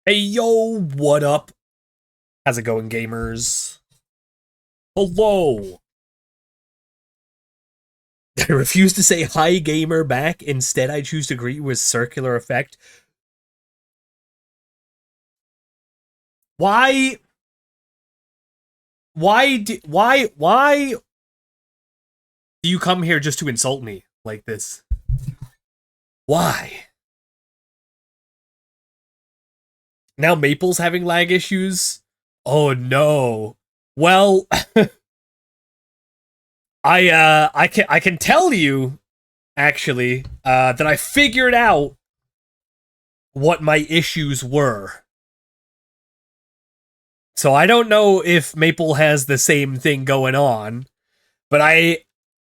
Hey yo, what up? How's it going, gamers? Hello. I refuse to say hi, gamer, back. Instead, I choose to greet you with circular effect. Why? Why do you come here just to insult me like this? Why? Now Maple's having lag issues? Oh no. Well, I can tell you actually that I figured out what my issues were. So I don't know if Maple has the same thing going on, but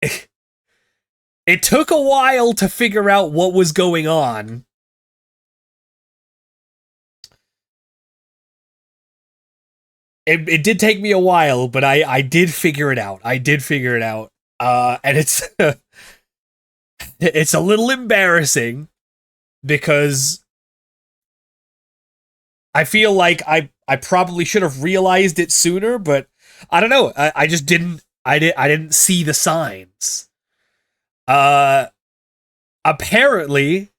it took a while to figure out what was going on. It did take me a while, but I did figure it out. I did figure it out. And it's it's a little embarrassing because I feel like I probably should have realized it sooner, but I don't know. I just didn't I didn't see the signs. Uh Apparently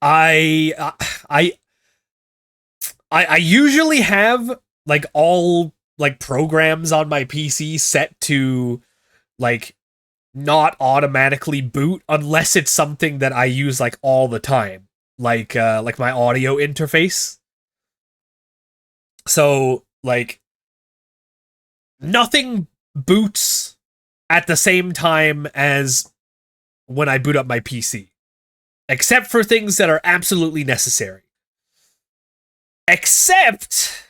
I I I usually have like all like programs on my PC set to like not automatically boot unless it's something that I use like all the time, like my audio interface. So like nothing boots at the same time as when I boot up my PC, except for things that are absolutely necessary. Except,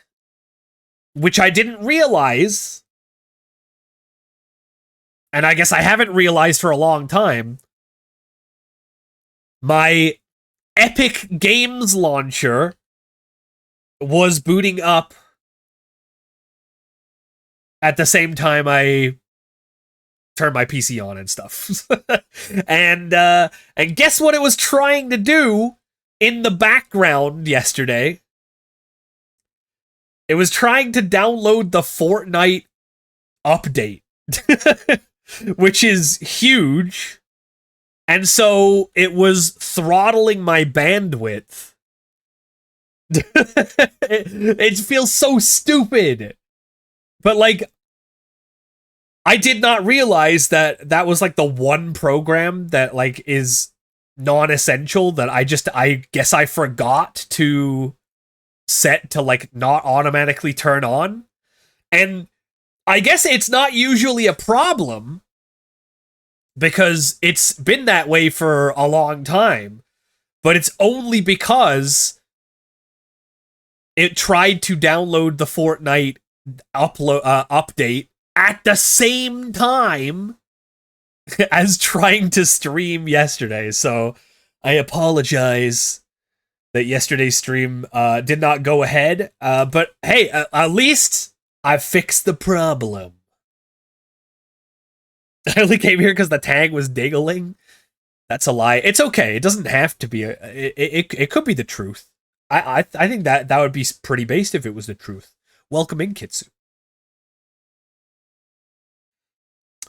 which I didn't realize, and I guess I haven't realized for a long time, my Epic Games launcher was booting up at the same time I turned my PC on and stuff. and guess what it was trying to do in the background yesterday? It was trying to download the Fortnite update, which is huge. And so it was throttling my bandwidth. it feels so stupid. But like, I did not realize that that was like the one program that like is non-essential that I guess I forgot to set to like not automatically turn on. And I guess it's not usually a problem because it's been that way for a long time, but it's only because it tried to download the Fortnite update at the same time as trying to stream yesterday. So I apologize that yesterday's stream did not go ahead. But hey, at least I fixed the problem. I only came here because the tag was diggling. That's a lie. It's okay. It doesn't have to be. It could be the truth. I think that would be pretty based if it was the truth. Welcome in, Kitsu.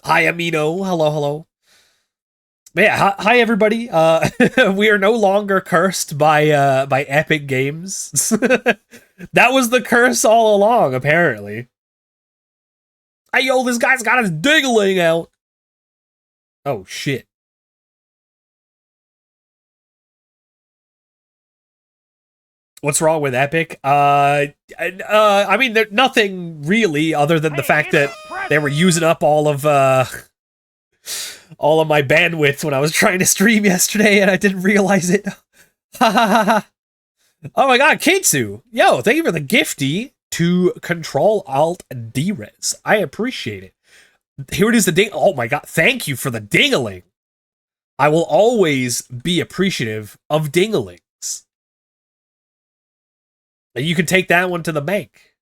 Hi, Amino. Hello, hello. Yeah, hi everybody. We are no longer cursed by Epic Games. That was the curse all along, apparently. Hey yo, this guy's got his diggling out. Oh shit. What's wrong with Epic? I mean, there's nothing really other than the fact that they were using up all of my bandwidth when I was trying to stream yesterday, and I didn't realize it. Ha ha ha ha. Oh my god, Kitsu! Yo, thank you for the gifty to Control Alt D-Res. I appreciate it. Here it is, the ding. Oh my god, thank you for the dingling. I will always be appreciative of dinglings. And you can take that one to the bank.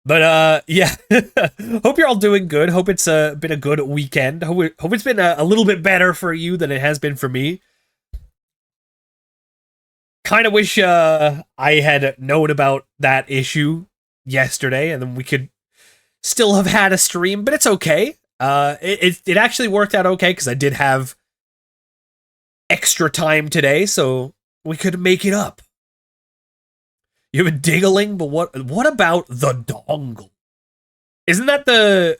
But yeah, hope you're all doing good. Hope it's been a good weekend. Hope it's been a little bit better for you than it has been for me. kind of wish I had known about that issue yesterday, and then we could still have had a stream, but it's okay. It actually worked out okay because I did have extra time today, so we could make it up. You have a dingling, but what about the dongle? Isn't that the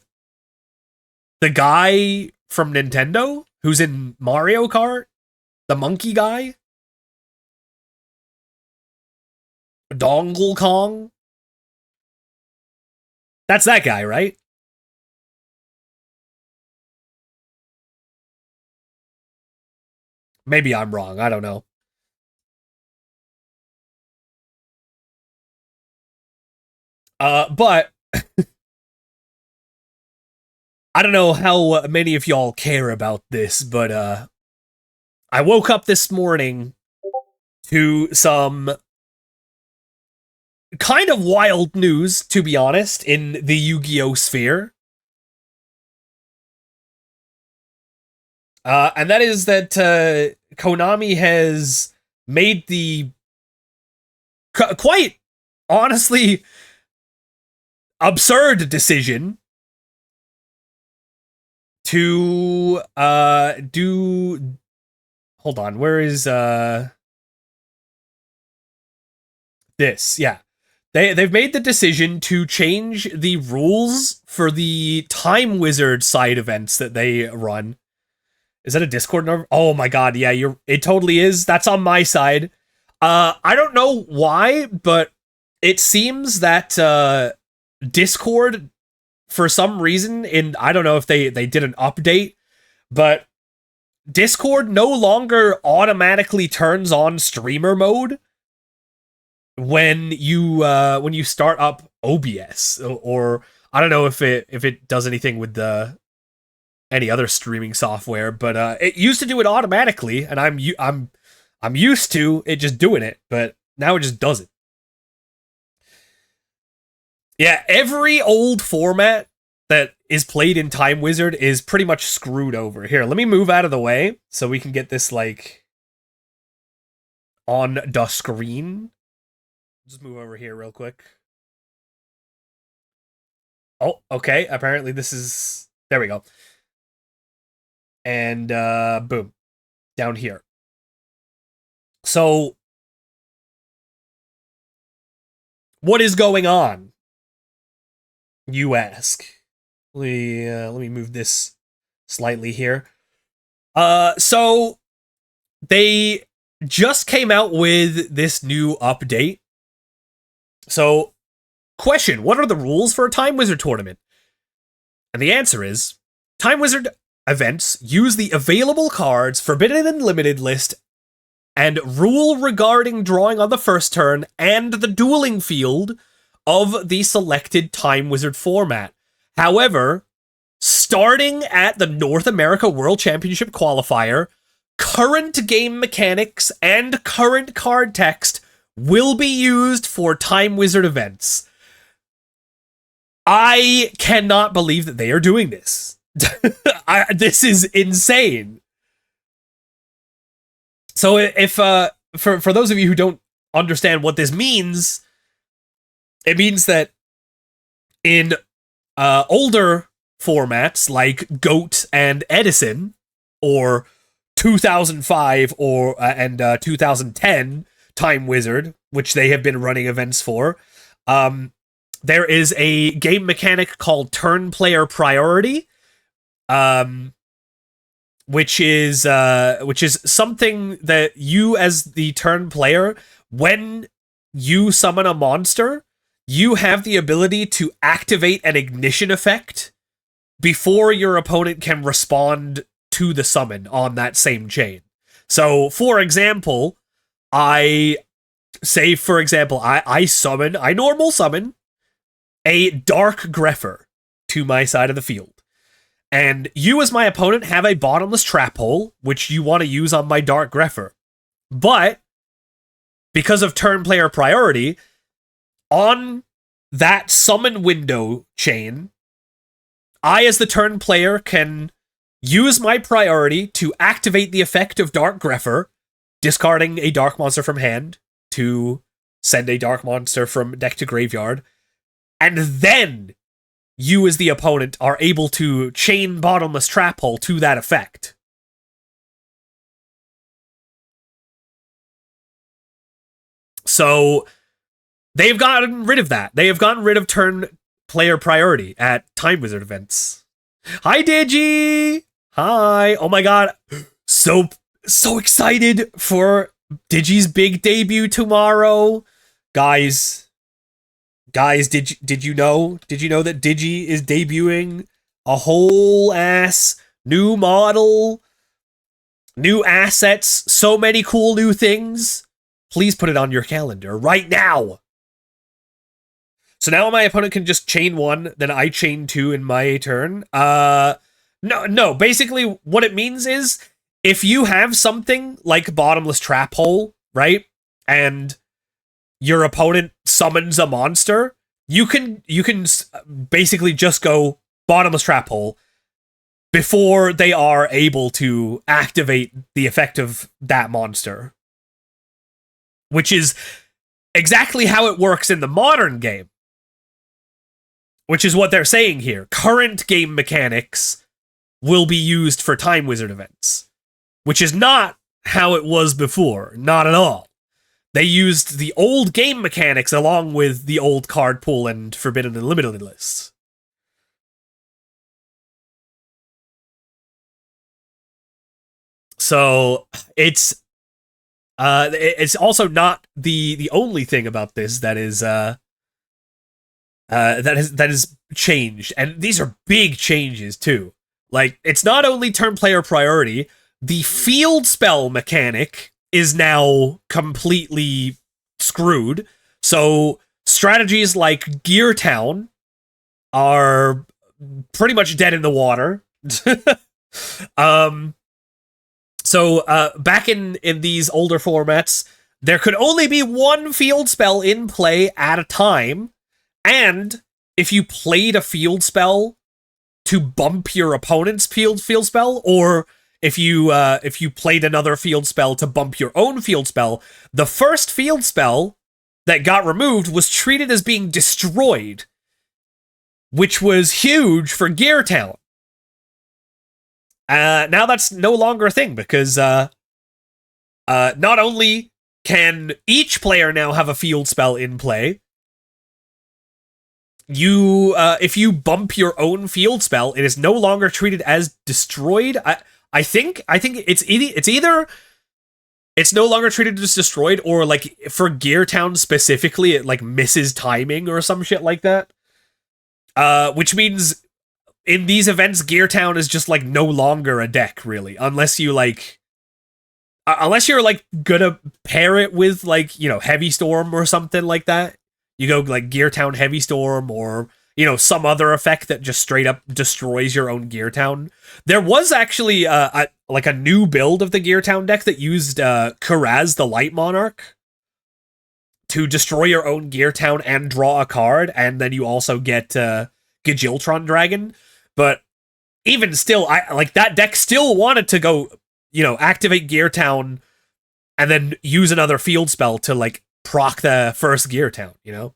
guy from Nintendo who's in Mario Kart? The monkey guy? Dongle Kong? That's that guy, right? Maybe I'm wrong. I don't know. But I don't know how many of y'all care about this, but I woke up this morning to some kind of wild news, to be honest, in the Yu-Gi-Oh! Sphere. And that is that Konami has made the quite honestly absurd decision to do... Hold on, where is this? Yeah. They've made the decision to change the rules for the Time Wizard side events that they run. Is that a Discord number? Oh my god, yeah, it totally is. That's on my side. I don't know why, but it seems that Discord, for some reason, I don't know if they did an update, but Discord no longer automatically turns on streamer mode when you start up OBS, or I don't know if it does anything with any other streaming software, but it used to do it automatically, and I'm used to it just doing it, but now it just doesn't. Yeah, every old format that is played in Time Wizard is pretty much screwed over. Here, let me move out of the way so we can get this like on the screen. Just move over here real quick. Oh, okay. Apparently this is... There we go. And boom. Down here. So, what is going on? You ask. Let me move this slightly here. So, they just came out with this new update. So, question, what are the rules for a Time Wizard tournament? And the answer is, Time Wizard events use the available cards, Forbidden and Limited list, and rule regarding drawing on the first turn, and the dueling field of the selected Time Wizard format. However, starting at the North America World Championship qualifier, current game mechanics and current card text will be used for Time Wizard events. I cannot believe that they are doing this. This is insane. So if for those of you who don't understand what this means, it means that in older formats like GOAT and Edison, or 2005 and 2010 Time Wizard, which they have been running events for, there is a game mechanic called turn player priority, which is something that you, as the turn player, when you summon a monster, you have the ability to activate an ignition effect before your opponent can respond to the summon on that same chain. So, for example, I normal summon a Dark Grepher to my side of the field. And you, as my opponent, have a bottomless trap hole, which you want to use on my Dark Grepher. But, because of turn player priority, on that summon window chain, I, as the turn player, can use my priority to activate the effect of Dark Grepher, discarding a dark monster from hand to send a dark monster from deck to graveyard, and then you as the opponent are able to chain Bottomless Trap Hole to that effect. So they've gotten rid of that. They have gotten rid of turn player priority at Time Wizard events. Hi, Digi! Hi! Oh my god. So excited for Digi's big debut tomorrow. Guys, did you know that Digi is debuting a whole ass new model, new assets, so many cool new things? Please put it on your calendar right now. So now my opponent can just chain one, then I chain two in my turn. No. Basically, what it means is if you have something like Bottomless Trap Hole, right, and your opponent summons a monster, you can basically just go Bottomless Trap Hole before they are able to activate the effect of that monster. Which is exactly how it works in the modern game. Which is what they're saying here. Current game mechanics will be used for Time Wizard events. Which is not how it was before. Not at all. They used the old game mechanics along with the old card pool and Forbidden and Limited lists. So it's also not the only thing about this that is that is changed, and these are big changes too. Like, it's not only turn player priority, the field spell mechanic is now completely screwed. So strategies like Gear Town are pretty much dead in the water. So back in these older formats, there could only be one field spell in play at a time, and if you played a field spell to bump your opponent's field spell, or if you played another field spell to bump your own field spell, the first field spell that got removed was treated as being destroyed, which was huge for Gear Town. Now that's no longer a thing, because not only can each player now have a field spell in play, if you bump your own field spell, it is no longer treated as destroyed. I think it's either it's no longer treated as destroyed, or like for Gear Town specifically, it like misses timing or some shit like that. Which means in these events, Gear Town is just like no longer a deck, really, unless you're like gonna pair it with like, you know, Heavy Storm or something like that. You go like Gear Town Heavy Storm, or, you know, some other effect that just straight up destroys your own Gear Town. There was actually a new build of the Gear Town deck that used Kuraz the Light Monarch to destroy your own Gear Town and draw a card, and then you also get Gajiltron Dragon. But even still, I like that deck still wanted to go, you know, activate Gear Town and then use another field spell to like proc the first Gear Town, you know?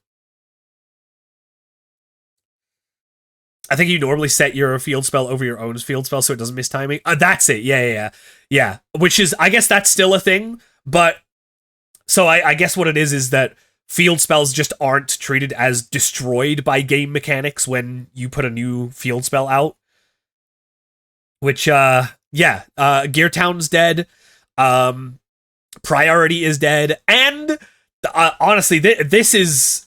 I think you normally set your field spell over your own field spell so it doesn't miss timing. That's it. Yeah. Which is, I guess that's still a thing, but so I guess what it is that field spells just aren't treated as destroyed by game mechanics when you put a new field spell out. Which, Gear Town's dead. Priority is dead. And honestly, this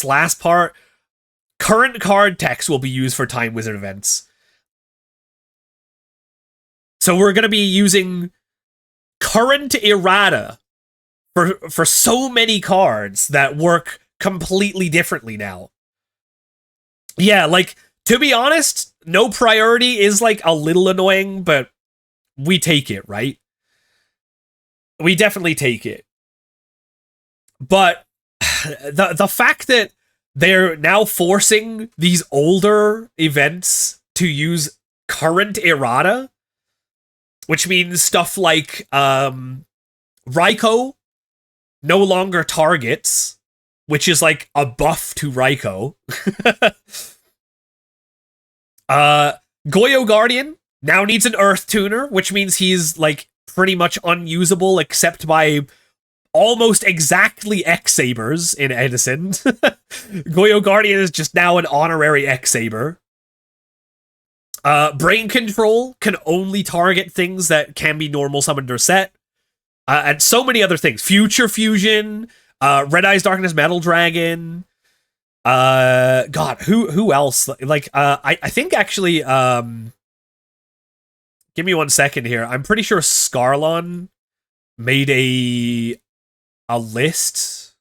last part, current card text will be used for Time Wizard events. So we're going to be using current errata for so many cards that work completely differently now. Yeah, like, to be honest, no priority is like a little annoying, but we take it, right? We definitely take it. But the fact that they're now forcing these older events to use current errata which means stuff like Raikou no longer targets, which is like a buff to Raikou. Goyo Guardian now needs an Earth Tuner, which means he's like pretty much unusable except by almost exactly X-Sabers in Edison. Goyo Guardian is just now an honorary X-Saber. Brain Control can only target things that can be normal summoned or set. And so many other things. Future Fusion, Red Eyes Darkness Metal Dragon. God, who else? Like, I think actually, give me 1 second here. I'm pretty sure Scarlon made a list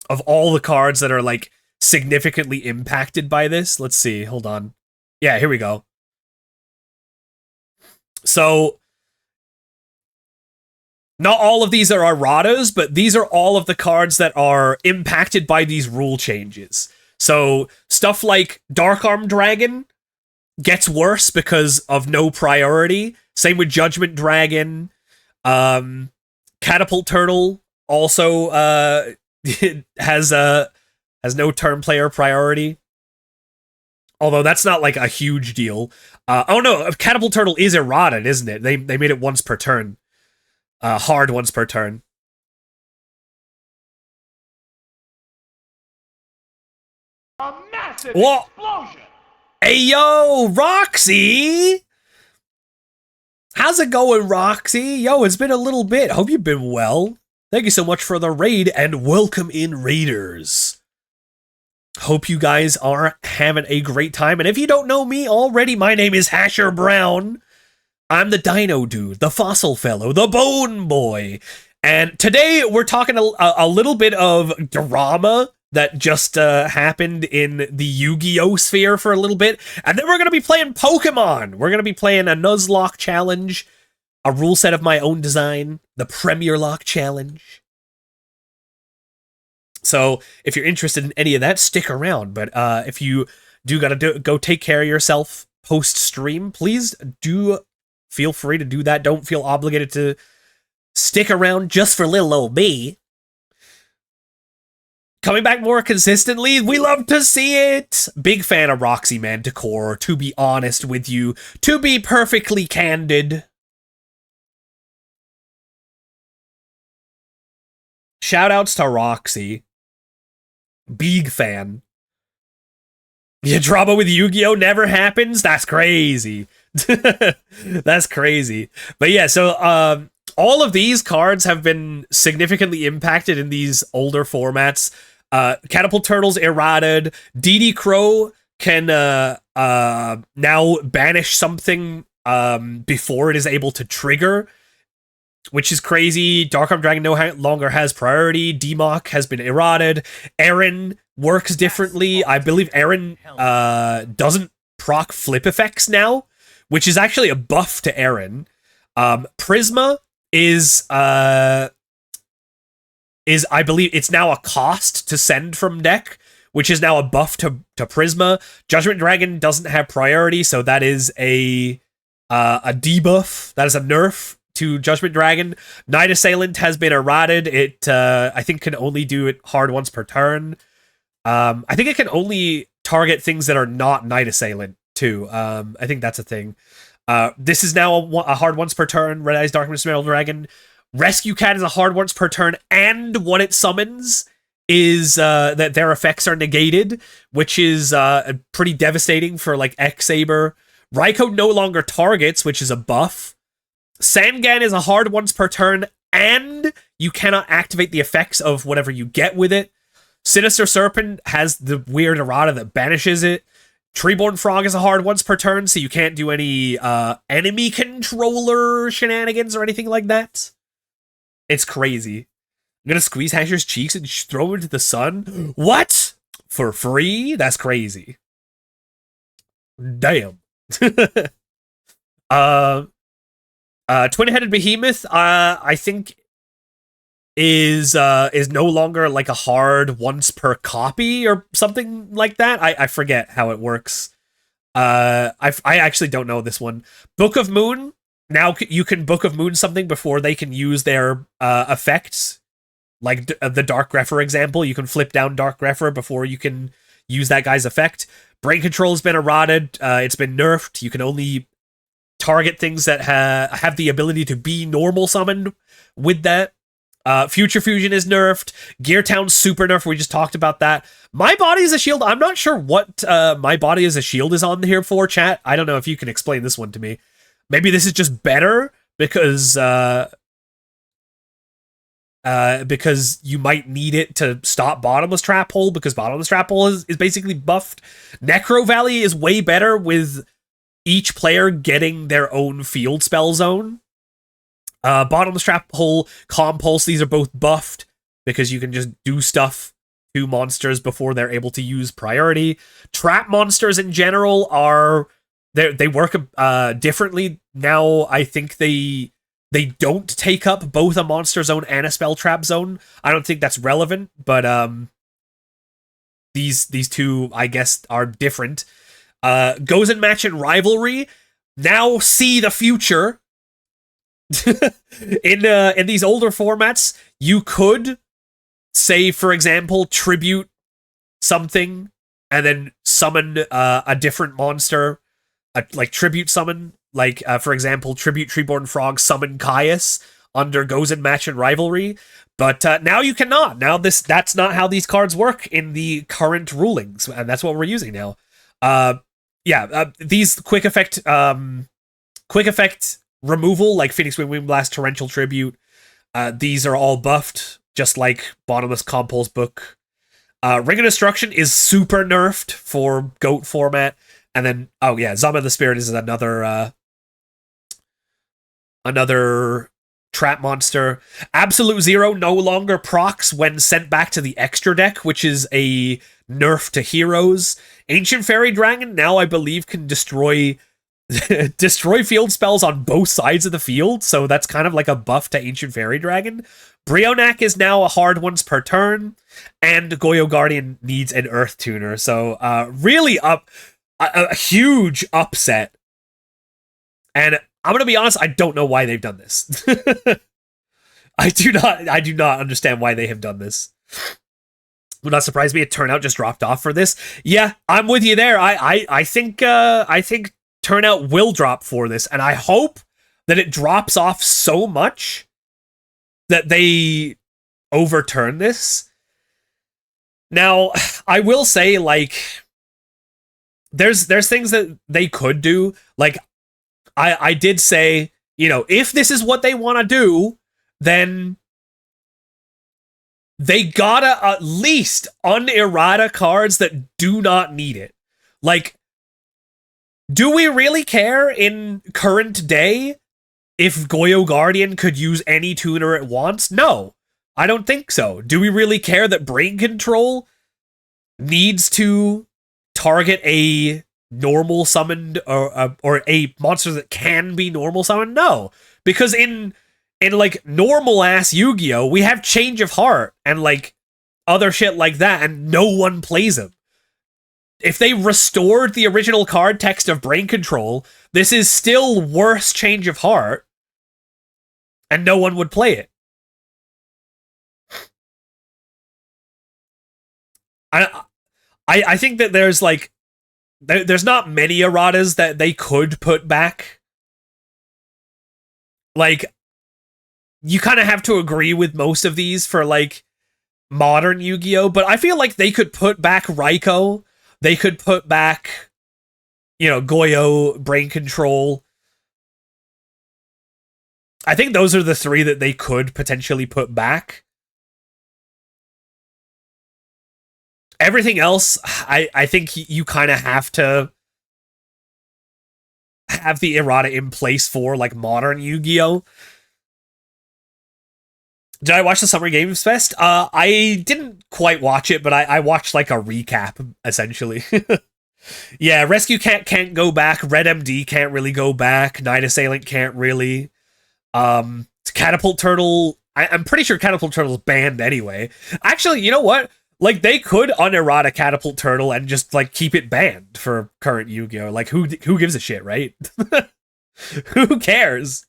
of all the cards that are like significantly impacted by this. Let's see. Hold on. Yeah, here we go. So, not all of these are erratas, but these are all of the cards that are impacted by these rule changes. So, stuff like Dark Arm Dragon gets worse because of no priority. Same with Judgment Dragon. Catapult Turtle also has no turn player priority. Although that's not like a huge deal. Oh no, Catapult Turtle is errata, isn't it? They made it once per turn. Hard once per turn. A massive explosion! Hey yo, Roxy! How's it going, Roxy? Yo, it's been a little bit. Hope you've been well. Thank you so much for the raid, and welcome in, Raiders. Hope you guys are having a great time. And if you don't know me already, my name is Hasher Brown. I'm the Dino Dude, the Fossil Fellow, the Bone Boy. And today we're talking a little bit of drama that just happened in the Yu-Gi-Oh! Sphere for a little bit. And then we're going to be playing Pokemon. We're going to be playing a Nuzlocke challenge, a rule set of my own design, the Premierlocke challenge. So if you're interested in any of that, stick around. But if you do gotta go take care of yourself post-stream, please do feel free to do that. Don't feel obligated to stick around just for little old me. Coming back more consistently, we love to see it. Big fan of Roxy Manticore, to be honest with you. To be perfectly candid. Shoutouts to Roxy. Big fan. Yeah, drama with Yu-Gi-Oh! Never happens? That's crazy. That's crazy. But yeah, so all of these cards have been significantly impacted in these older formats. Catapult Turtle's errated. DD Crow can now banish something before it is able to trigger, which is crazy. Dark Arm Dragon no longer has priority. D-Mock has been errated. Aaron works differently. I believe Aaron doesn't proc flip effects now, which is actually a buff to Aaron. Prisma is I believe it's now a cost to send from deck, which is now a buff to Prisma. Judgment Dragon doesn't have priority, so that is a debuff. That is a nerf to Judgment Dragon. Night Assailant has been errated. It I think can only do it hard once per turn. I think it can only target things that are not Night Assailant too. I think that's a thing. This is now a hard once per turn. Red Eyes Darkness Metal Dragon. Rescue Cat is a hard once per turn, and what it summons is that their effects are negated, which is pretty devastating for like X-Saber. Raikou no longer targets, which is a buff. Sangan is a hard once per turn, and you cannot activate the effects of whatever you get with it. Sinister Serpent has the weird errata that banishes it. Treeborn Frog is a hard once per turn, so you can't do any enemy controller shenanigans or anything like that. It's crazy. I'm gonna squeeze Hasher's cheeks and throw him into the sun? What? For free? That's crazy. Damn. Twin-Headed Behemoth, I think is no longer like a hard once per copy or something like that. I forget how it works. I actually don't know this one. Book of Moon. Now you can Book of Moon something before they can use their effects. Like the Dark Grepher example, you can flip down Dark Grepher before you can use that guy's effect. Brain Control's been eroded. It's been nerfed. You can only target things that have the ability to be normal summoned with that. Future Fusion is nerfed. Gear Town's super nerfed. We just talked about that. My Body is a Shield. I'm not sure what My Body is a Shield is on here for, chat. I don't know if you can explain this one to me. Maybe this is just better because you might need it to stop Bottomless Trap Hole, because Bottomless Trap Hole is basically buffed. Necro Valley is way better with each player getting their own field spell zone. Bottomless Trap Hole, Calm Pulse, these are both buffed because you can just do stuff to monsters before they're able to use priority. Trap monsters in general they work differently now. I think they don't take up both a monster zone and a spell trap zone. I don't think that's relevant, but these two, I guess, are different. Goes in Match and Rivalry now see the future. In these older formats, you could say, for example, tribute something and then summon a different monster, like tribute summon. Like, for example, Tribute Treeborn Frog summon Caius under Goes in Match and Rivalry. But now you cannot. Now that's not how these cards work in the current rulings, and that's what we're using now. These quick effect removal, like Phoenix Wing Blast, Torrential Tribute, these are all buffed, just like Bottomless Compulse Book. Ring of Destruction is super nerfed for GOAT format. And then, Zama the Spirit is another trap monster. Absolute Zero no longer procs when sent back to the extra deck, which is a nerf to heroes. Ancient Fairy Dragon now, I believe, can destroy field spells on both sides of the field, so that's kind of like a buff to Ancient Fairy Dragon. Brionac is now a hard once per turn, and Goyo Guardian needs an Earth Tuner, so really a huge upset. And I'm gonna be honest, I don't know why they've done this. I do not understand why they have done this. Would not surprise me if Turnout just dropped off for this. Yeah, I'm with you there. I think Turnout will drop for this, and I hope that it drops off so much that they overturn this. Now, I will say, like, there's things that they could do. Like, I did say, if this is what they want to do, then they gotta at least unerrata cards that do not need it. Like, do we really care in current day if Goyo Guardian could use any tuner it wants? No, I don't think so. Do we really care that Brain Control needs to target a normal summoned or a monster that can be normal summoned? No, because in like normal ass Yu-Gi-Oh, we have Change of Heart and like other shit like that, and no one plays them. If they restored the original card text of Brain Control, this is still worse Change of Heart, and no one would play it. I think that there's like there's not many erratas that they could put back. Like, you kind of have to agree with most of these for like modern Yu-Gi-Oh, but I feel like they could put back Raikou. They could put back, Goyo, Brain Control. I think those are the three that they could potentially put back. Everything else, I think you kind of have to have the errata in place for, like, modern Yu-Gi-Oh! Did I watch the Summer Games Fest? I didn't quite watch it, but I watched, like, a recap, essentially. Yeah, Rescue Cat can't go back. Red MD can't really go back. Night Assailant can't really. Catapult Turtle... I'm pretty sure Catapult Turtle's banned anyway. Actually, you know what? Like, they could unerrata Catapult Turtle and just, like, keep it banned for current Yu-Gi-Oh! Like, who gives a shit, right? Who cares?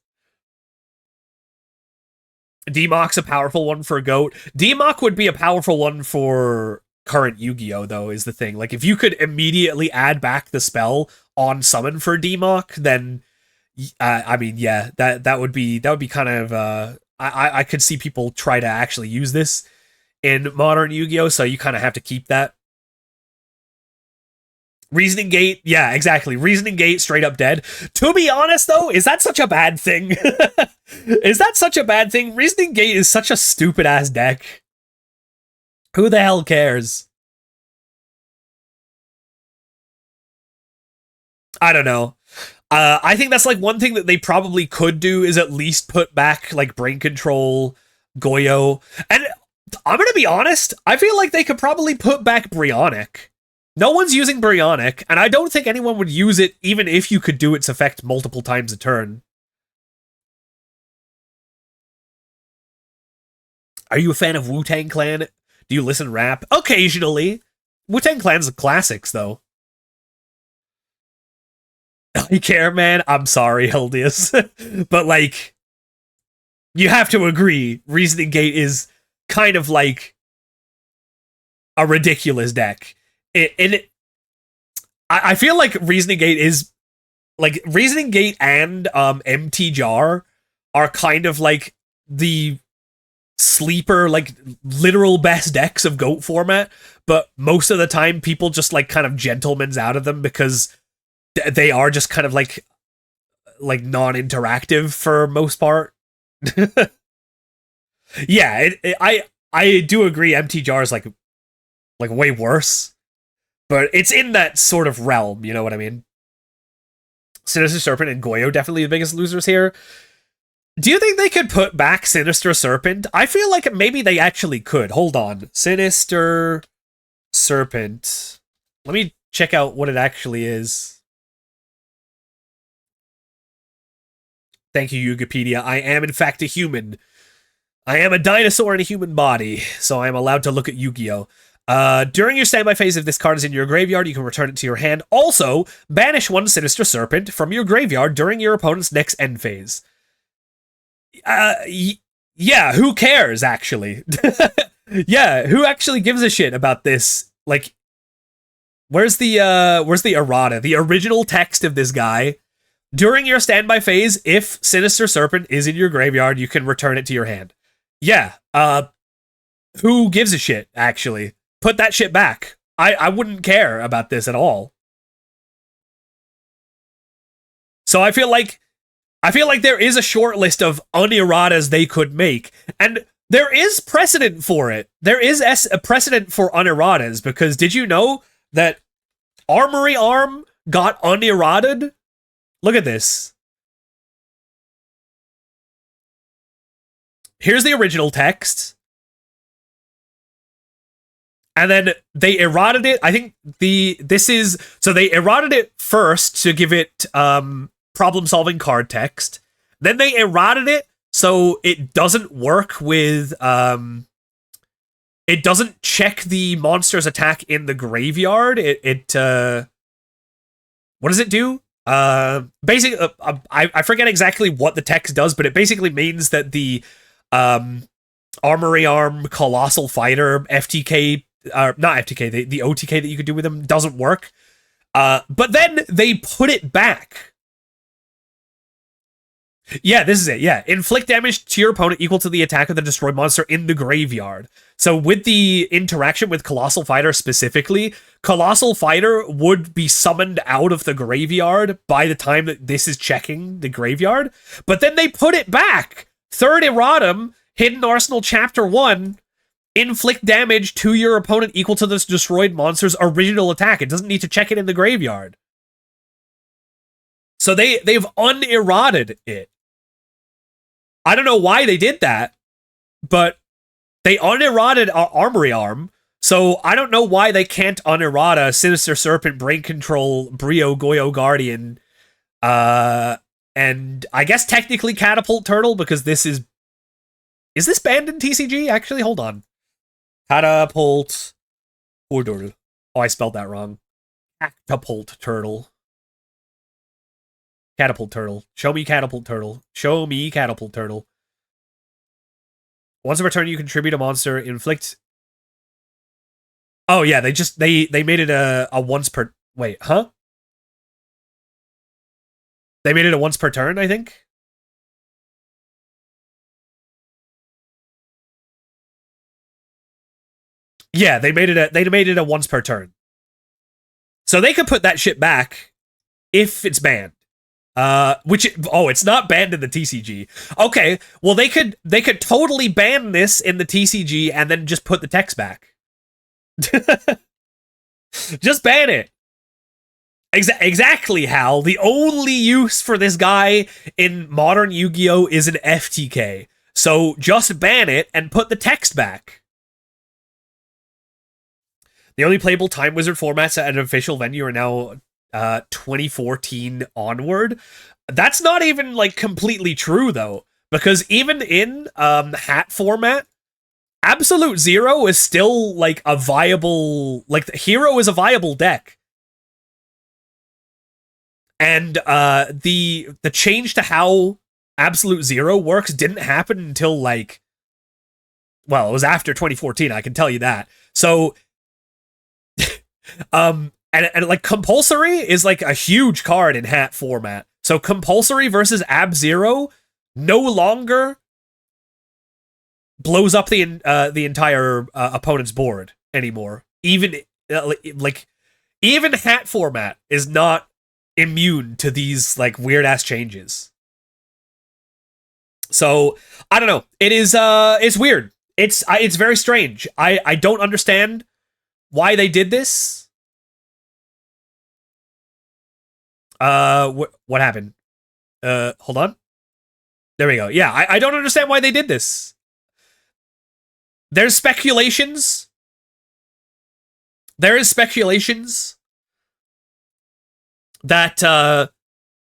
D-Mach's a powerful one for Goat. D-Mach would be a powerful one for current Yu-Gi-Oh! Though, is the thing. Like, if you could immediately add back the spell on summon for D-Mach, then, I mean, yeah, that would be kind of, I could see people try to actually use this in modern Yu-Gi-Oh! So you kind of have to keep that. Reasoning Gate, yeah, exactly. Reasoning Gate, straight up dead. To be honest, though, is that such a bad thing? Is that such a bad thing? Reasoning Gate is such a stupid-ass deck. Who the hell cares? I don't know. I think that's like one thing that they probably could do is at least put back like Brain Control, Goyo, and I'm gonna be honest, I feel like they could probably put back Brionic. No one's using Brionic, and I don't think anyone would use it even if you could do its effect multiple times a turn. Are you a fan of Wu-Tang Clan? Do you listen to rap? Occasionally. Wu-Tang Clan's classics, though. I care, man. I'm sorry, Eldius. But, like, you have to agree, Reasoning Gate is kind of like a ridiculous deck. I feel like Reasoning Gate is like Reasoning Gate and MT Jar are kind of like the sleeper, like literal best decks of GOAT format, but most of the time people just like kind of gentlemen's out of them because they are just kind of like non-interactive for most part. Yeah, I do agree. MT Jar is like way worse, but it's in that sort of realm. You know what I mean? Sinister Serpent and Goyo definitely the biggest losers here. Do you think they could put back Sinister Serpent? I feel like maybe they actually could. Hold on, Sinister Serpent. Let me check out what it actually is. Thank you, Yugipedia. I am in fact a human. I am a dinosaur in a human body, so I am allowed to look at Yu-Gi-Oh! During your standby phase, if this card is in your graveyard, you can return it to your hand. Also, banish one Sinister Serpent from your graveyard during your opponent's next end phase. Yeah, who cares, actually? Yeah, who actually gives a shit about this? Like, where's the errata? The original text of this guy. During your standby phase, if Sinister Serpent is in your graveyard, you can return it to your hand. Yeah, who gives a shit, actually? Put that shit back. I wouldn't care about this at all. So I feel like there is a short list of unerratas they could make, and there is precedent for it. There is a precedent for unerratas, because did you know that Armory Arm got unerrated? Look at this. Here's the original text. And then they errated it. I think so they errated it first to give it problem-solving card text. Then they errated it so it doesn't work with it doesn't check the monster's attack in the graveyard. What does it do? Basically, I forget exactly what the text does, but it basically means that the Armory Arm Colossal Fighter FTK, not FTK, the OTK that you could do with them doesn't work. But then they put it back. Yeah, this is it. Yeah, inflict damage to your opponent equal to the attack of the destroyed monster in the graveyard. So with the interaction with Colossal Fighter specifically, Colossal Fighter would be summoned out of the graveyard by the time that this is checking the graveyard. But then they put it back. Third erratum, Hidden Arsenal Chapter 1, inflict damage to your opponent equal to this destroyed monster's original attack. It doesn't need to check it in the graveyard. So they've unerrated it. I don't know why they did that, but they unerrated Armory Arm, so I don't know why they can't unerrata Sinister Serpent, Brain Control, Brio, Goyo Guardian, and I guess technically Catapult Turtle, because this is this banned in TCG? Actually, hold on. Catapult Hordor. Oh, I spelled that wrong. Catapult turtle. Catapult turtle. Show me catapult turtle. Show me catapult turtle. Once a turn, you contribute a monster, inflict. Oh yeah, they made it a once per. Wait, huh? They made it a once per turn, I think. Yeah, they made it a once per turn. So they could put that shit back if it's banned. It's not banned in the TCG. Okay, well they could totally ban this in the TCG and then just put the text back. Just ban it. Exactly, Hal. The only use for this guy in modern Yu-Gi-Oh! Is an FTK. So just ban it and put the text back. The only playable Time Wizard formats at an official venue are now 2014 onward. That's not even like completely true though, because even in hat format, Absolute Zero is still like a viable, like the Hero is a viable deck. And the change to how Absolute Zero works didn't happen until like, well, it was after 2014, I can tell you that. So and like compulsory is like a huge card in hat format. So compulsory versus Ab Zero no longer blows up the entire opponent's board anymore. Even even hat format is not immune to these like weird ass changes. So I don't know. It is it's weird. It's very strange. I don't understand why they did this. What happened? Hold on. There we go. Yeah, I don't understand why they did this. There's speculations. There is speculations that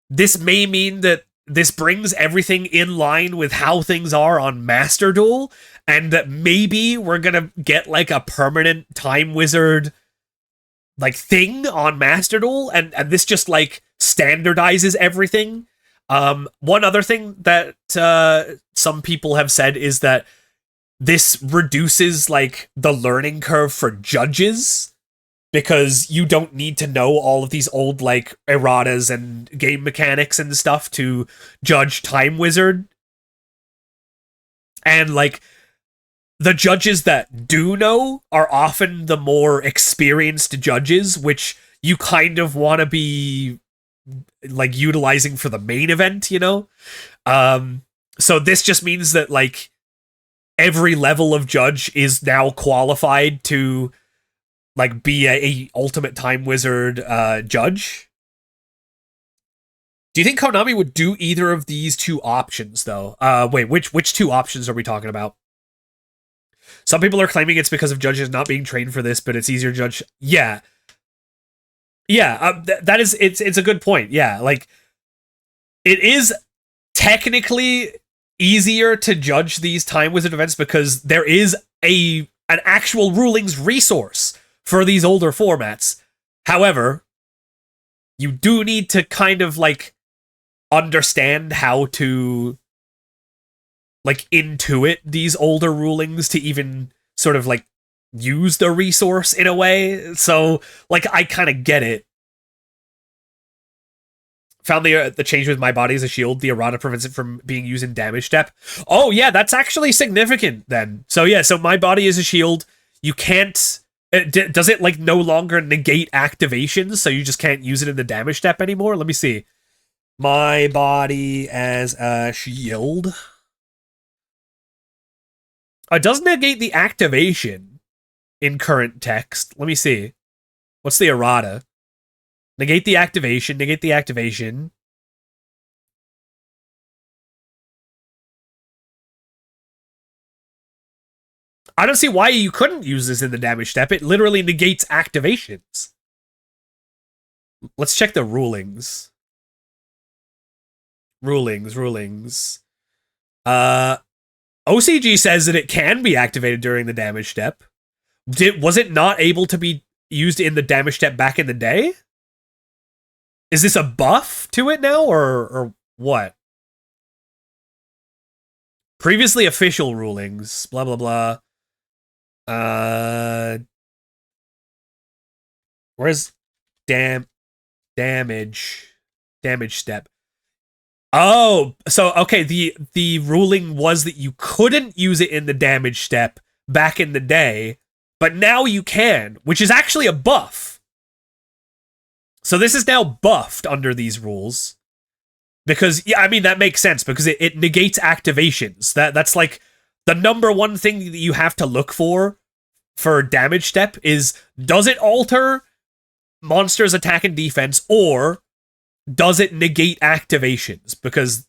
this may mean that this brings everything in line with how things are on Master Duel, and that maybe we're gonna get like a permanent Time Wizard like thing on Master Duel, and this just like standardizes everything. One other thing that some people have said is that this reduces like the learning curve for judges, because you don't need to know all of these old like erratas and game mechanics and stuff to judge Time Wizard. And like the judges that do know are often the more experienced judges, which you kind of want to be like utilizing for the main event, you know? So this just means that like every level of judge is now qualified to like be a ultimate Time Wizard judge. Do you think Konami would do either of these two options though? Wait, which two options are we talking about? Some people are claiming it's because of judges not being trained for this, but it's easier to judge. Yeah. Yeah, that is, it's a good point. Yeah, like, it is technically easier to judge these Time Wizard events because there is an actual rulings resource for these older formats. However, you do need to kind of, like, understand how to, like, intuit these older rulings to even sort of, like, use the resource in a way. So, like, I kind of get it. Found the change with my body as a shield. The errata prevents it from being used in damage step. Oh, yeah, that's actually significant then. So, yeah, so my body is a shield. You can't... does it, like, no longer negate activations, so you just can't use it in the damage step anymore? Let me see. My body as a shield. It does negate the activation in current text. Let me see. What's the errata? Negate the activation. Negate the activation. I don't see why you couldn't use this in the damage step. It literally negates activations. Let's check the rulings. Rulings. OCG says that it can be activated during the damage step. Was it not able to be used in the damage step back in the day? Is this a buff to it now, or what? Previously official rulings, blah blah blah. Where's damage step? Oh, so okay, the ruling was that you couldn't use it in the damage step back in the day, but now you can, which is actually a buff. So this is now buffed under these rules. Because, yeah, I mean, that makes sense, because it negates activations. That's like the number one thing that you have to look for damage step is, does it alter monsters' attack and defense, or does it negate activations? Because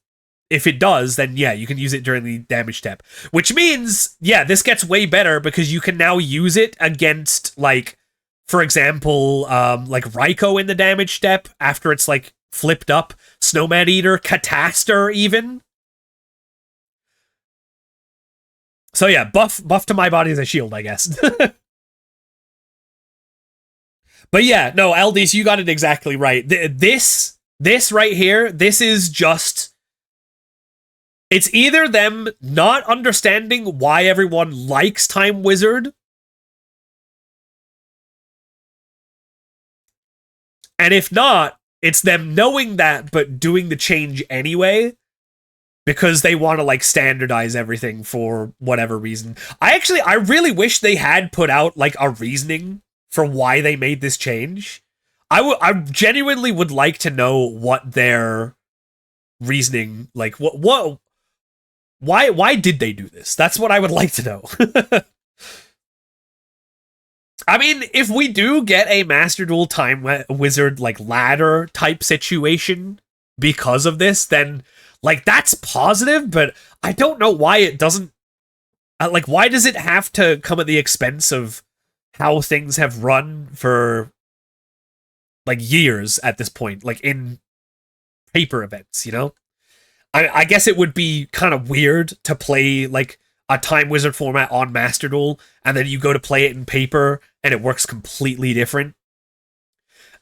if it does, then yeah, you can use it during the damage step. Which means, yeah, this gets way better, because you can now use it against, like, for example, like Raikou in the damage step, after it's, like, flipped up, Snowman Eater, Cataster even. So yeah, buff to my body as a shield, I guess. But yeah, no, Aldis, you got it exactly right. This right here, this is just... It's either them not understanding why everyone likes Time Wizard, and if not, it's them knowing that, but doing the change anyway, because they want to, like, standardize everything for whatever reason. I really wish they had put out, like, a reasoning for why they made this change. I genuinely would like to know what their reasoning, like, why did they do this? That's what I would like to know. I mean, if we do get a Master Duel Time Wizard, like, ladder type situation because of this, then, like, that's positive, but I don't know why it doesn't... like, why does it have to come at the expense of how things have run for, like, years at this point, like, in paper events, you know? I guess it would be kind of weird to play, like, a Time Wizard format on Master Duel, and then you go to play it in paper, and it works completely different.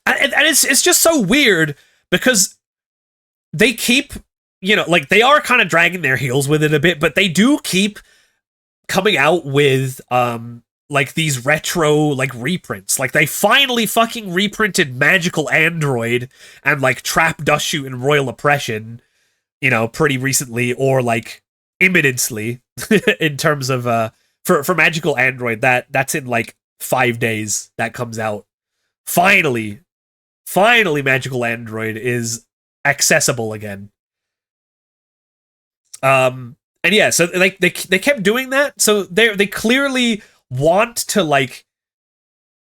And it's just so weird, because they keep, you know, like, they are kind of dragging their heels with it a bit, but they do keep coming out with, like, these retro, like, reprints. Like, they finally fucking reprinted Magical Android and, like, Trap Dust Shoot and Royal Oppression, you know, pretty recently, or, like, imminently, in terms of, for Magical Android, that's in, like, 5 days that comes out. Finally, Magical Android is accessible again. And yeah, so, like, they kept doing that, so they clearly want to, like,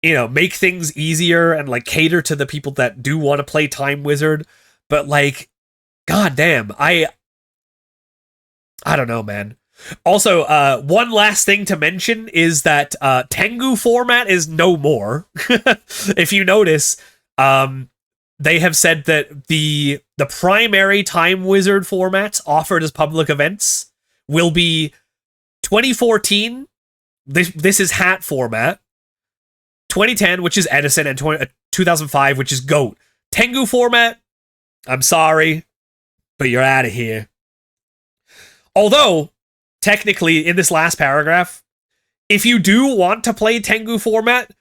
you know, make things easier and, like, cater to the people that do want to play Time Wizard, but, like, goddamn, I don't know, man. Also, one last thing to mention is that Tengu format is no more. If you notice, they have said that the primary Time Wizard formats offered as public events will be 2014. This is Hat format. 2010, which is Edison, and 2005, which is Goat. Tengu format, I'm sorry, but you're out of here. Although, technically, in this last paragraph, if you do want to play Tengu format,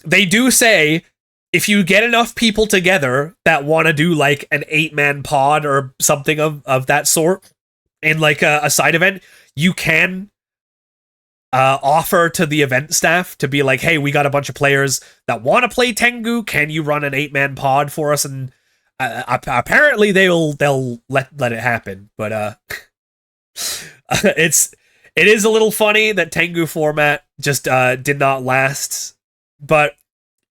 they do say, if you get enough people together that want to do, like, an 8-man pod or something of that sort in, like, a side event, you can offer to the event staff to be like, hey, we got a bunch of players that want to play Tengu, can you run an 8-man pod for us? And apparently they'll let it happen, but it is a little funny that Tengu format just did not last, but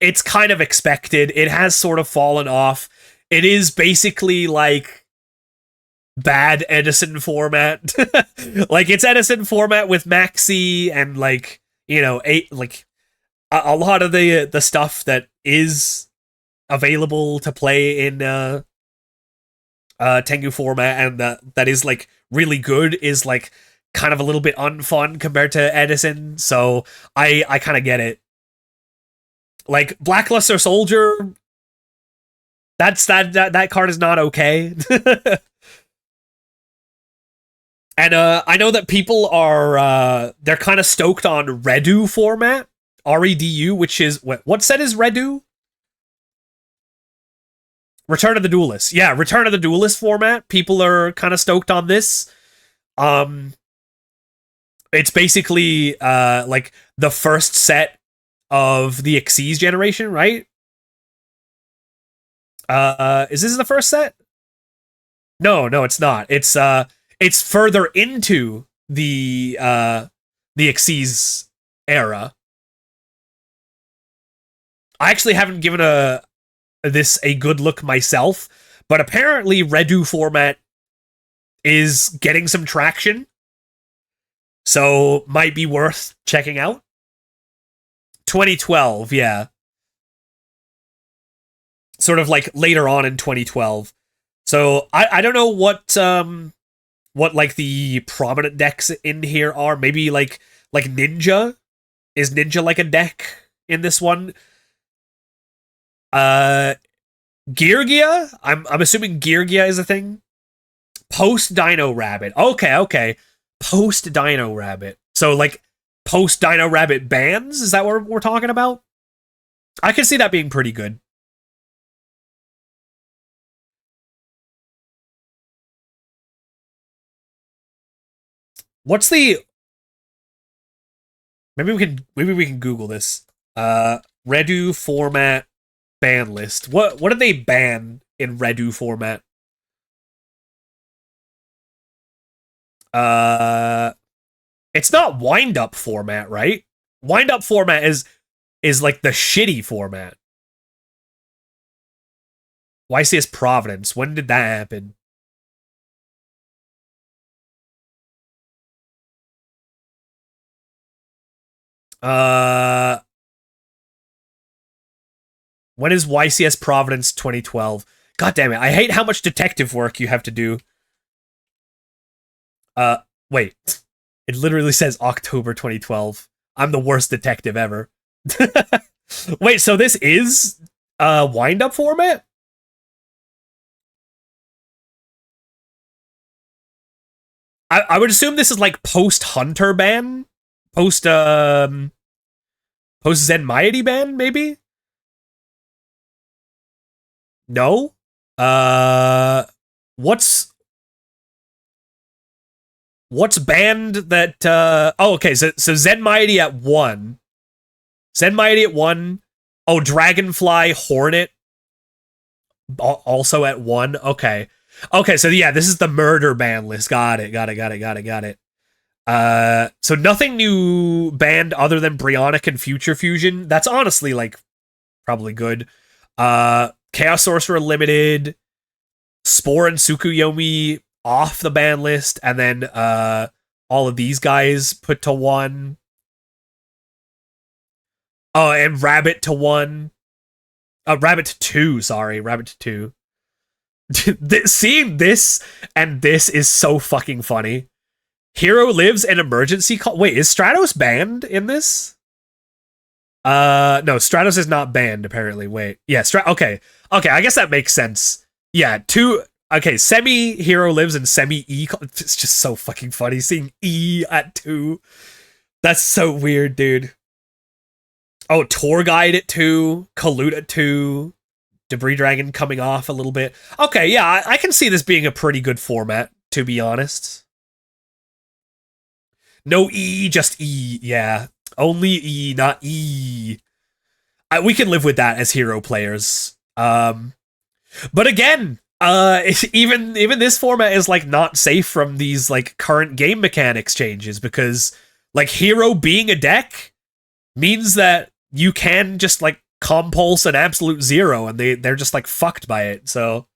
it's kind of expected. It has sort of fallen off. It is basically like bad Edison format. Like, it's Edison format with Maxi and, like, you know, a lot of the stuff that is available to play in Tengu format and that is, like, really good is, like, kind of a little bit unfun compared to Edison, so I kind of get it. Like Blackluster Soldier, that card is not okay. And I know that people are they're kind of stoked on Redu format, REDU, which is what set is Redu? Return of the Duelist. Yeah, Return of the Duelist format. People are kind of stoked on this. It's basically like the first set of the Xyz generation, right? Is this the first set? No, it's not. It's further into the Xyz era. I actually haven't given this a good look myself, but apparently Redu format is getting some traction, so might be worth checking out. 2012, yeah. Sort of like later on in 2012. So I don't know what like the prominent decks in here are. Maybe like Ninja. Is Ninja like a deck in this one? Geargia? I'm assuming Geargia is a thing. Post Dino Rabbit. Okay. Post Dino Rabbit. So like post Dino Rabbit bans? Is that what we're talking about? I can see that being pretty good. What's the... Maybe we can Google this. Redu format ban list. What did they ban in Redu format? It's not wind up format, right? Wind up format is like the shitty format. YCS Providence. When did that happen? When is YCS Providence 2012? God damn it. I hate how much detective work you have to do. Wait. It literally says October 2012. I'm the worst detective ever. Wait, so this is wind-up format? I would assume this is like post-Hunter ban? Post-Zen Miety ban, maybe? No? What's banned that oh, okay, so Zen Mighty at 1. Zen Mighty at 1. Oh, Dragonfly Hornet also at 1. Okay. Okay, so yeah, this is the murder ban list. Got it. So nothing new banned other than Brionic and Future Fusion. That's honestly like probably good. Chaos Sorcerer Limited, Spore and Tsukuyomi off the ban list, and then all of these guys put to 1. Oh, and Rabbit to 1. Rabbit to 2, sorry. Rabbit to 2. Seeing this and this is so fucking funny. Hero Lives an emergency call. Wait, is Stratos banned in this? No, Stratos is not banned, apparently. Wait. Yeah, okay. Okay, I guess that makes sense. Yeah, 2... Okay, Semi-Hero Lives and Semi-E... It's just so fucking funny seeing E at 2. That's so weird, dude. Oh, Tour Guide at 2. Collude at 2. Debris Dragon coming off a little bit. Okay, yeah, I can see this being a pretty good format, to be honest. No E, just E, yeah. Only E, not E. We can live with that as hero players. But again, even this format is like not safe from these like current game mechanics changes, because like hero being a deck means that you can just like compulse an absolute 0 and they're just like fucked by it. So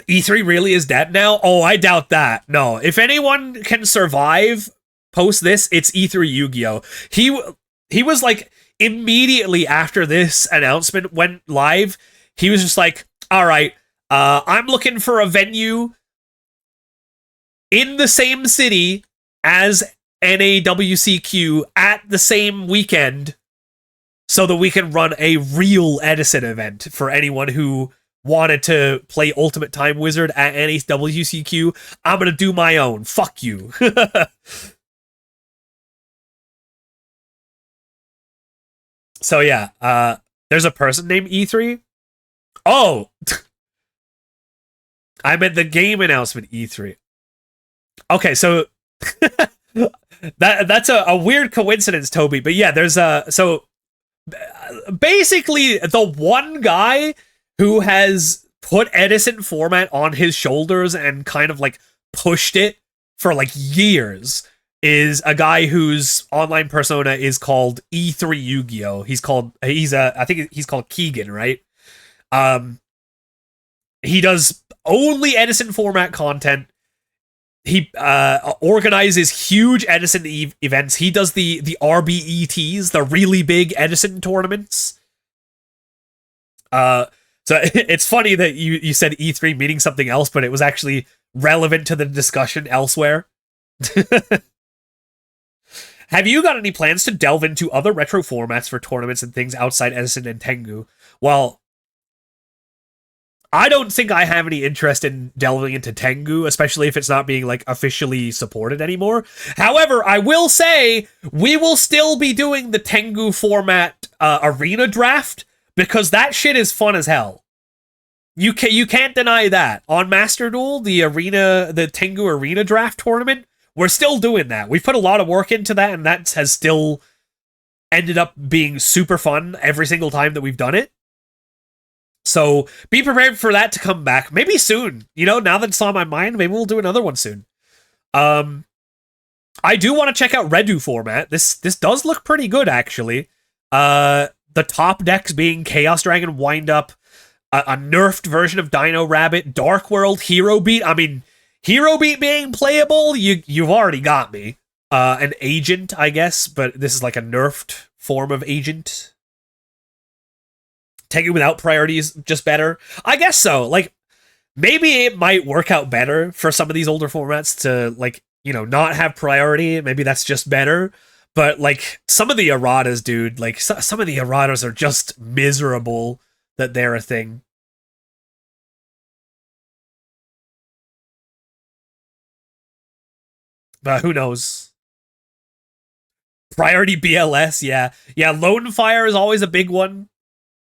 E3 really is dead now? Oh, I doubt that. No, if anyone can survive post this, it's E3 Yu-Gi-Oh! He was like immediately after this announcement went live, he was just like, all right, I'm looking for a venue in the same city as NAWCQ at the same weekend so that we can run a real Edison event for anyone who wanted to play Ultimate Time Wizard at NAWCQ. I'm gonna do my own. Fuck you. So yeah, there's a person named E3. Oh, I meant the game announcement E3. Okay, so that's a weird coincidence, Toby. But yeah, there's basically the one guy who has put Edison format on his shoulders and kind of like pushed it for like years is a guy whose online persona is called E3 Yu-Gi-Oh. I think he's called Keegan, right? He does only Edison format content. He organizes huge Edison events. He does the RBETs, the really big Edison tournaments. So it's funny that you said E3 meaning something else, but it was actually relevant to the discussion elsewhere. Have you got any plans to delve into other retro formats for tournaments and things outside Edison and Tengu? Well, I don't think I have any interest in delving into Tengu, especially if it's not being like officially supported anymore. However, I will say we will still be doing the Tengu format arena draft because that shit is fun as hell. You can't deny that. On Master Duel, the Tengu arena draft tournament, we're still doing that. We've put a lot of work into that, and that has still ended up being super fun every single time that we've done it. So be prepared for that to come back. Maybe soon. You know, now that it's on my mind, maybe we'll do another one soon. I do want to check out Redu format. This does look pretty good, actually. The top decks being Chaos Dragon, Wind Up, a nerfed version of Dino Rabbit, Dark World, Hero Beat. I mean, Hero Beat being playable, you've already got me. An Agent, I guess, but this is like a nerfed form of Agent. Tengu without priority is just better. I guess so. Like, maybe it might work out better for some of these older formats to, like, you know, not have priority. Maybe that's just better. But, like, some of the erratas, dude, like, some of the erratas are just miserable that they're a thing. But who knows? Priority BLS, yeah. Yeah, Lone Fire is always a big one.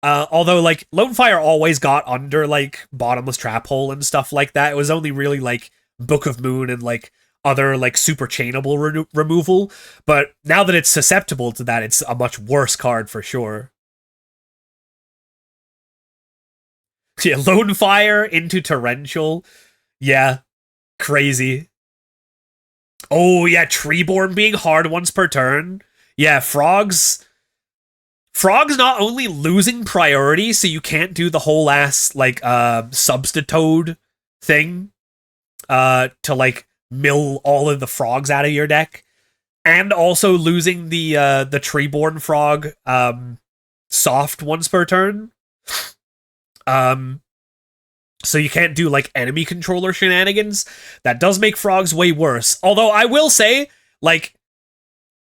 Although, like, Lone Fire always got under, like, Bottomless Trap Hole and stuff like that. It was only really, like, Book of Moon and, like, other, like, super chainable removal. But now that it's susceptible to that, it's a much worse card for sure. Yeah, Lone Fire into Torrential. Yeah, crazy. Oh, yeah, Treeborn being hard once per turn. Yeah, Frog's not only losing priority, so you can't do the whole ass, like, Substitute thing, to, like, mill all of the frogs out of your deck, and also losing the Treeborn Frog, soft once per turn. So you can't do, like, enemy controller shenanigans. That does make Frogs way worse. Although, I will say, like,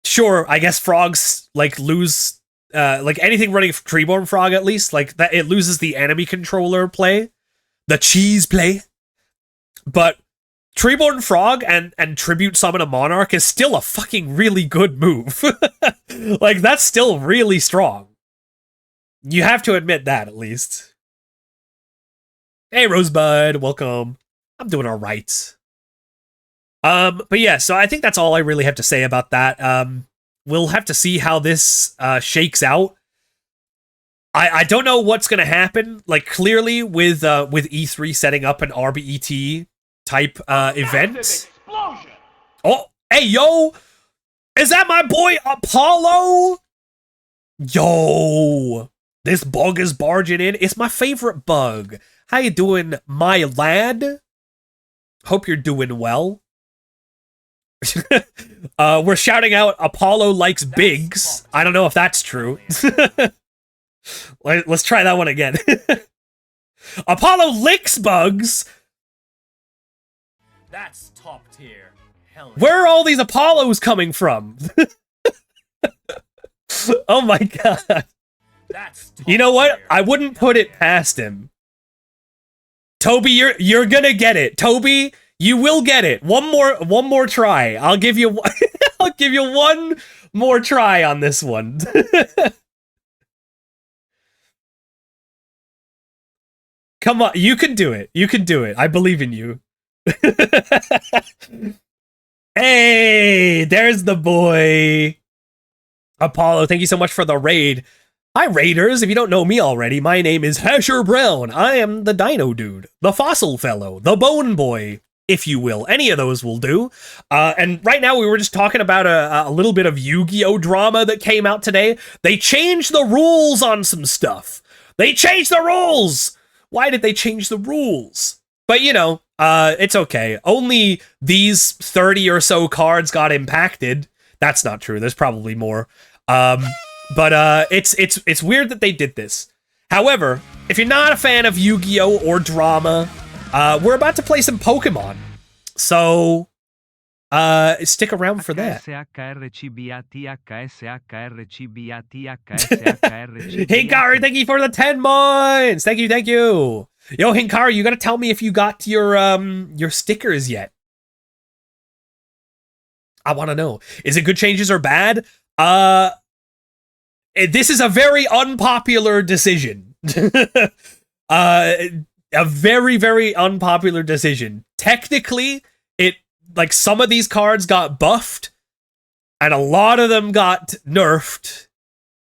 sure, I guess Frogs, like, lose... like anything running Treeborn Frog, at least, like that, it loses the enemy controller play, the cheese play. But Treeborn Frog and Tribute Summon a Monarch is still a fucking really good move. Like, that's still really strong. You have to admit that, at least. Hey, Rosebud, welcome. I'm doing all right. But yeah, so I think that's all I really have to say about that. We'll have to see how this shakes out. I don't know what's going to happen. Like, clearly with E3 setting up an RBET type event. Oh, hey, yo! Is that my boy Apollo? Yo! This bug is barging in. It's my favorite bug. How you doing, my lad? Hope you're doing well. We're shouting out Apollo likes bigs. I don't know if that's true. Let's try that one again. Apollo licks bugs. That's top tier. Hell yeah. Where are all these Apollos coming from? Oh my god. That's top You know what? tier. I wouldn't put it past him. Toby, you're gonna get it. Toby, you will get it. One more try. I'll give you I'll give you one more try on this one. Come on, you can do it. You can do it. I believe in you. Hey, there's the boy. Apollo, thank you so much for the raid. Hi, Raiders. If you don't know me already, my name is Hasher Brown. I am the Dino Dude, the Fossil Fellow, the Bone Boy, if you will. Any of those will do. And right now, we were just talking about a little bit of Yu-Gi-Oh! Drama that came out today. They changed the rules on some stuff. They changed the rules! Why did they change the rules? But, you know, it's okay. Only these 30 or so cards got impacted. That's not true. There's probably more. But it's weird that they did this. However, if you're not a fan of Yu-Gi-Oh! Or drama, we're about to play some Pokemon. So, stick around for that. Hinkari, thank you for the 10 months! Thank you. Yo, Hinkari, you gotta tell me if you got your stickers yet. I want to know. Is it good changes or bad? This is a very unpopular decision. A very, very unpopular decision. Technically, like some of these cards got buffed, and a lot of them got nerfed.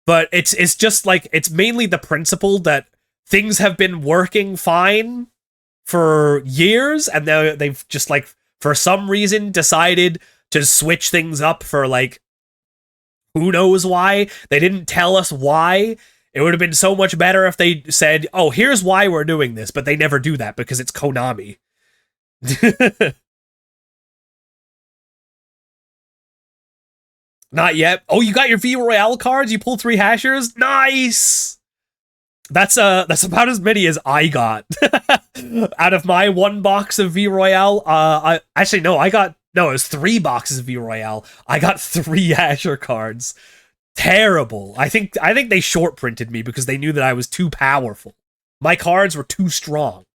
But it's just like, it's mainly the principle that things have been working fine for years, and they've just like, for some reason, decided to switch things up for like, who knows why. They didn't tell us why. It would have been so much better if they said, oh, here's why we're doing this, but they never do that because it's Konami. Not yet. Oh, you got your V Royale cards? You pulled 3 hashers? Nice! That's about as many as I got. Out of my 1 box of V Royale, it was 3 boxes of V Royale. I got 3 Asher cards. Terrible. I think they short printed me because they knew that I was too powerful. My cards were too strong.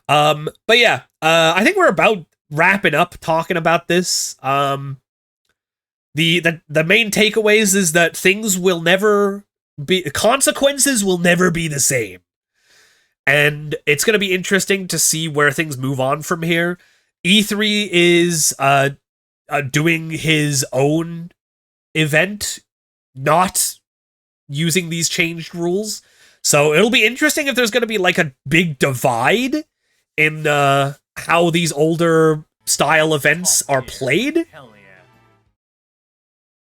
But yeah, I think we're about wrapping up talking about this. The main takeaways is that consequences will never be the same. And it's going to be interesting to see where things move on from here. E3 is doing his own event, not using these changed rules. So it'll be interesting if there's going to be like a big divide in how these older style events are played. Hell yeah.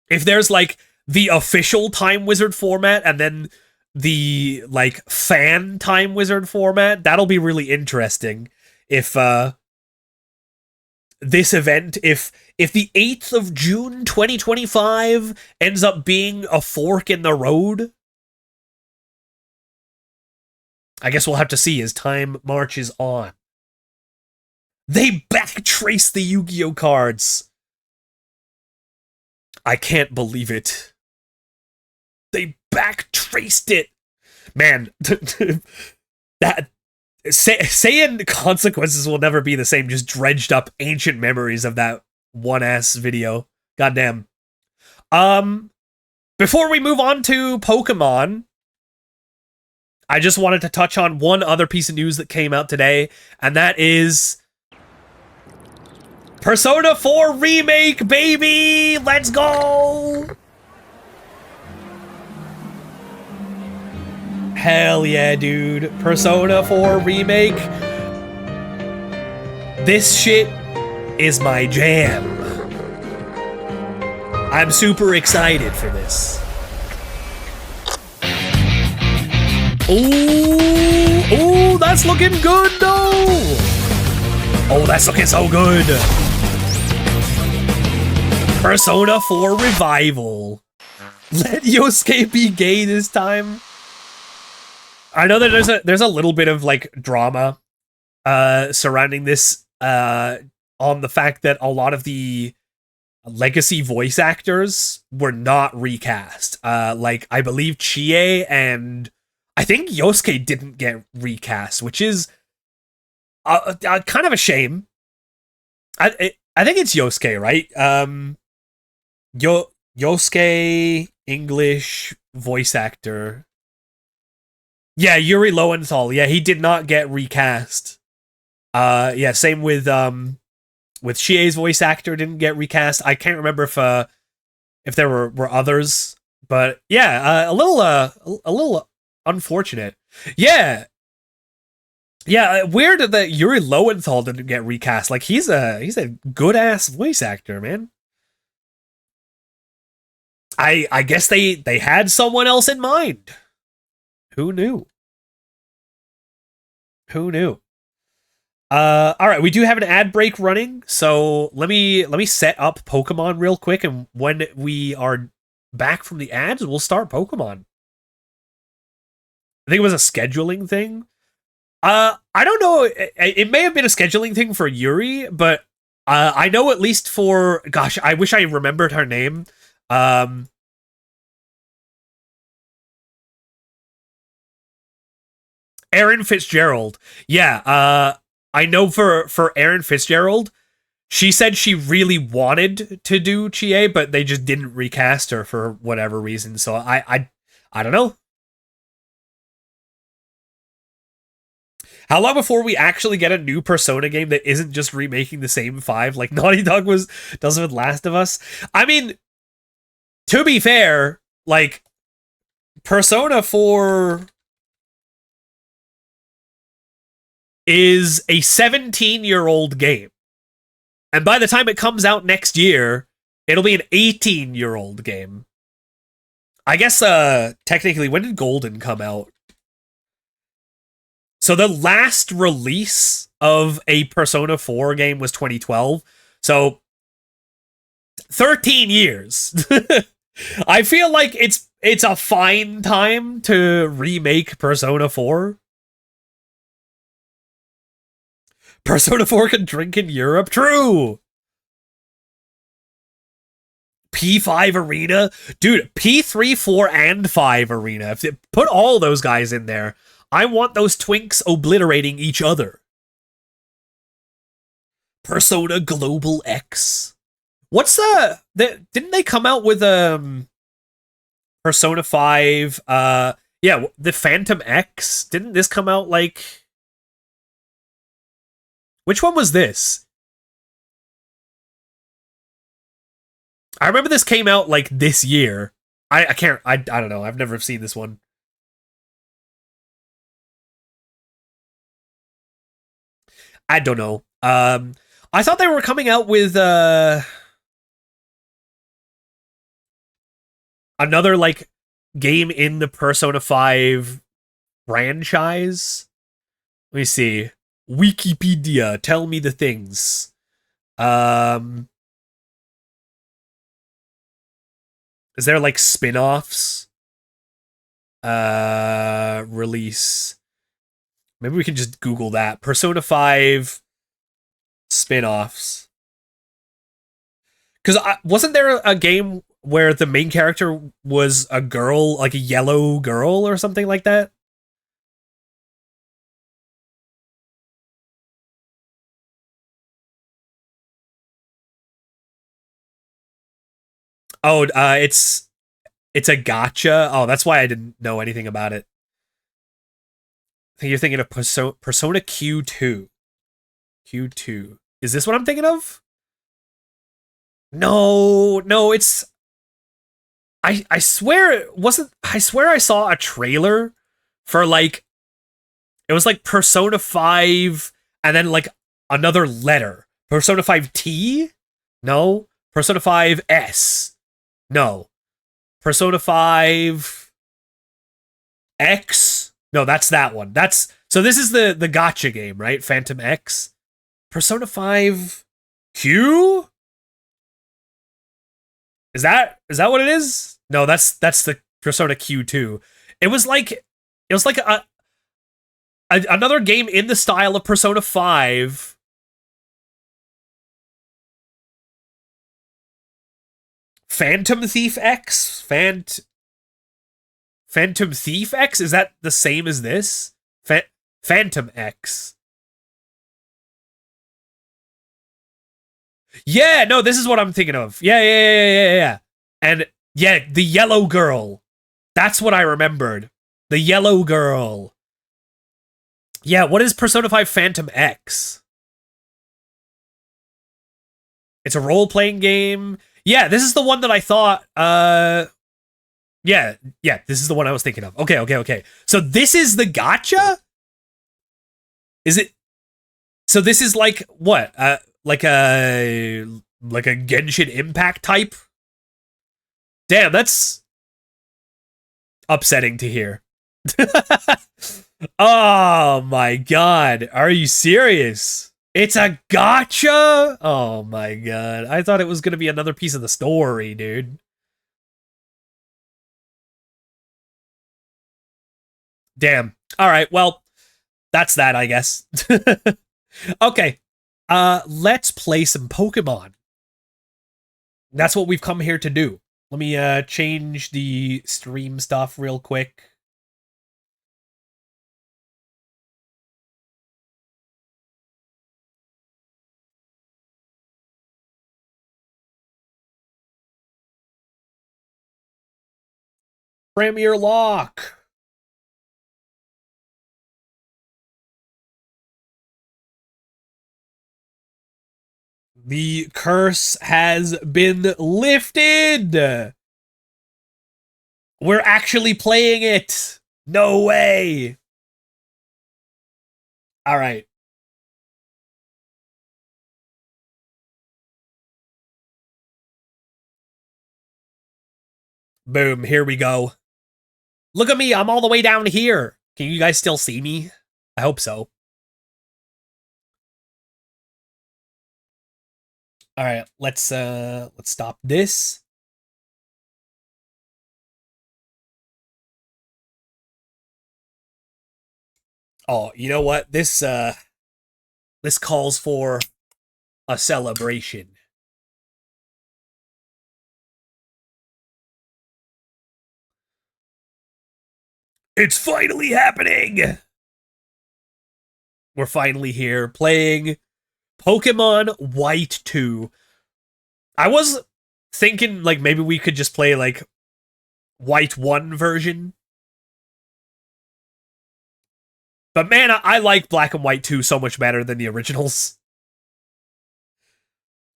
If there's like the official Time Wizard format and then the like fan Time Wizard format, that'll be really interesting. If this event, if the 8th of June 2025 ends up being a fork in the road, I guess we'll have to see as time marches on. They backtrace the Yu-Gi-Oh cards. I can't believe it. They backtraced it. Man, that saying consequences will never be the same just dredged up ancient memories of that one-ass video. Goddamn. Before we move on to Pokemon, I just wanted to touch on one other piece of news that came out today, and that is Persona 4 Remake, baby! Let's go! Hell yeah, dude. Persona 4 Remake. This shit is my jam. I'm super excited for this. Ooh, that's looking good, though. Oh, that's looking so good. Persona 4 Revival. Let Yosuke be gay this time. I know that there's a little bit of like drama surrounding this on the fact that a lot of the legacy voice actors were not recast. Like I believe Chie and I think Yosuke didn't get recast, which is kind of a shame. I think it's Yosuke, right? Yosuke English voice actor. Yeah, Yuri Lowenthal. Yeah, he did not get recast. Yeah, same with Chie's voice actor didn't get recast. I can't remember if there were others, but yeah, a little unfortunate. Yeah. Yeah, weird that Yuri Lowenthal didn't get recast. Like he's a good ass voice actor, man. I guess they had someone else in mind. Who knew? Who knew? All right, we do have an ad break running, so let me set up Pokemon real quick, and when we are back from the ads, we'll start Pokemon. I think it was a scheduling thing. I don't know. It may have been a scheduling thing for Yuri, but I know at least for gosh, I wish I remembered her name. Erin Fitzgerald. Yeah, I know for Erin Fitzgerald, she said she really wanted to do Chie, but they just didn't recast her for whatever reason. So I don't know. How long before we actually get a new Persona game that isn't just remaking the same 5 like Naughty Dog does with Last of Us? I mean, to be fair, like Persona 4 is a 17-year-old game. And by the time it comes out next year, it'll be an 18-year-old game. I guess technically, when did Golden come out? So the last release of a Persona 4 game was 2012. So 13 years. I feel like it's a fine time to remake Persona 4. Persona 4 can drink in Europe? True! P5 Arena? Dude, P3, 4, and 5 Arena. If they put all those guys in there, I want those twinks obliterating each other. Persona Global X. What's didn't they come out with Persona 5? Yeah, the Phantom X. Didn't this come out like? Which one was this? I remember this came out like this year. I don't know. I've never seen this one. I don't know. I thought they were coming out with another like game in the Persona 5 franchise. Let me see. Wikipedia, tell me the things. Is there like spin-offs? Release. Maybe we can just Google that. Persona 5 spin-offs. Because wasn't there a game where the main character was a girl, like a yellow girl or something like that? Oh, it's a gotcha. Oh, that's why I didn't know anything about it. I think you're thinking of Persona Q2. Q2. Is this what I'm thinking of? No, it's... I swear it wasn't... I swear I saw a trailer for, like... It was, like, Persona 5 and then, like, another letter. Persona 5T? No. Persona 5S? No. Persona 5... X? No, that's that one. So this is the gotcha game, right? Phantom X. Persona 5 Q? Is that what it is? No, that's the Persona Q2. It was like another game in the style of Persona 5, Phantom Thief X? Phantom Thief X? Is that the same as this? Phantom X. Yeah, no, this is what I'm thinking of. Yeah. And yeah, the yellow girl. That's what I remembered. The yellow girl. Yeah, what is Persona 5 Phantom X? It's a role-playing game. Yeah, this is the one that I thought, yeah, this is the one I was thinking of. Okay. So this is the gacha? Is it? So this is like, what? Like a Genshin Impact type? Damn, that's upsetting to hear. Oh my god, are you serious? It's a gacha? Oh my god, I thought it was gonna be another piece of the story, dude. Damn. Alright, well, that's that, I guess. Okay, let's play some Pokemon. That's what we've come here to do. Let me change the stream stuff real quick. Premierlocke. The curse has been lifted. We're actually playing it. No way. All right. Boom, here we go. Look at me, I'm all the way down here. Can you guys still see me? I hope so. All right, let's stop this. Oh, you know what? This calls for a celebration. It's finally happening! We're finally here playing Pokemon White 2. I was thinking, like, maybe we could just play, like, White 1 version. But man, I like Black and White 2 so much better than the originals.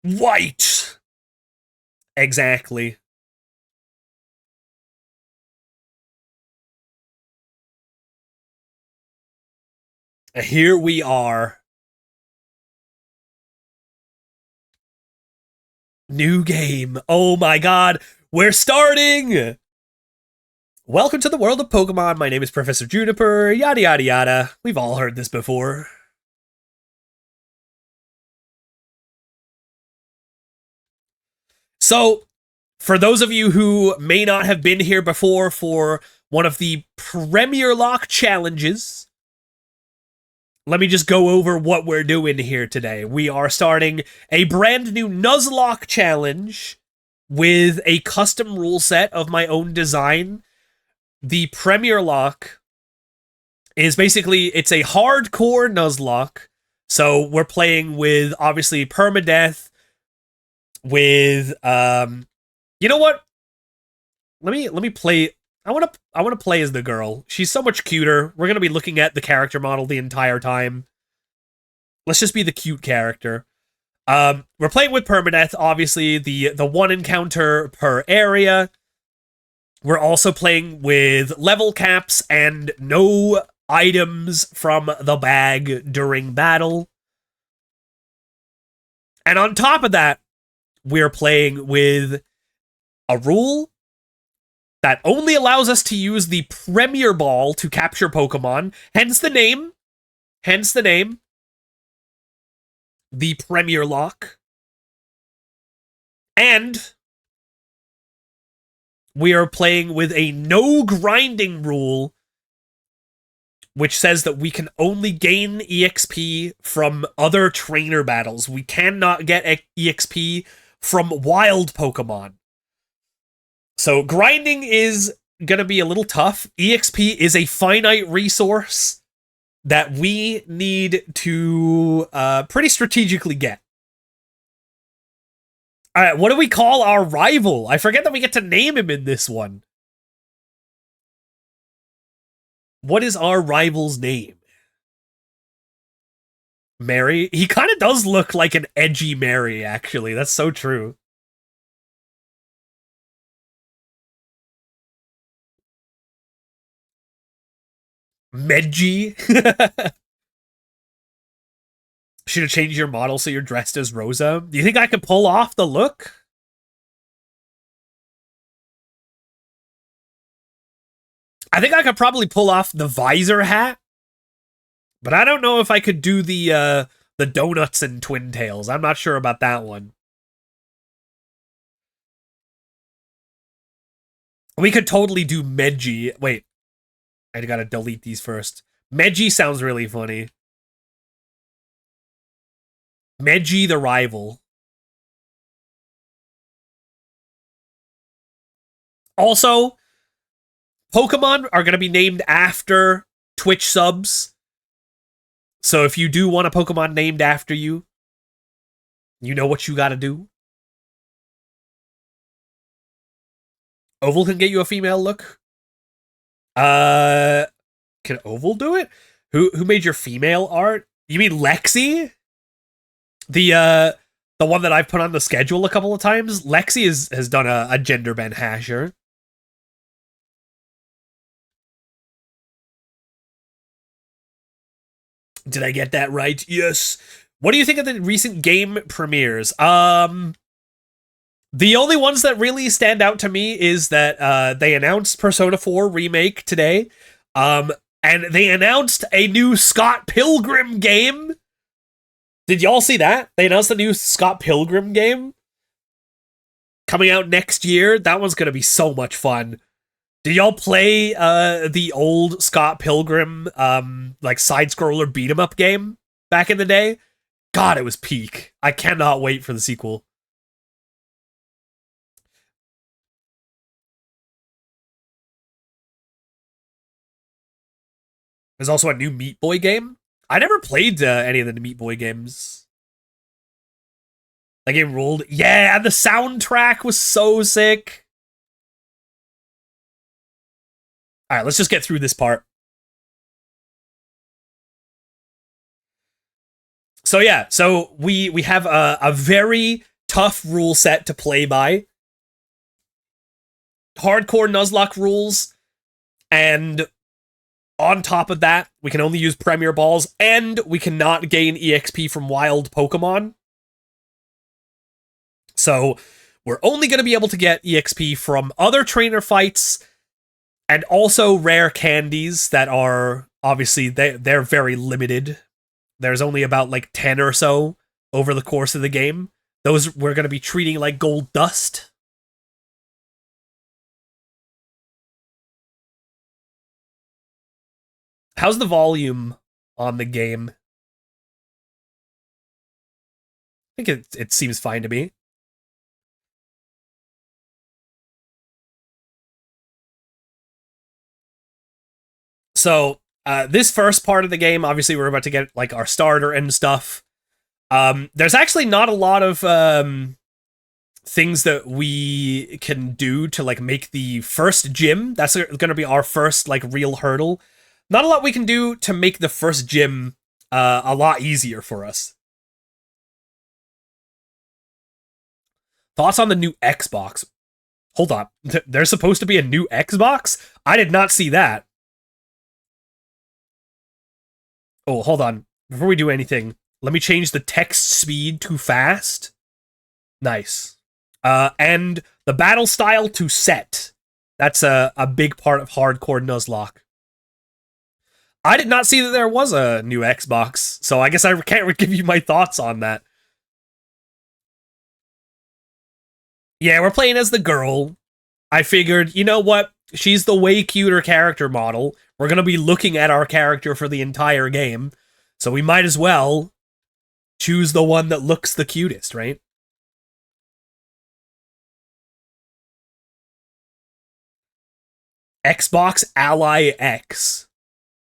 White! Exactly. Here we are. New game. Oh my god. We're starting! Welcome to the world of Pokemon. My name is Professor Juniper. Yada yada yada. We've all heard this before. So, for those of you who may not have been here before for one of the Premierlocke challenges, let me just go over what we're doing here today. We are starting a brand new Nuzlocke challenge with a custom rule set of my own design. The Premierlocke is basically, it's a hardcore Nuzlocke. So we're playing with, obviously, permadeath, with, you know what? Let me play. I want to play as the girl. She's so much cuter. We're going to be looking at the character model the entire time. Let's just be the cute character. We're playing with permadeath, obviously, the one encounter per area. We're also playing with level caps and no items from the bag during battle. And on top of that, we're playing with a rule that only allows us to use the Premier Ball to capture Pokemon, hence the name. The Premierlocke. And we are playing with a no grinding rule, which says that we can only gain EXP from other trainer battles. We cannot get EXP from wild Pokemon. So grinding is gonna be a little tough. EXP is a finite resource that we need to pretty strategically get. All right, what do we call our rival? I forget that we get to name him in this one. What is our rival's name? Mary? He kind of does look like an edgy Mary, actually. That's so true. Medji? Should have changed your model so you're dressed as Rosa. Do you think I could pull off the look? I think I could probably pull off the visor hat. But I don't know if I could do the donuts and twin tails. I'm not sure about that one. We could totally do Medji. Wait. I gotta delete these first. Medji sounds really funny. Medji the rival. Also, Pokemon are going to be named after Twitch subs. So if you do want a Pokemon named after you, you know what you got to do. Oval can get you a female look. Can Oval do it? Who made your female art? You mean Lexi? The one that I've put on the schedule a couple of times? Lexi has done a gender bend hasher. Did I get that right? Yes. What do you think of the recent game premieres? The only ones that really stand out to me is that they announced Persona 4 Remake today. And they announced a new Scott Pilgrim game. Did y'all see that? They announced a new Scott Pilgrim game coming out next year. That one's going to be so much fun. Did y'all play the old Scott Pilgrim like side-scroller beat-em-up game back in the day? God, it was peak. I cannot wait for the sequel. There's also a new Meat Boy game. I never played any of the Meat Boy games. That game ruled. Yeah, and the soundtrack was so sick. All right, let's just get through this part. So yeah, so we have a very tough rule set to play by. Hardcore Nuzlocke rules, and on top of that, we can only use Premier Balls, and we cannot gain EXP from wild Pokemon. So we're only going to be able to get EXP from other trainer fights, and also rare candies that are, obviously, they're very limited. There's only about like 10 or so over the course of the game. Those we're going to be treating like gold dust. How's the volume on the game? I think it seems fine to me. So, this first part of the game, obviously we're about to get like our starter and stuff. There's actually not a lot of things that we can do to like make the first gym. That's going to be our first like real hurdle. Not a lot we can do to make the first gym a lot easier for us. Thoughts on the new Xbox? Hold on. There's supposed to be a new Xbox? I did not see that. Oh, hold on. Before we do anything, let me change the text speed to fast. Nice. And the battle style to set. That's a big part of hardcore Nuzlocke. I did not see that there was a new Xbox, so I guess I can't give you my thoughts on that. Yeah, we're playing as the girl. I figured, you know what? She's the way cuter character model. We're going to be looking at our character for the entire game, so we might as well choose the one that looks the cutest, right? Xbox Ally X.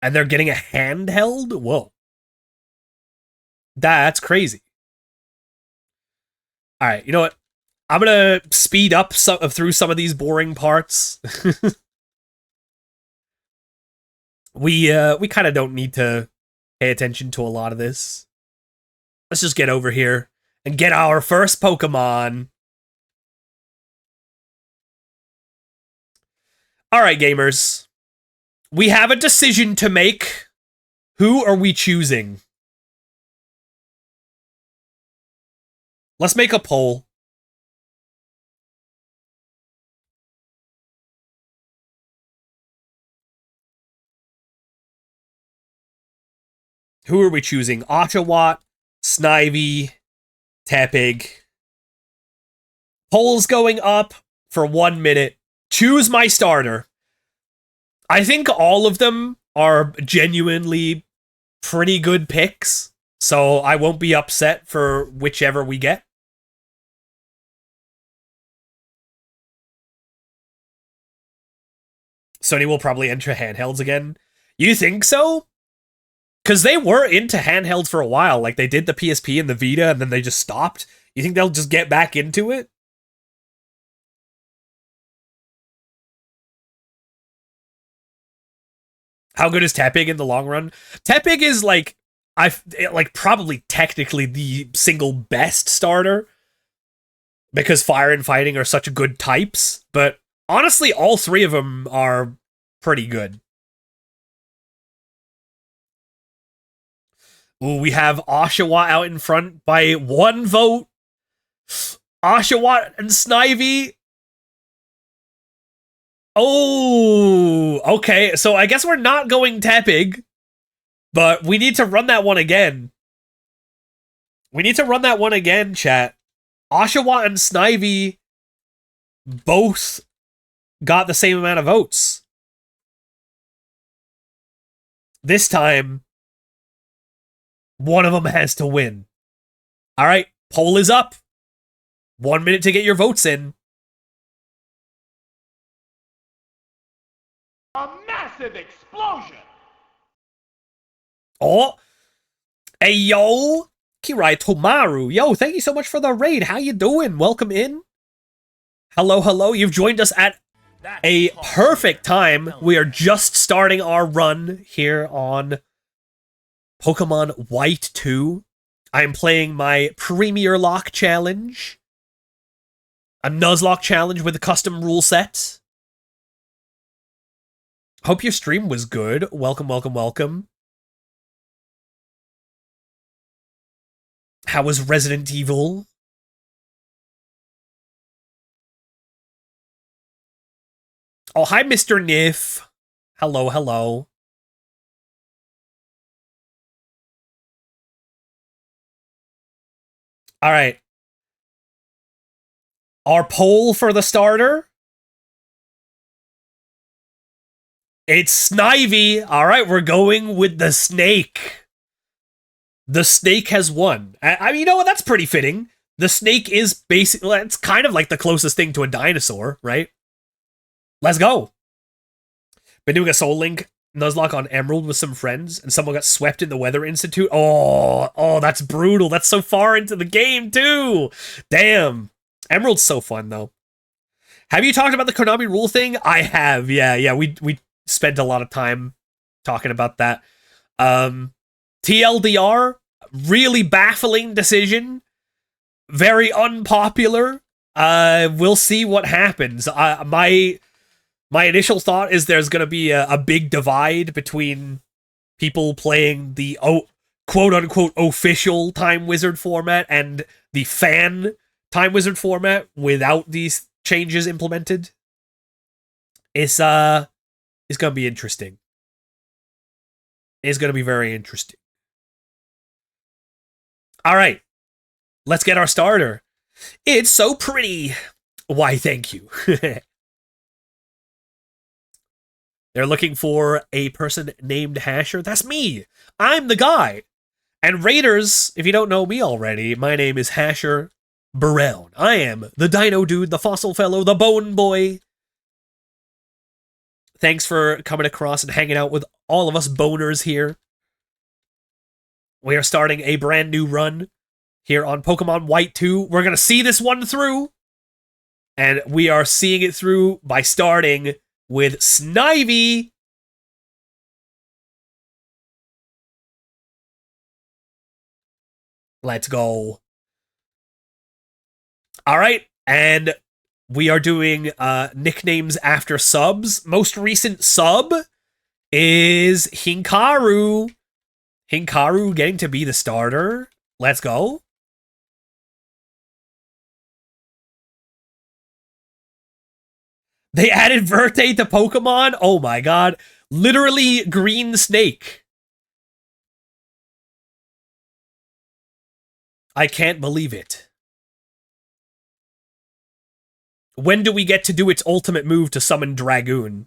And they're getting a handheld? Whoa. That's crazy. Alright, you know what? I'm gonna speed up through some of these boring parts. We kind of don't need to pay attention to a lot of this. Let's just get over here and get our first Pokemon. Alright, gamers. We have a decision to make. Who are we choosing? Let's make a poll. Who are we choosing? Oshawott, Snivy, Tepig. Poll's going up for 1 minute. Choose my starter. I think all of them are genuinely pretty good picks, so I won't be upset for whichever we get. Sony will probably enter handhelds again. You think so? Because they were into handhelds for a while. Like, they did the PSP and the Vita, and then they just stopped. You think they'll just get back into it? How good is Tepig in the long run? Tepig is, like, probably technically the single best starter. Because Fire and Fighting are such good types. But honestly, all three of them are pretty good. Ooh, we have Oshawott out in front by 1 vote. Oshawott and Snivy. Oh, okay. So I guess we're not going Tepig, but we need to run that one again. We need to run that one again, chat. Oshawott and Snivy both got the same amount of votes. This time, one of them has to win. All right, poll is up. 1 minute to get your votes in. A massive explosion! Oh, hey, yo. Kirai Tomaru. Yo, thank you so much for the raid. How you doing? Welcome in. Hello, hello. You've joined us at a perfect time. We are just starting our run here on Pokemon White 2. I am playing my Premierlocke challenge. A Nuzlocke challenge with a custom rule set. Hope your stream was good. Welcome, welcome, welcome. How was Resident Evil? Oh, hi, Mr. Niff. Hello, hello. All right. Our poll for the starter? It's Snivy. All right, we're going with the snake. The snake has won. I mean, you know what? That's pretty fitting. The snake is basically, it's kind of like the closest thing to a dinosaur, right? Let's go. Been doing a Soul Link Nuzlocke on Emerald with some friends, and someone got swept in the Weather Institute. Oh, that's brutal. That's so far into the game, too. Damn. Emerald's so fun, though. Have you talked about the Konami rule thing? I have, yeah. We spent a lot of time talking about that. TLDR, really baffling decision. Very unpopular. We'll see what happens. My initial thought is there's going to be a big divide between people playing the quote-unquote official Time Wizard format and the fan Time Wizard format without these changes implemented. It's going to be interesting. It's going to be very interesting. All right. Let's get our starter. It's so pretty. Why, thank you. They're looking for a person named Hasher. That's me. I'm the guy. And Raiders, if you don't know me already, my name is Hasher Brown. I am the Dino Dude, the Fossil Fellow, the Bone Boy. Thanks for coming across and hanging out with all of us boners here. We are starting a brand new run here on Pokemon White 2. We're going to see this one through. And we are seeing it through by starting with Snivy. Let's go. All right, and we are doing nicknames after subs. Most recent sub is Hikaru. Hikaru getting to be the starter. Let's go. They added Verte to Pokemon? Oh my god. Literally Green Snake. I can't believe it. When do we get to do its ultimate move to summon Dragoon?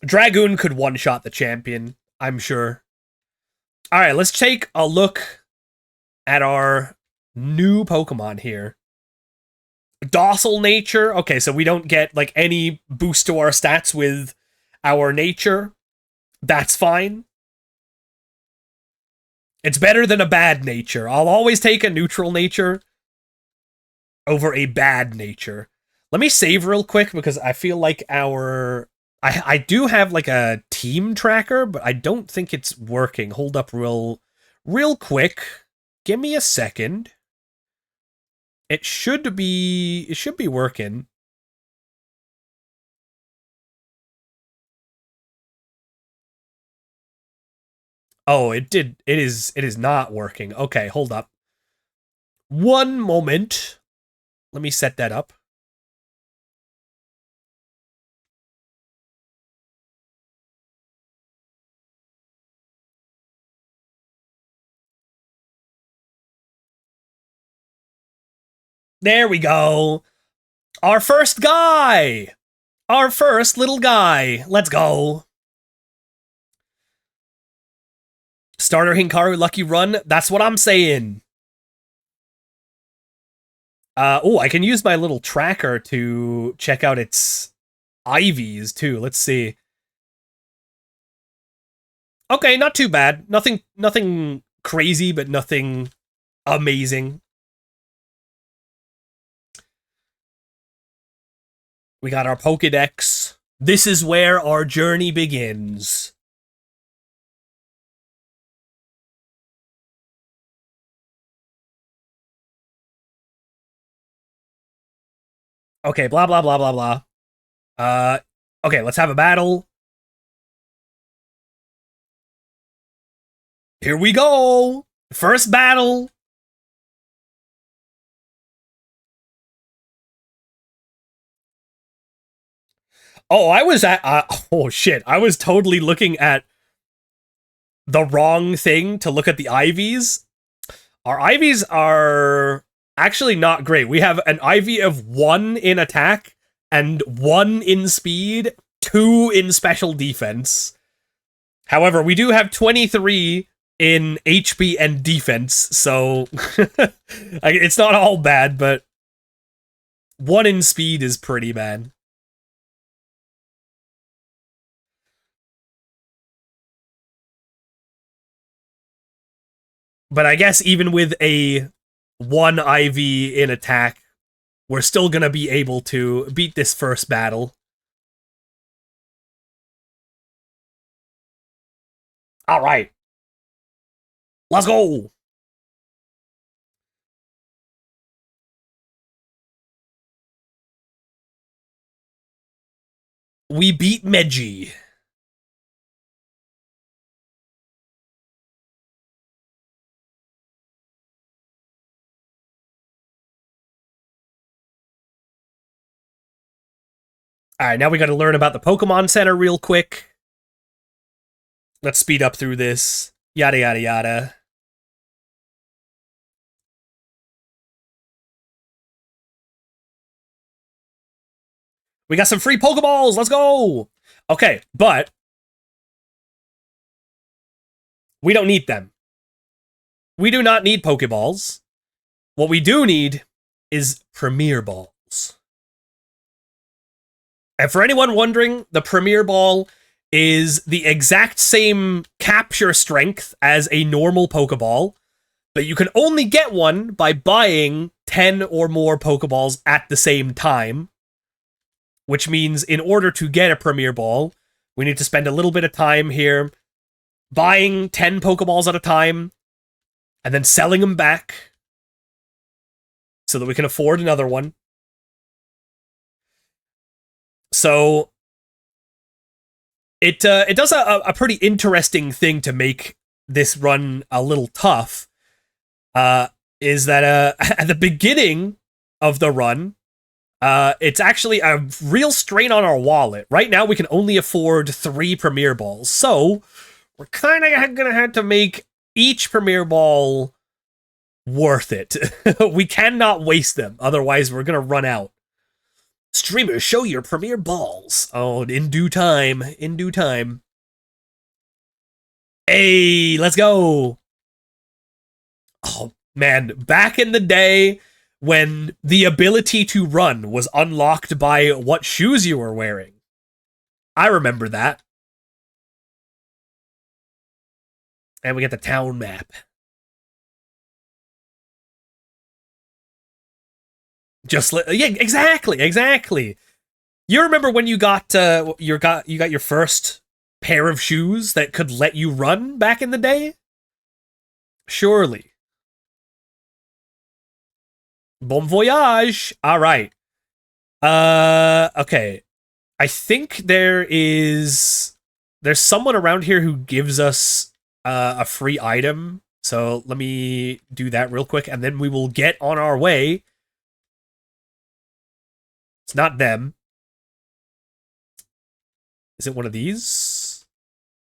Dragoon could one-shot the champion, I'm sure. Alright, let's take a look at our new Pokemon here. Docile nature. Okay, so we don't get like any boost to our stats with our nature. That's fine. It's better than a bad nature. I'll always take a neutral nature over a bad nature. Let me save real quick because I feel like I do have like a team tracker, but I don't think it's working. Hold up real quick. Give me a second. It should be working. Oh, it is not working. Okay, hold up. One moment. Let me set that up. There we go. Our first guy. Our first little guy. Let's go. Starter Hikaru Lucky Run. That's what I'm saying. Oh, I can use my little tracker to check out its IVs too. Let's see. Okay, not too bad. Nothing crazy, but nothing amazing. We got our Pokedex. This is where our journey begins. Okay, blah, blah, blah, blah, blah. Okay, let's have a battle. Here we go. First battle. Oh, I was at, oh shit. I was totally looking at the wrong thing to look at the IVs. Our IVs are actually not great. We have an IV of 1 in attack and 1 in speed, 2 in special defense. However, we do have 23 in HP and defense, so it's not all bad, but 1 in speed is pretty bad. But I guess even with a 1 IV in attack, we're still gonna be able to beat this first battle. Alright. Let's go! We beat Meiji. Alright, now we gotta learn about the Pokemon Center real quick. Let's speed up through this. Yada yada yada. We got some free Pokeballs! Let's go! Okay, but we don't need them. We do not need Pokeballs. What we do need is Premier Balls. And for anyone wondering, the Premier Ball is the exact same capture strength as a normal Pokeball, but you can only get one by buying 10 or more Pokeballs at the same time, which means in order to get a Premier Ball, we need to spend a little bit of time here buying 10 Pokeballs at a time and then selling them back so that we can afford another one. So it does a pretty interesting thing to make this run a little tough. Is that at the beginning of the run, it's actually a real strain on our wallet. Right now, we can only afford 3 Premier Balls, so we're kind of gonna have to make each Premier Ball worth it. We cannot waste them, otherwise we're gonna run out. Streamers, show your Premier Balls. Oh, in due time. In due time. Hey, let's go. Oh, man. Back in the day when the ability to run was unlocked by what shoes you were wearing. I remember that. And we get the town map. Just yeah, exactly. You remember when you got your first pair of shoes that could let you run back in the day? Surely. Bon voyage. All right. Okay. I think there's someone around here who gives us a free item. So let me do that real quick, and then we will get on our way. It's not them. Is it one of these?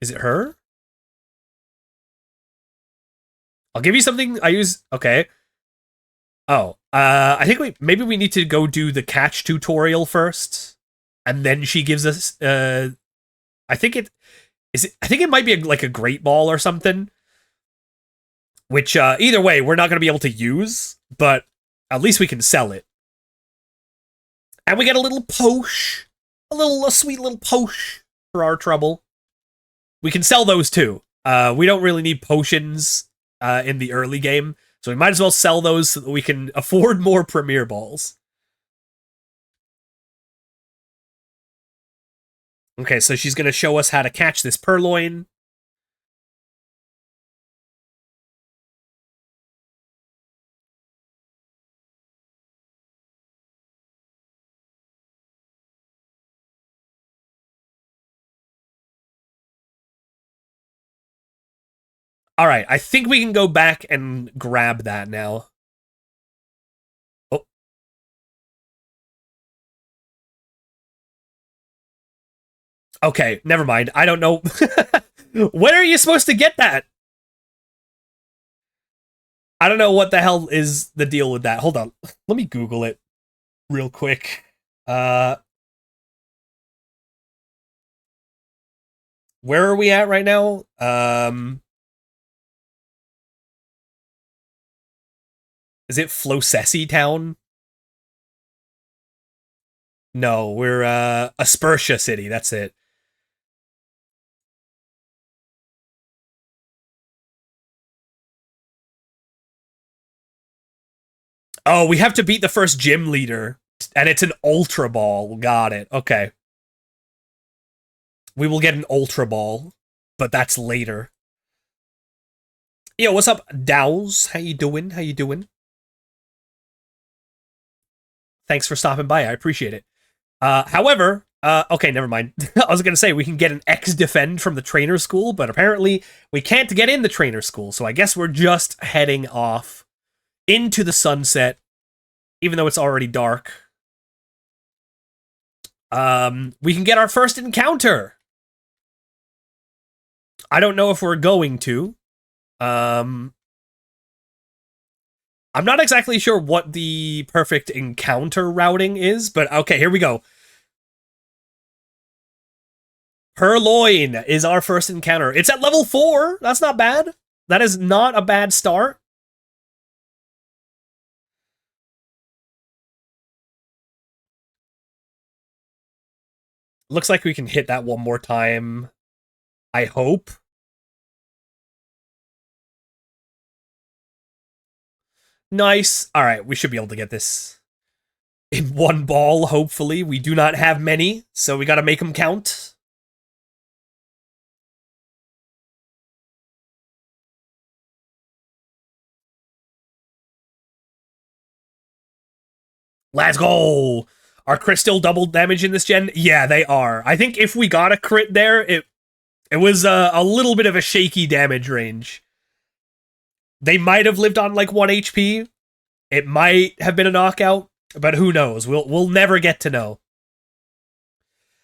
Is it her? I'll give you something I use. Okay. Oh, I think maybe we need to go do the catch tutorial first, and then she gives us. I think it might be like a great ball or something. Which either way, we're not going to be able to use, but at least we can sell it. And we get a little posh, a sweet little posh for our trouble. We can sell those too. We don't really need potions in the early game, so we might as well sell those so that we can afford more Premier Balls. Okay, so she's going to show us how to catch this Purloin. All right, I think we can go back and grab that now. Oh. Okay, never mind. I don't know. When are you supposed to get that? I don't know what the hell is the deal with that. Hold on. Let me Google it real quick. Where are we at right now? Is it Flocesi Town? No, we're Aspertia City. That's it. Oh, we have to beat the first gym leader, and it's an Ultra Ball. Got it. Okay. We will get an Ultra Ball, but that's later. Yo, what's up, Dows? How you doing? How you doing? Thanks for stopping by. I appreciate it. However, okay, never mind. I was going to say we can get an X defend from the trainer school, but apparently we can't get in the trainer school, so I guess we're just heading off into the sunset, even though it's already dark. We can get our first encounter. I don't know if we're going to. I'm not exactly sure what the perfect encounter routing is, but okay, here we go. Purloin is our first encounter. It's at level 4. That's not bad. That is not a bad start. Looks like we can hit that one more time. I hope. Nice. All right, we should be able to get this in one ball, hopefully. We do not have many, so we gotta make them count. Let's go! Are crits still double damage in this gen? Yeah, they are. I think if we got a crit there, it was a little bit of a shaky damage range. They might have lived on like 1 HP. It might have been a knockout, but who knows? We'll never get to know.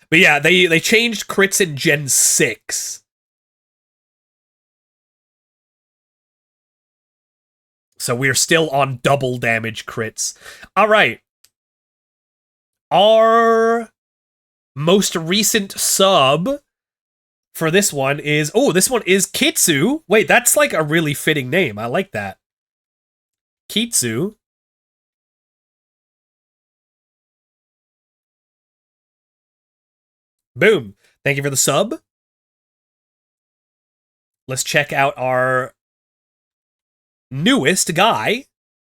But yeah, they changed crits in Gen 6. So we're still on double damage crits. All right. Our most recent sub for this one is... Oh, this one is Kitsu. Wait, that's like a really fitting name. I like that. Kitsu. Boom. Thank you for the sub. Let's check out our newest guy.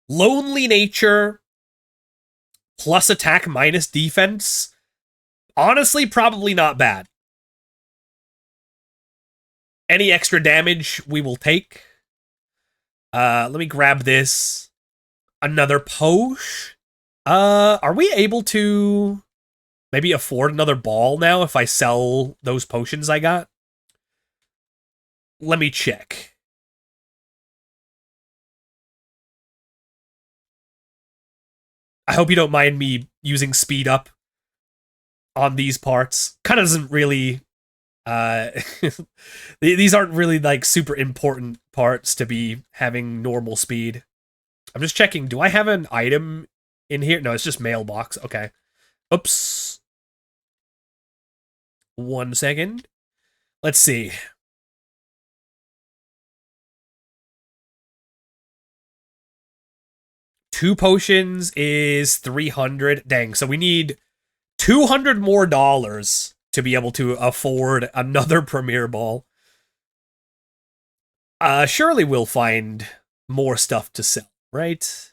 Lonely Nature plus attack minus defense. Honestly, probably not bad. Any extra damage we will take. Let me grab this. Another Posh. Are we able to maybe afford another ball now if I sell those potions I got? Let me check. I hope you don't mind me using speed up on these parts. Kind of doesn't really... these aren't really like super important parts to be having normal speed. I'm just checking. Do I have an item in here? No, it's just mailbox. Okay. Oops. 1 second. Let's see. Two potions is 300. Dang, so we need $200 more to be able to afford another Premier Ball. Surely we'll find more stuff to sell, right?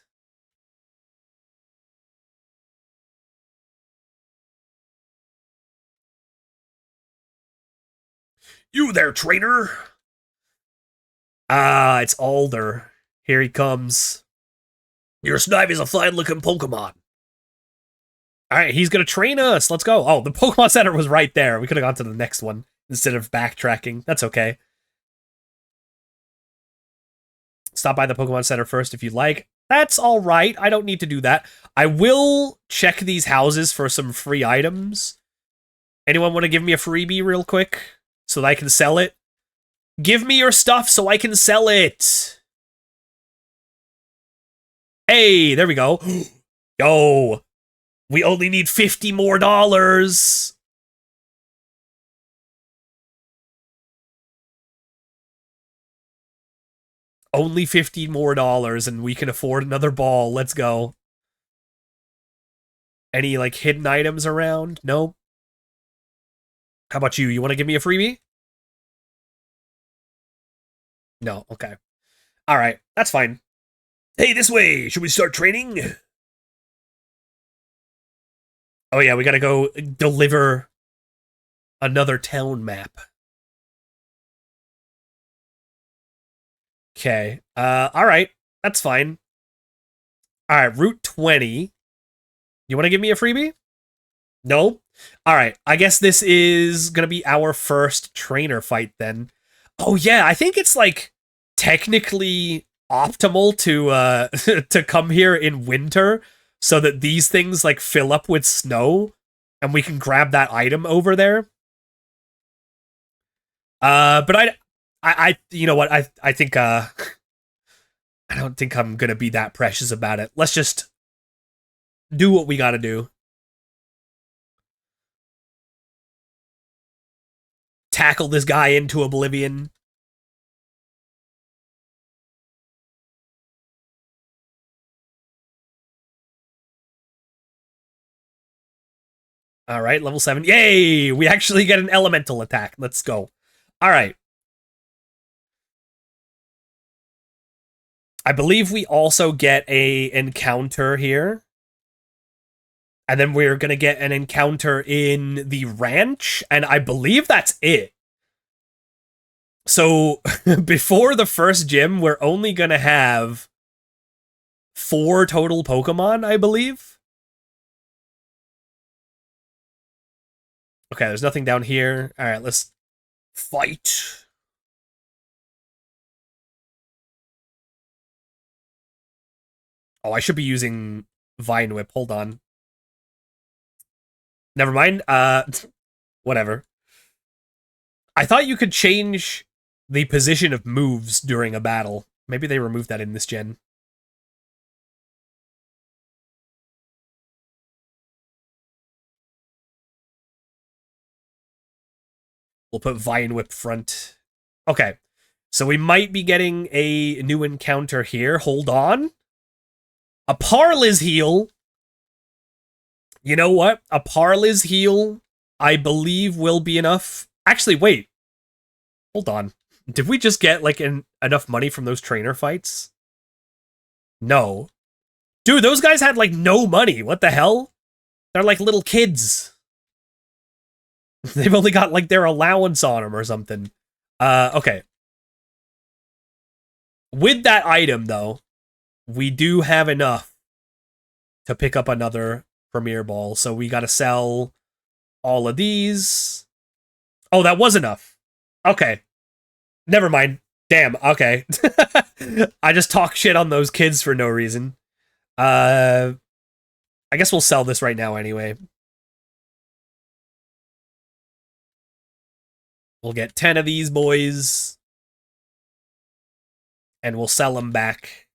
You there, trainer? Ah, it's Alder. Here he comes. Your Snipe is a fine-looking Pokemon. Alright, he's gonna train us. Let's go. Oh, the Pokemon Center was right there. We could have gone to the next one instead of backtracking. That's okay. Stop by the Pokemon Center first if you'd like. That's alright. I don't need to do that. I will check these houses for some free items. Anyone want to give me a freebie real quick so that I can sell it? Give me your stuff so I can sell it. Hey, there we go. Yo, we only need $50 more. Only $50 more and we can afford another ball. Let's go. Any like hidden items around? Nope. How about you? You want to give me a freebie? No, okay. All right, that's fine. Hey, this way. Should we start training? Oh yeah, we gotta go deliver another town map. Okay. All right. That's fine. All right, Route 20. You want to give me a freebie? No? All right. I guess this is going to be our first trainer fight then. Oh yeah, I think it's like technically optimal to to come here in winter so that these things like fill up with snow and we can grab that item over there. But I you know what? I think I don't think I'm gonna be that precious about it. Let's just do what we gotta do. Tackle this guy into oblivion. All right, level 7. Yay! We actually get an elemental attack. Let's go. All right. I believe we also get a encounter here. And then we're going to get an encounter in the ranch. And I believe that's it. So before the first gym, we're only going to have 4 total Pokemon, I believe. Okay, there's nothing down here. All right, let's fight. Oh, I should be using Vine Whip. Hold on. Never mind. Whatever. I thought you could change the position of moves during a battle. Maybe they removed that in this gen. We'll put Vine Whip front. Okay. So we might be getting a new encounter here. Hold on. A Parliz heal. You know what? A Parliz heal, I believe, will be enough. Actually, wait. Hold on. Did we just get, like, enough money from those trainer fights? No. Dude, those guys had, like, no money. What the hell? They're like little kids. They've only got, like, their allowance on them or something. Okay. With that item, though, we do have enough to pick up another Premier Ball. So we gotta sell all of these. Oh, that was enough. Okay. Never mind. Damn, okay. I just talk shit on those kids for no reason. I guess we'll sell this right now anyway. We'll get 10 of these boys. And we'll sell them back.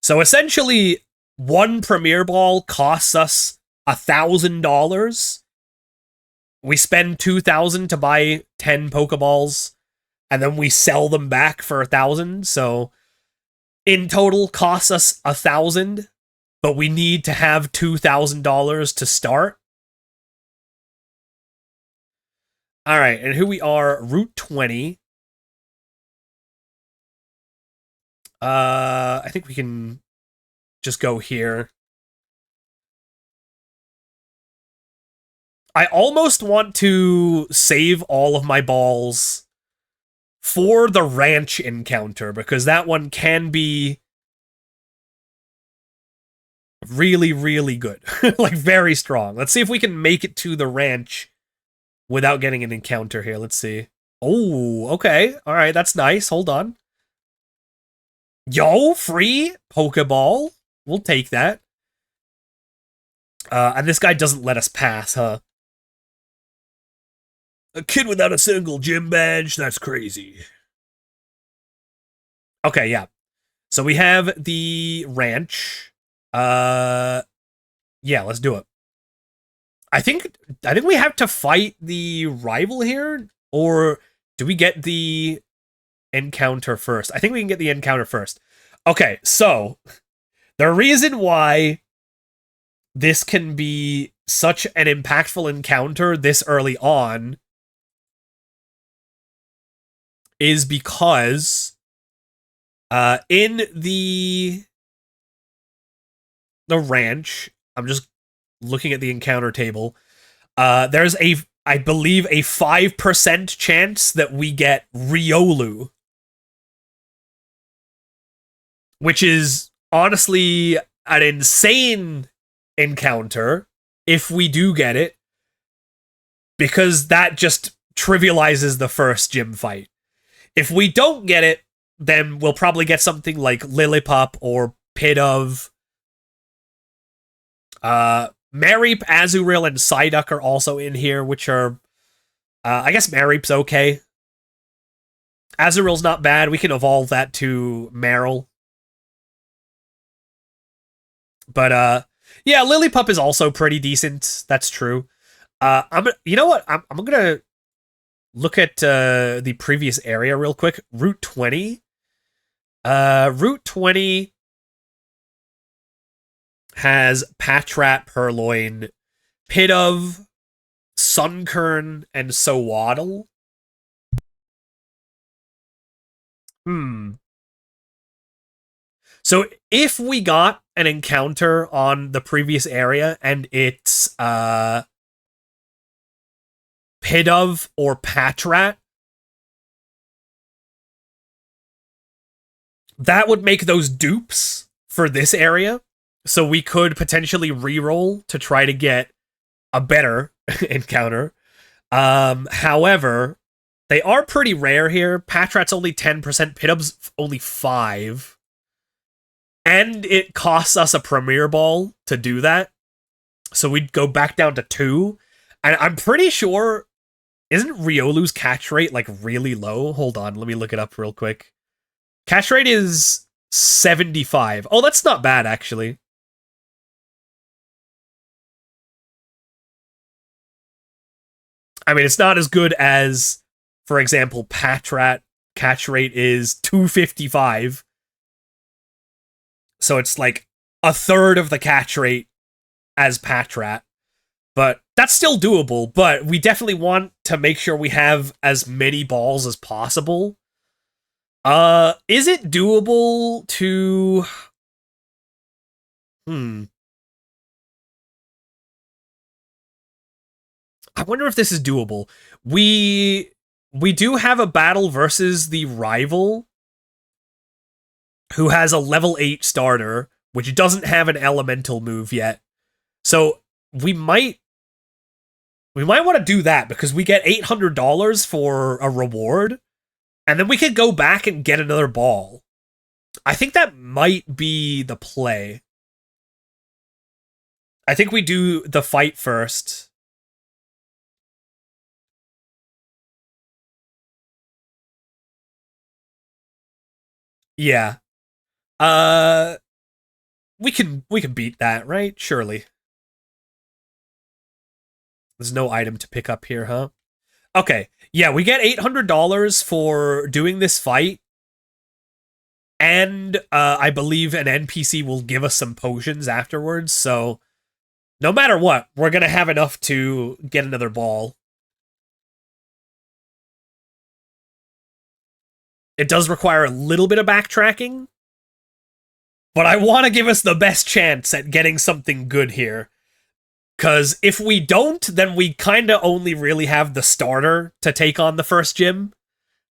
So essentially, one Premier Ball costs us $1,000. We spend $2,000 to buy 10 Pokeballs, and then we sell them back for $1,000. So in total, costs us $1,000, but we need to have $2,000 to start. All right, and here we are, Route 20. I think we can just go here. I almost want to save all of my balls for the ranch encounter, because that one can be really, really good. Like, very strong. Let's see if we can make it to the ranch without getting an encounter here. Let's see. Oh, okay. All right, that's nice. Hold on. Yo, free Pokeball. We'll take that. And this guy doesn't let us pass, huh? A kid without a single gym badge? That's crazy. Okay, yeah. So we have the ranch. Yeah, let's do it. I think we have to fight the rival here, or do we get the encounter first? I think we can get the encounter first. Okay, so the reason why this can be such an impactful encounter this early on is because in the ranch, I'm just looking at the encounter table, there's I believe a 5% chance that we get Riolu, which is honestly an insane encounter if we do get it, because that just trivializes the first gym fight. If we don't get it, then we'll probably get something like Lillipup or Pidove. Mareep, Azurill, and Psyduck are also in here, which are, I guess Mareep's okay. Azurill's not bad. We can evolve that to Marill. But, yeah, Lillipup is also pretty decent. That's true. You know what? I'm gonna look at the previous area real quick. Route 20. Route 20. has Patrat, Purloin, Pidove, Sunkern, and Sowaddle. So if we got an encounter on the previous area and it's Pidove or Patrat, that would make those dupes for this area. So we could potentially reroll to try to get a better encounter. However, they are pretty rare here. Patrat's only 10%, Pidove's only 5%. And it costs us a Premier Ball to do that. So we'd go back down to 2. And I'm pretty sure, isn't Riolu's catch rate like really low? Hold on, let me look it up real quick. Catch rate is 75. Oh, that's not bad, actually. I mean, it's not as good as, for example, Patrat catch rate is 255. So it's like a third of the catch rate as Patrat. But that's still doable, but we definitely want to make sure we have as many balls as possible. Is it doable to... I wonder if this is doable. We do have a battle versus the rival, who has a level 8 starter, which doesn't have an elemental move yet. So we might want to do that because we get $800 for a reward, and then we could go back and get another ball. I think that might be the play. I think we do the fight first. Yeah. We can beat that, right? Surely. There's no item to pick up here, huh? Okay. Yeah, we get $800 for doing this fight. And I believe an NPC will give us some potions afterwards, so no matter what, we're gonna have enough to get another ball. It does require a little bit of backtracking, but I want to give us the best chance at getting something good here. Because if we don't, then we kind of only really have the starter to take on the first gym.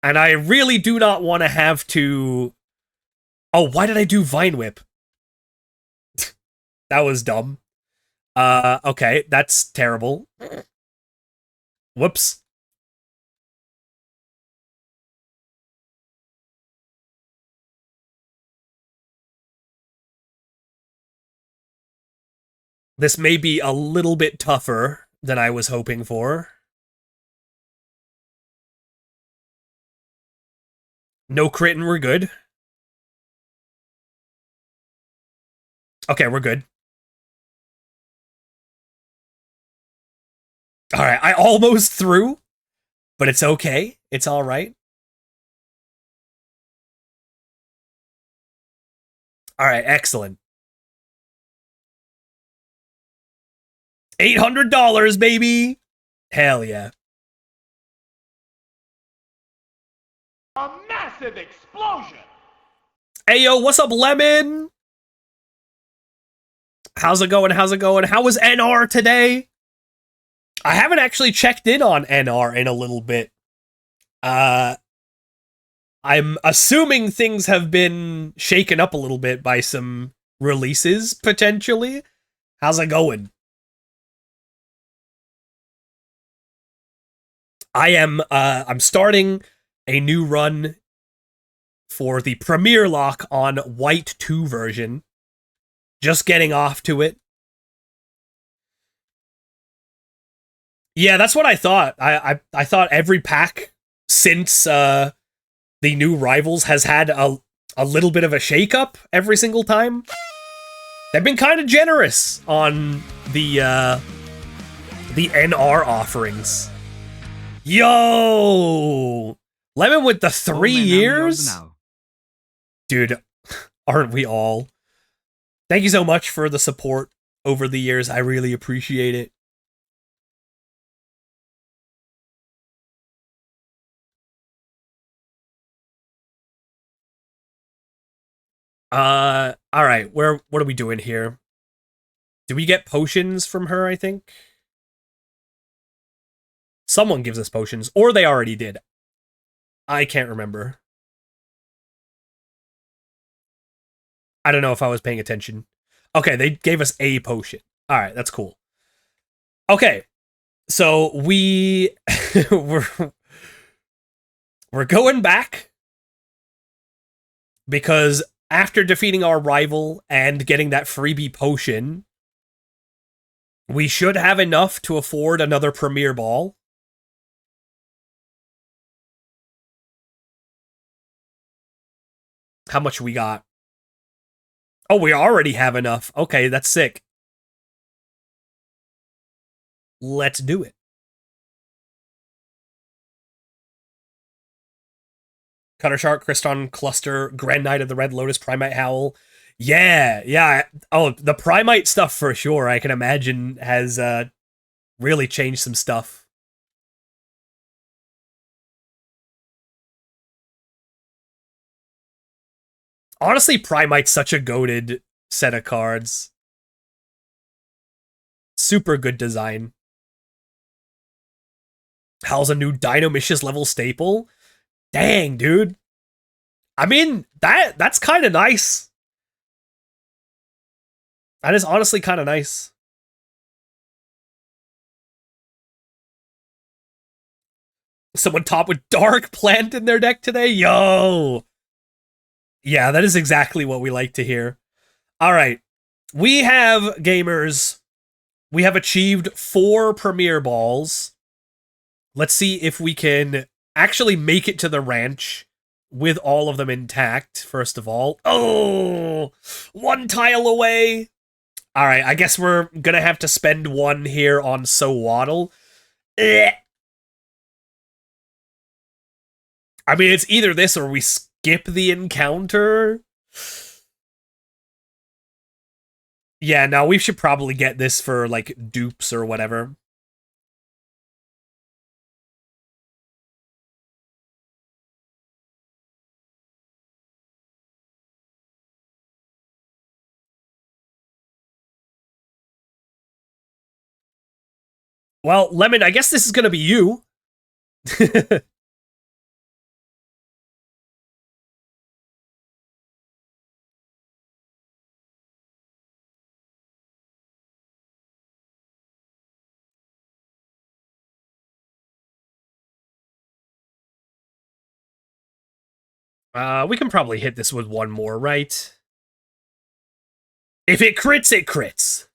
And I really do not want to have to... Oh, why did I do Vine Whip? That was dumb. Okay, that's terrible. Whoops. This may be a little bit tougher than I was hoping for. No crit and we're good. Okay, we're good. Alright, I almost threw, but it's okay. It's alright. Alright, excellent. $800, baby! Hell yeah. A massive explosion! Hey, yo, what's up, Lemon? How's it going? How's it going? How was NR today? I haven't actually checked in on NR in a little bit. I'm assuming things have been shaken up a little bit by some releases, potentially. How's it going? I'm starting a new run for the Premierlocke on White 2 version. Just getting off to it. Yeah, that's what I thought. I thought every pack since the new Rivals has had a little bit of a shakeup every single time. They've been kind of generous on the NR offerings. Yo! Lemon with the 3 years? Dude, aren't we all? Thank you so much for the support over the years. I really appreciate it. All right. What are we doing here? Do we get potions from her, I think? Someone gives us potions, or they already did. I can't remember. I don't know if I was paying attention. Okay, they gave us a potion. All right, that's cool. Okay, so we're going back because after defeating our rival and getting that freebie potion, we should have enough to afford another Premier Ball. How much we got? Oh, we already have enough. Okay, that's sick. Let's do it. Cutter Shark, Kriston, Cluster, Grand Knight of the Red Lotus, Primite Howl. Yeah. Oh, the Primite stuff for sure, I can imagine, has really changed some stuff. Honestly, Primite's such a goated set of cards. Super good design. Howl's a new Dinomicious level staple? Dang, dude. I mean, that's kind of nice. That is honestly kind of nice. Someone top with Dark Plant in their deck today? Yo! Yeah, that is exactly what we like to hear. All right. We have, gamers, we have achieved 4 Premier Balls. Let's see if we can actually make it to the ranch with all of them intact, first of all. Oh! 1 tile away! Alright, I guess we're gonna have to spend 1 here on So Waddle. I mean, it's either this or we skip the encounter. Yeah, no, we should probably get this for, like, dupes or whatever. Well, Lemon, I guess this is gonna be you. We can probably hit this with 1 more, right? If it crits, it crits.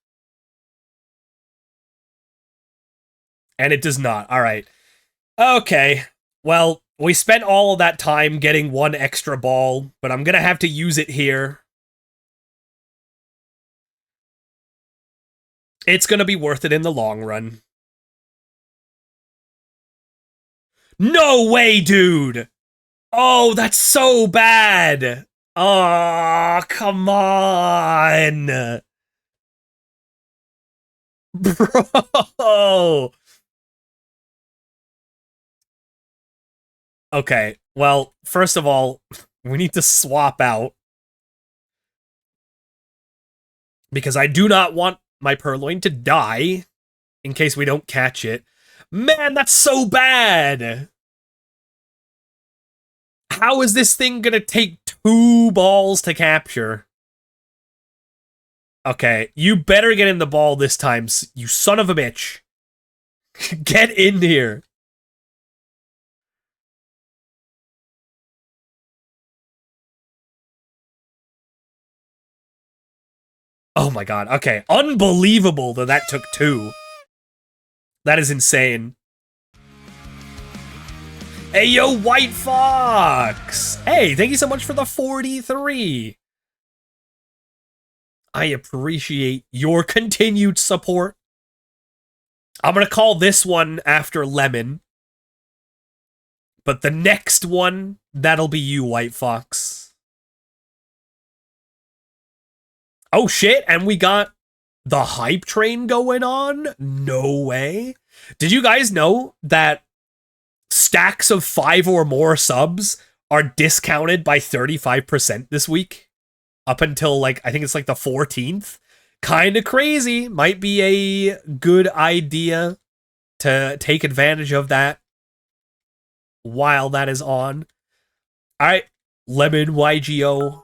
And it does not. All right. Okay. Well, we spent all of that time getting 1 extra ball, but I'm going to have to use it here. It's going to be worth it in the long run. No way, dude! Oh, that's so bad! Oh, come on! Bro! Okay, well, first of all, we need to swap out. Because I do not want my Purloin to die in case we don't catch it. Man, that's so bad! How is this thing gonna take 2 balls to capture? Okay, you better get in the ball this time, you son of a bitch. Get in here. Oh my god, okay. Unbelievable that that took 2. That is insane. Hey, yo, White Fox! Hey, thank you so much for the 43. I appreciate your continued support. I'm gonna call this one after Lemon. But the next one, that'll be you, White Fox. Oh shit, and we got the hype train going on? No way. Did you guys know that stacks of 5 or more subs are discounted by 35% this week? Up until, like, I think it's like the 14th. Kind of crazy. Might be a good idea to take advantage of that while that is on. All right, Lemon YGO.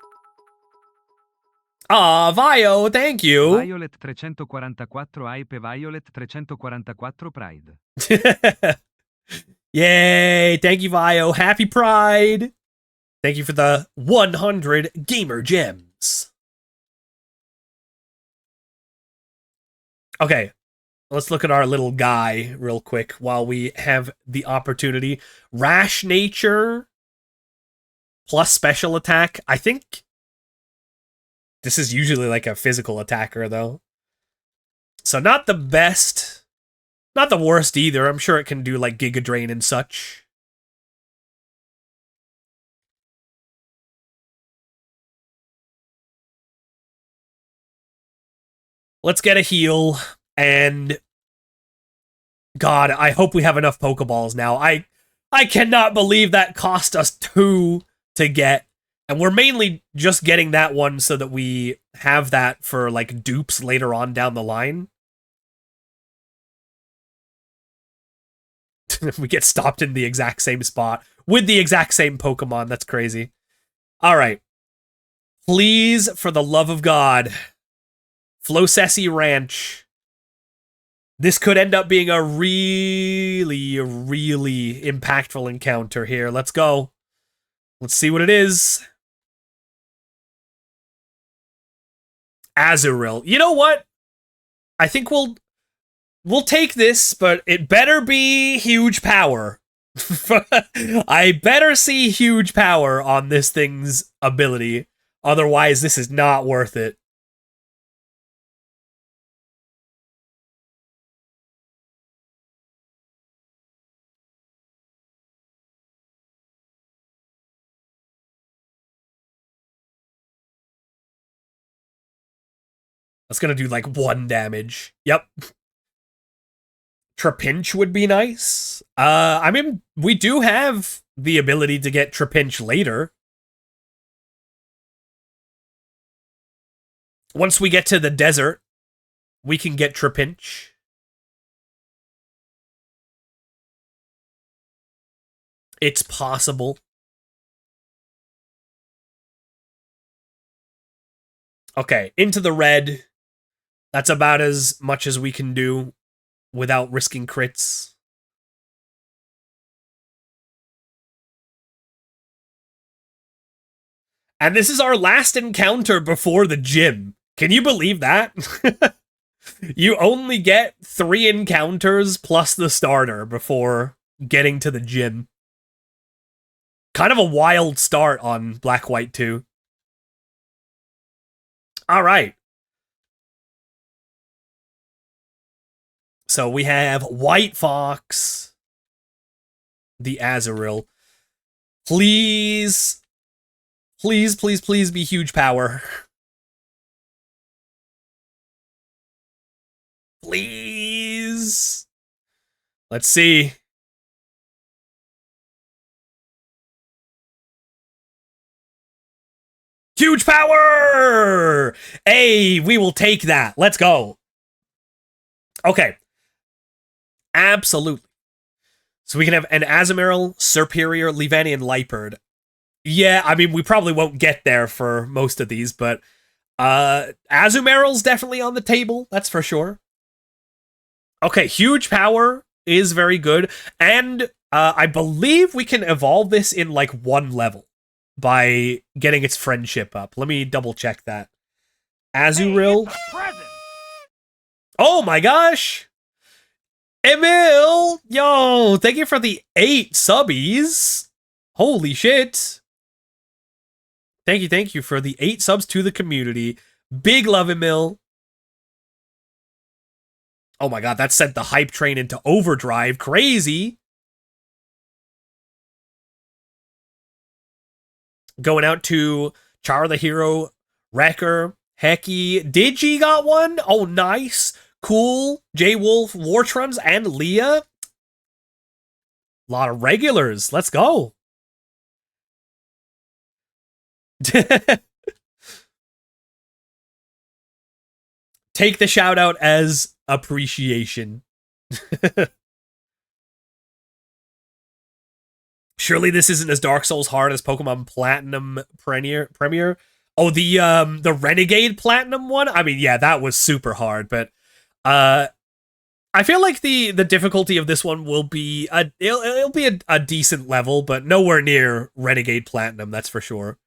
Ah, Vio, thank you. Violet 344 Hype Violet 344 Pride. Yay, thank you, Vio. Happy Pride. Thank you for the 100 gamer gems. Okay, let's look at our little guy real quick while we have the opportunity. Rash Nature plus special attack. I think this is usually like a physical attacker, though. So not the best. Not the worst either. I'm sure it can do like Giga Drain and such. Let's get a heal, and God, I hope we have enough Pokeballs now. I cannot believe that cost us 2 to get, and we're mainly just getting that one so that we have that for like dupes later on down the line. We get stopped in the exact same spot with the exact same Pokemon. That's crazy. All right. Please, for the love of God, Flocesi Ranch. This could end up being a really, really impactful encounter here. Let's go. Let's see what it is. Azurill. You know what? I think we'll take this, but it better be huge power. I better see huge power on this thing's ability. Otherwise, this is not worth it. That's gonna do like 1 damage. Yep. Trapinch would be nice. I mean, we do have the ability to get Trapinch later. Once we get to the desert, we can get Trapinch. It's possible. Okay, into the red. That's about as much as we can do without risking crits. And this is our last encounter before the gym. Can you believe that? You only get 3 encounters plus the starter before getting to the gym. Kind of a wild start on Black White 2. All right. So we have White Fox, the Azurill. Please, please, please, please be huge power. Please. Let's see. Huge power! Hey, we will take that. Let's go. Okay. Absolutely. So we can have an Azumarill, Serperior, Leavanny, and Liepard. Yeah, I mean, we probably won't get there for most of these, but Azumarill's definitely on the table, that's for sure. Okay, huge power is very good, and I believe we can evolve this in like 1 level by getting its friendship up. Let me double check that. Azurill. Hey, oh my gosh! Emil! Yo, thank you for the 8 subbies. Holy shit. Thank you for the 8 subs to the community. Big love, Emil. Oh my god, that sent the hype train into overdrive. Crazy. Going out to Char the Hero, Wrecker, Hecky. Digi got one? Oh, nice. Cool. J-Wolf, Wartrons, and Leah. A lot of regulars. Let's go. Take the shout out as appreciation. Surely this isn't as Dark Souls hard as Pokemon Platinum Premier. Oh, the Renegade Platinum one? I mean, yeah, that was super hard, but I feel like the difficulty of this one will be it'll be a decent level, but nowhere near Renegade Platinum, that's for sure.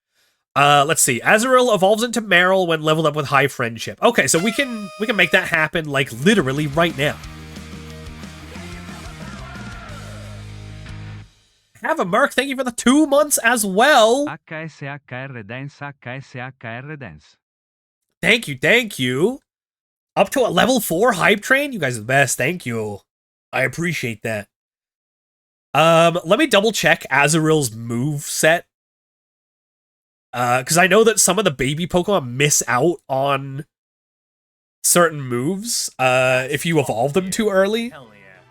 Let's see. Azurill evolves into Meryl when leveled up with High Friendship. Okay, so we can make that happen like literally right now. Have a Merc, thank you for the 2 months as well. HSHR Dance, HSHR Dance. Thank you. Up to a level 4 hype train? You guys are the best, thank you. I appreciate that. Let me double check Azurill's move set. Because I know that some of the baby Pokemon miss out on certain moves if you evolve them too early. Hell yeah.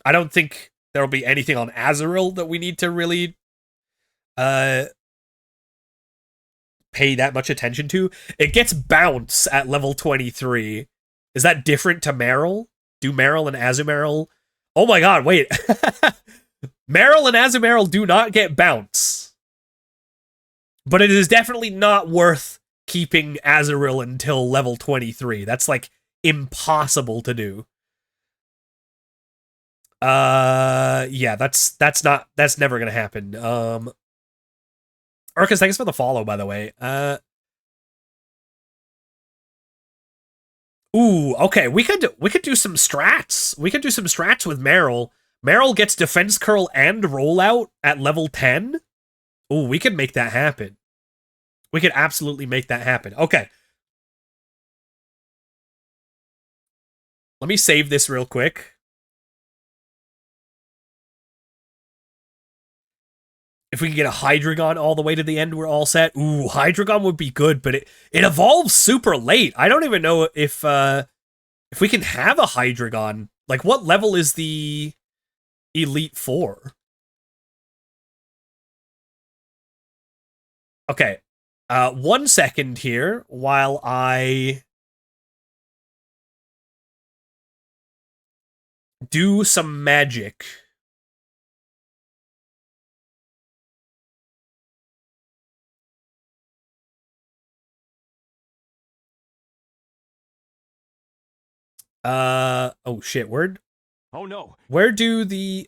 I don't think there'll be anything on Azurill that we need to really pay that much attention to. It gets Bounce at level 23. Is that different to Meryl? Do Meryl and Azumarill? Oh my god, wait. Meryl and Azumarill do not get Bounce. But it is definitely not worth keeping Azurill until level 23. That's like impossible to do. Yeah, that's never gonna happen. Urcus, thanks for the follow, by the way. Ooh, okay, we could do some strats. We could do some strats with Meryl. Meryl gets Defense Curl and Rollout at level 10. Ooh, we could make that happen. We could absolutely make that happen. Okay. Let me save this real quick. If we can get a Hydreigon all the way to the end, we're all set. Ooh, Hydreigon would be good, but it evolves super late. I don't even know if we can have a Hydreigon. Like, what level is the Elite Four? Okay. 1 second here while I do some magic. Oh shit, Oh no. where do the,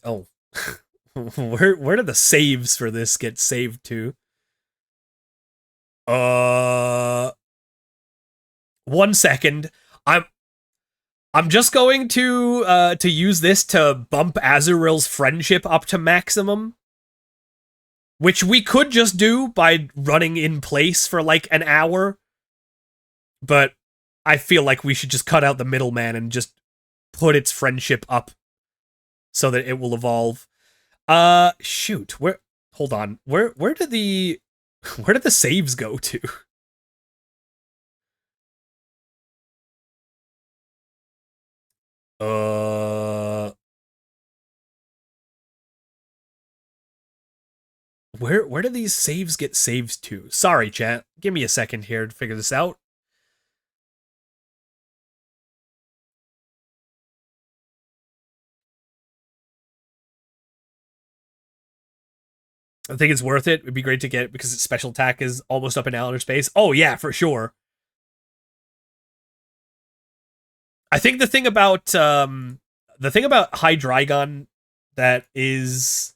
where do the saves for this get saved to? 1 second. I'm just going to use this to bump Azurill's friendship up to maximum, which we could just do by running in place for like an hour, but I feel like we should just cut out the middleman and just put its friendship up so that it will evolve. Shoot, hold on. Where did the saves go to? Where do these saves get saved to? Sorry, chat. Give me a second here to figure this out. I think it's worth it. It'd be great to get it because its special attack is almost up in outer space. Oh yeah, for sure. I think the thing about Hydreigon that is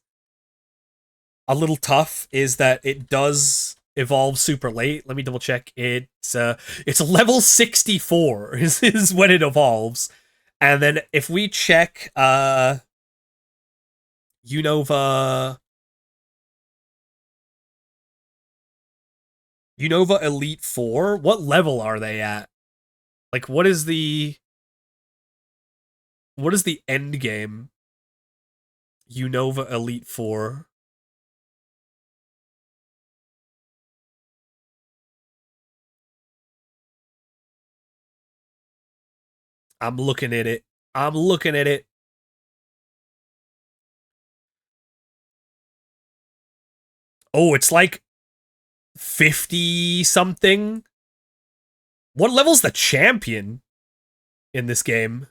a little tough is that it does evolve super late. Let me double check. It's level 64 is when it evolves. And then if we check Unova Elite 4, what level are they at? Like, what is the end game? Unova Elite 4. I'm looking at it. I'm looking at it. Oh, it's like 50 something. What level's the champion in this game?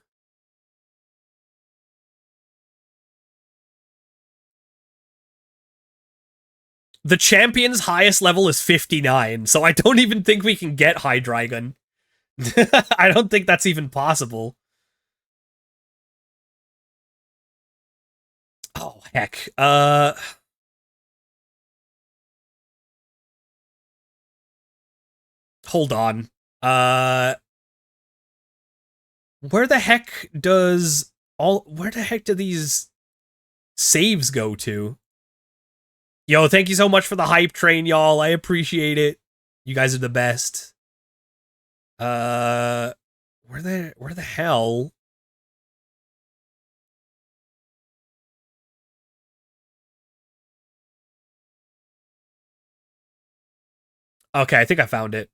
The champion's highest level is 59, so I don't even think we can get Hydreigon. I don't think that's even possible. Oh, heck. Hold on. Where the heck do these saves go to? Yo, thank you so much for the hype train, y'all. I appreciate it. You guys are the best. Where the hell? Okay, I think I found it.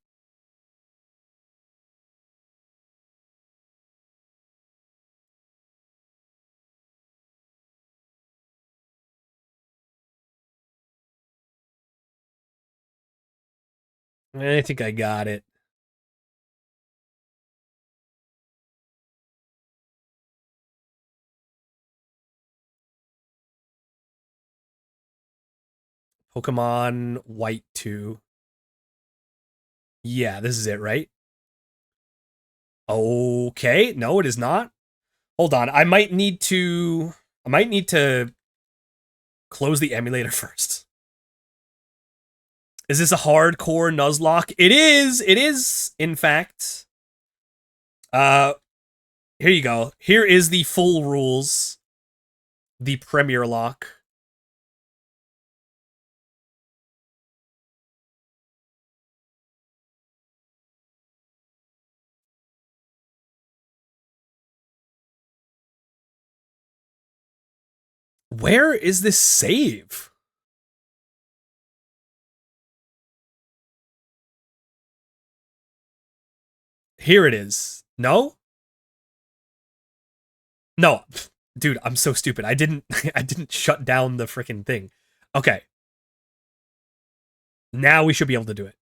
I think I got it. Pokemon White 2. Yeah, this is it, right? Okay, no, it is not. Hold on, I might need to close the emulator first. Is this a hardcore Nuzlocke? It is, in fact. Here you go. Here is the full rules. The Premierlocke. Where is this save? Here it is. No? No. Dude, I'm so stupid. I didn't shut down the freaking thing. Okay. Now we should be able to do it.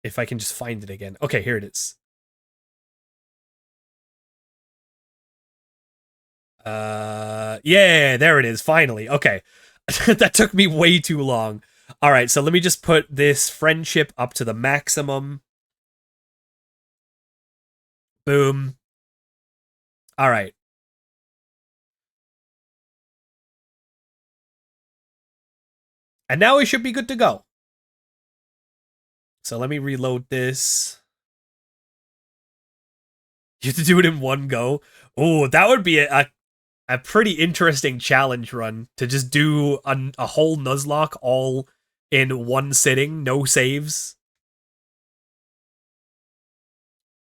If I can just find it again. Okay, here it is. Yeah, there it is, finally. Okay. That took me way too long. All right, so let me just put this friendship up to the maximum. Boom. All right. And now we should be good to go. So let me reload this. You have to do it in one go. Oh, that would be a pretty interesting challenge run to just do a whole Nuzlocke all in one sitting, no saves,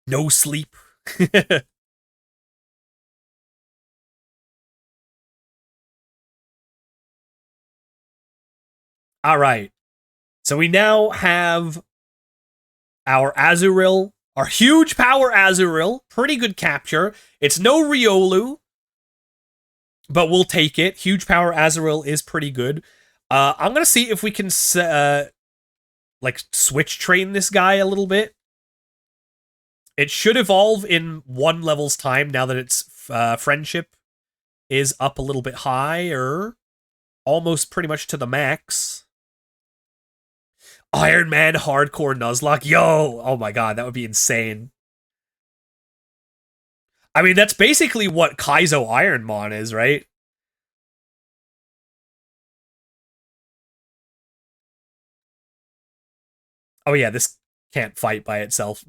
no sleep. All right. So we now have our Azurill, our huge power Azurill. Pretty good capture. It's no Riolu, but we'll take it. Huge power Azurill is pretty good. I'm going to see if we can like switch train this guy a little bit. It should evolve in one level's time now that its friendship is up a little bit higher. Almost pretty much to the max. Iron Man hardcore Nuzlocke. Yo! Oh my god, that would be insane. I mean, that's basically what Kaizo Ironmon is, right? Oh yeah, this can't fight by itself.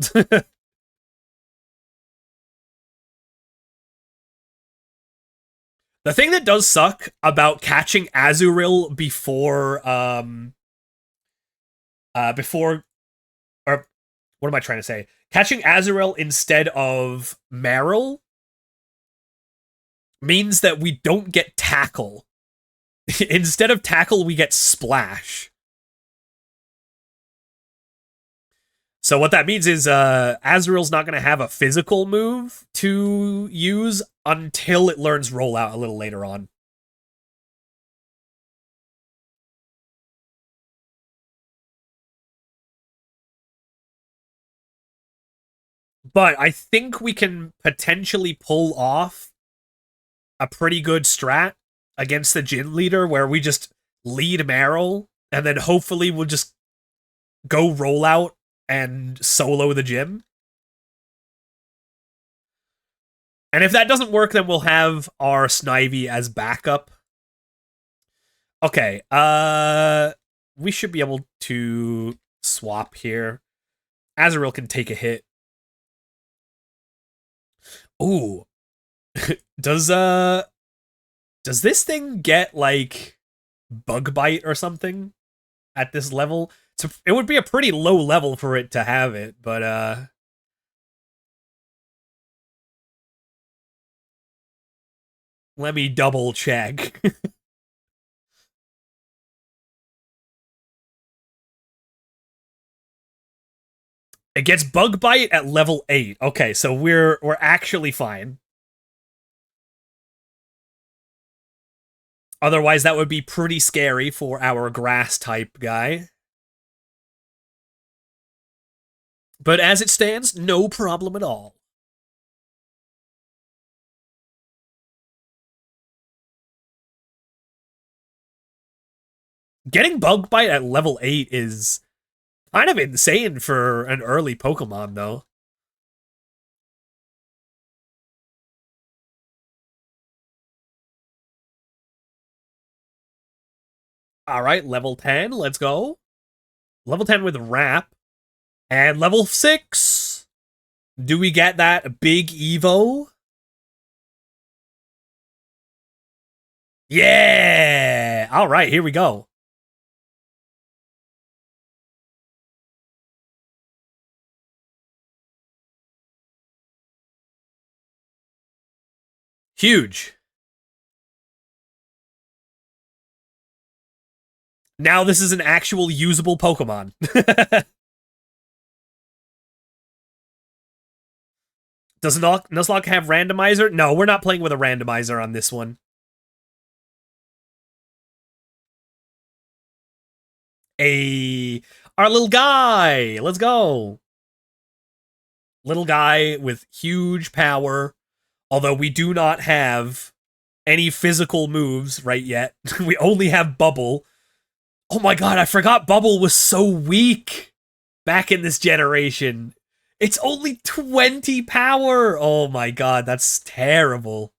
The thing that does suck about catching Azurill before, or what am I trying to say? Catching Azurill instead of Marill means that we don't get Tackle Instead of tackle, we get splash. So what that means is Azrael's not going to have a physical move to use until it learns rollout a little later on. But I think we can potentially pull off a pretty good strat against the Jin leader where we just lead Meryl and then hopefully we'll just go rollout and solo the gym. And if that doesn't work, then we'll have our Snivy as backup. Okay, we should be able to swap here. Azrael can take a hit. Ooh. Does this thing get like bug bite or something at this level? It would be a pretty low level for it to have it, but let me double check. It gets bug bite at level 8. Okay, so we're actually fine. Otherwise, that would be pretty scary for our grass type guy. But as it stands, no problem at all. Getting bug bite at level 8 is kind of insane for an early Pokemon, though. All right, level 10, let's go. Level 10 with Wrap. And level 6. Do we get that big Evo? Yeah! All right, here we go. Huge. Now this is an actual usable Pokemon. Does Nuzlocke have randomizer? No, we're not playing with a randomizer on this one. Our little guy. Let's go. Little guy with huge power. Although we do not have any physical moves right yet. We only have Bubble. Oh my god, I forgot Bubble was so weak back in this generation. It's only 20 power. Oh my god, that's terrible.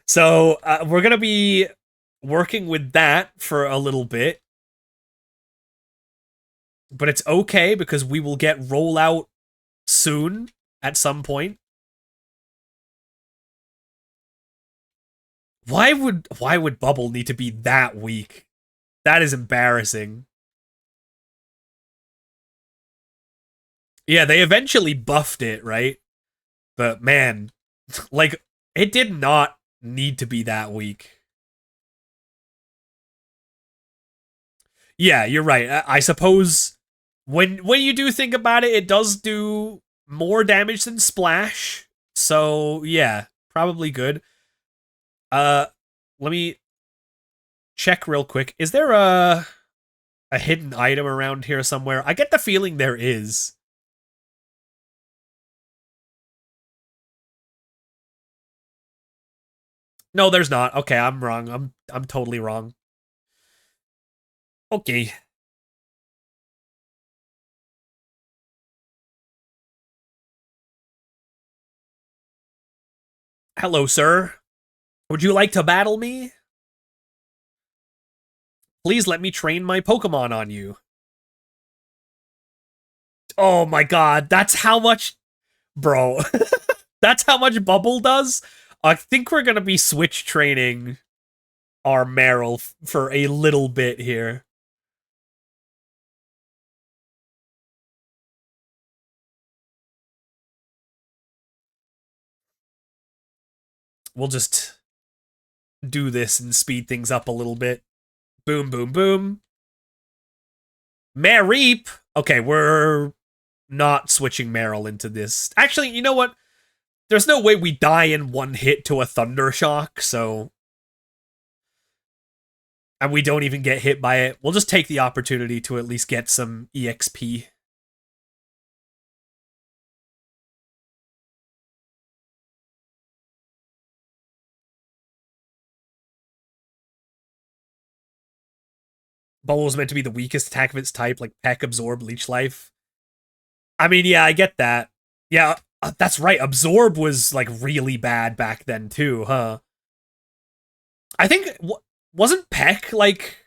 So we're going to be working with that for a little bit. But it's okay because we will get rollout soon at some point. Why would Bubble need to be that weak? That is embarrassing. Yeah, they eventually buffed it, right? But man, like it did not need to be that weak. Yeah, you're right. I suppose when you do think about it, it does do more damage than Splash. So, yeah, probably good. Let me check real quick. Is there a hidden item around here somewhere? I get the feeling there is. No, there's not. Okay, I'm wrong. I'm totally wrong. Okay. Hello, sir. Would you like to battle me? Please let me train my Pokemon on you. Oh my god, that's how much... Bro, that's how much Bubble does? I think we're gonna be switch training our Meryl for a little bit here. We'll just do this and speed things up a little bit. Boom, boom, boom. Mareep. Okay, we're not switching Meryl into this. Actually, you know what? There's no way we die in one hit to a Thunder Shock, so... And we don't even get hit by it. We'll just take the opportunity to at least get some EXP. Bubble was meant to be the weakest attack of its type, like Peck, Absorb, Leech Life. I mean, yeah, I get that. Yeah, that's right. Absorb was, like, really bad back then, too, huh? I think... Wasn't Peck, like...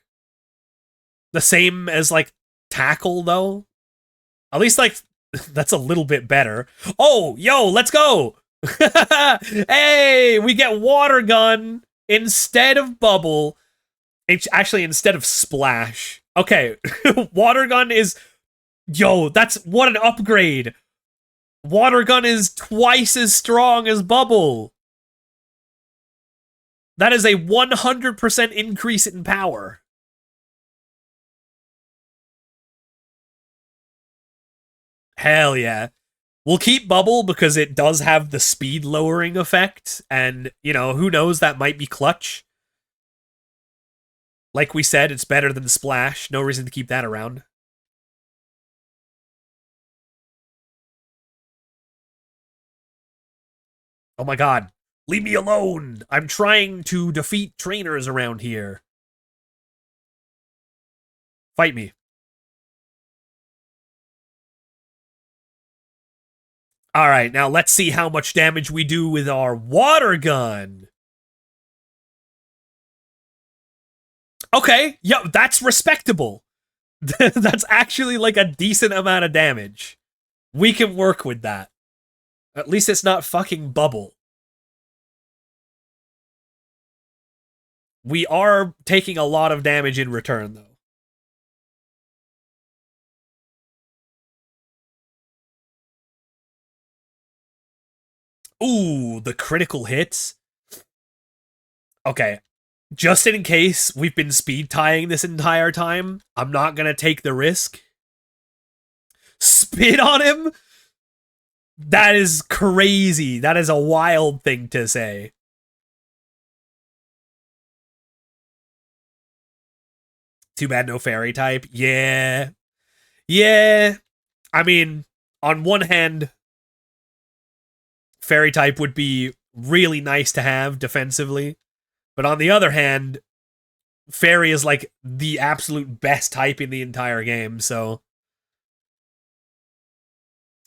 the same as, like, Tackle, though? At least, like, that's a little bit better. Oh, yo, let's go! Hey, we get Water Gun instead of Bubble. Actually, instead of Splash. Okay, Water Gun is... Yo, that's... What an upgrade! Water Gun is twice as strong as Bubble. That is a 100% increase in power. Hell yeah. We'll keep Bubble because it does have the speed lowering effect, and, you know, who knows, that might be clutch. Like we said, it's better than Splash. No reason to keep that around. Oh my god. Leave me alone! I'm trying to defeat trainers around here. Fight me. Alright, now let's see how much damage we do with our Water Gun. Okay, yeah, that's respectable. That's actually like a decent amount of damage. We can work with that. At least it's not fucking Bubble. We are taking a lot of damage in return, though. Ooh, the critical hits. Okay, just in case we've been speed tying this entire time, I'm not gonna take the risk. Spit on him? That is crazy. That is a wild thing to say. Too bad no fairy type. Yeah. Yeah. I mean, on one hand, fairy type would be really nice to have defensively. But on the other hand, fairy is like the absolute best type in the entire game, so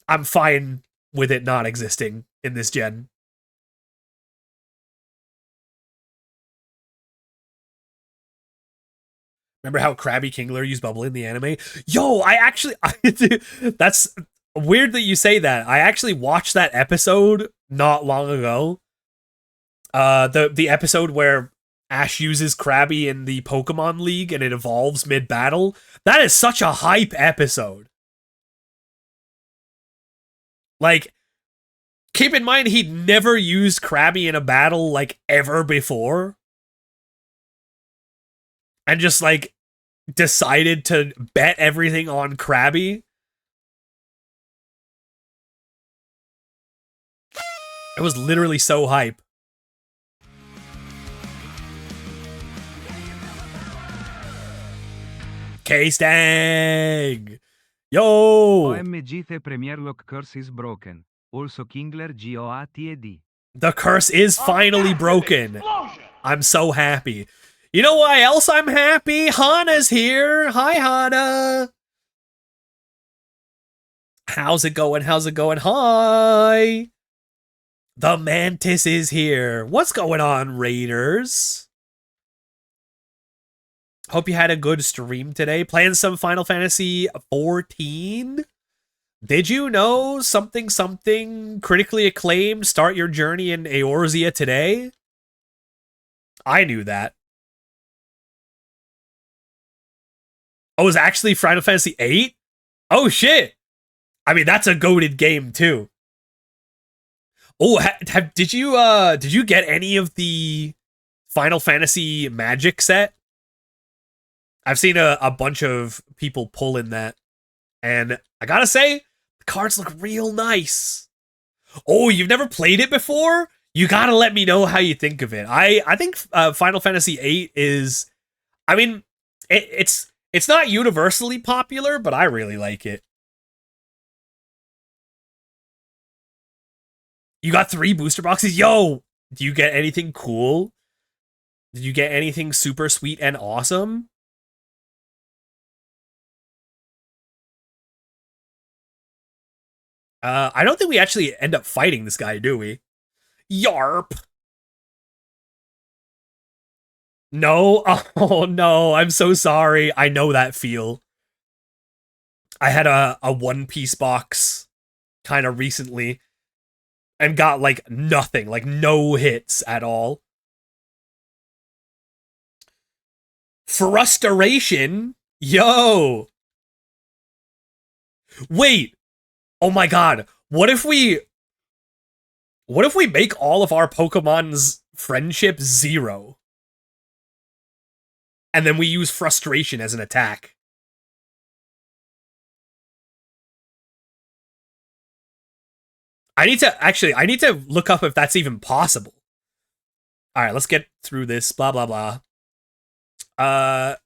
I'm fine with it not existing in this gen. Remember how Krabby Kingler used Bubble in the anime? Yo, that's weird that you say that. I actually watched that episode not long ago. The episode where Ash uses Krabby in the Pokemon League and it evolves mid-battle. That is such a hype episode. Like, keep in mind he'd never used Krabby in a battle, like, ever before. And just, like, decided to bet everything on Krabby. It was literally so hype. K-Stang! Yo! OMG, the Premierlocke curse is broken. Also Kingler GOATED. The curse is finally broken. Explosion! I'm so happy. You know why else I'm happy? Hana's here. Hi, Hana. How's it going? How's it going? Hi. The Mantis is here. What's going on, Raiders? Hope you had a good stream today. Playing some Final Fantasy 14. Did you know something critically acclaimed start your journey in Eorzea today? I knew that. Oh, it was actually Final Fantasy 8? Oh shit. I mean, that's a goated game too. Oh, did you get any of the Final Fantasy Magic set. I've seen a bunch of people pull in that, and I gotta say, the cards look real nice. Oh, you've never played it before? You gotta let me know how you think of it. I think Final Fantasy VIII is, I mean, it's not universally popular, but I really like it. You got 3 booster boxes? Yo, do you get anything cool? Did you get anything super sweet and awesome? I don't think we actually end up fighting this guy, do we? Yarp. No. Oh, no. I'm so sorry. I know that feel. I had a One Piece box kind of recently and got, like, nothing. Like, no hits at all. Frustration? Yo. Wait. Oh my god. What if we make all of our Pokemon's friendship 0? And then we use frustration as an attack. I need to look up if that's even possible. Alright, let's get through this. Blah blah blah. Let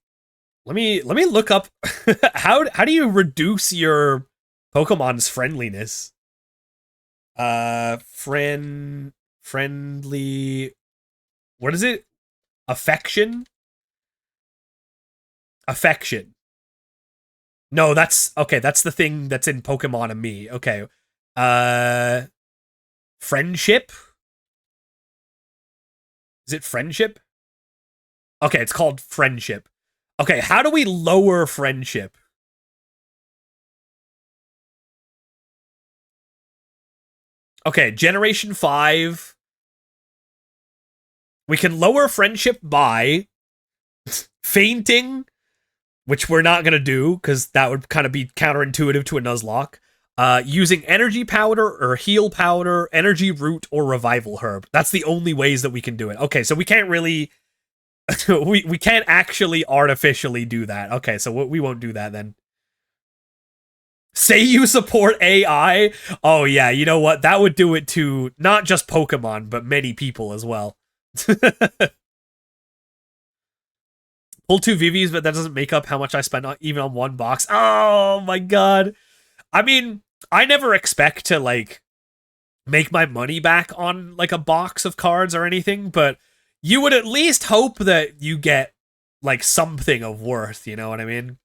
me look up how do you reduce your Pokemon's friendliness? Friendly, what is it? Affection? Affection. No, that's okay, that's the thing that's in Pokemon and me. Okay. Friendship? Is it friendship? Okay, it's called friendship. Okay, how do we lower friendship? Okay, Generation 5. We can lower friendship by fainting, which we're not going to do, because that would kind of be counterintuitive to a Nuzlocke. Using energy powder or heal powder, energy root, or revival herb. That's the only ways that we can do it. Okay, so we can't really... we can't actually artificially do that. Okay, so we won't do that then. Say you support AI? Oh yeah, you know what? That would do it to not just Pokemon, but many people as well. Pull 2 Vivis, but that doesn't make up how much I spent on, even on one box. Oh my god. I mean, I never expect to, like, make my money back on, like, a box of cards or anything, but you would at least hope that you get, like, something of worth, you know what I mean?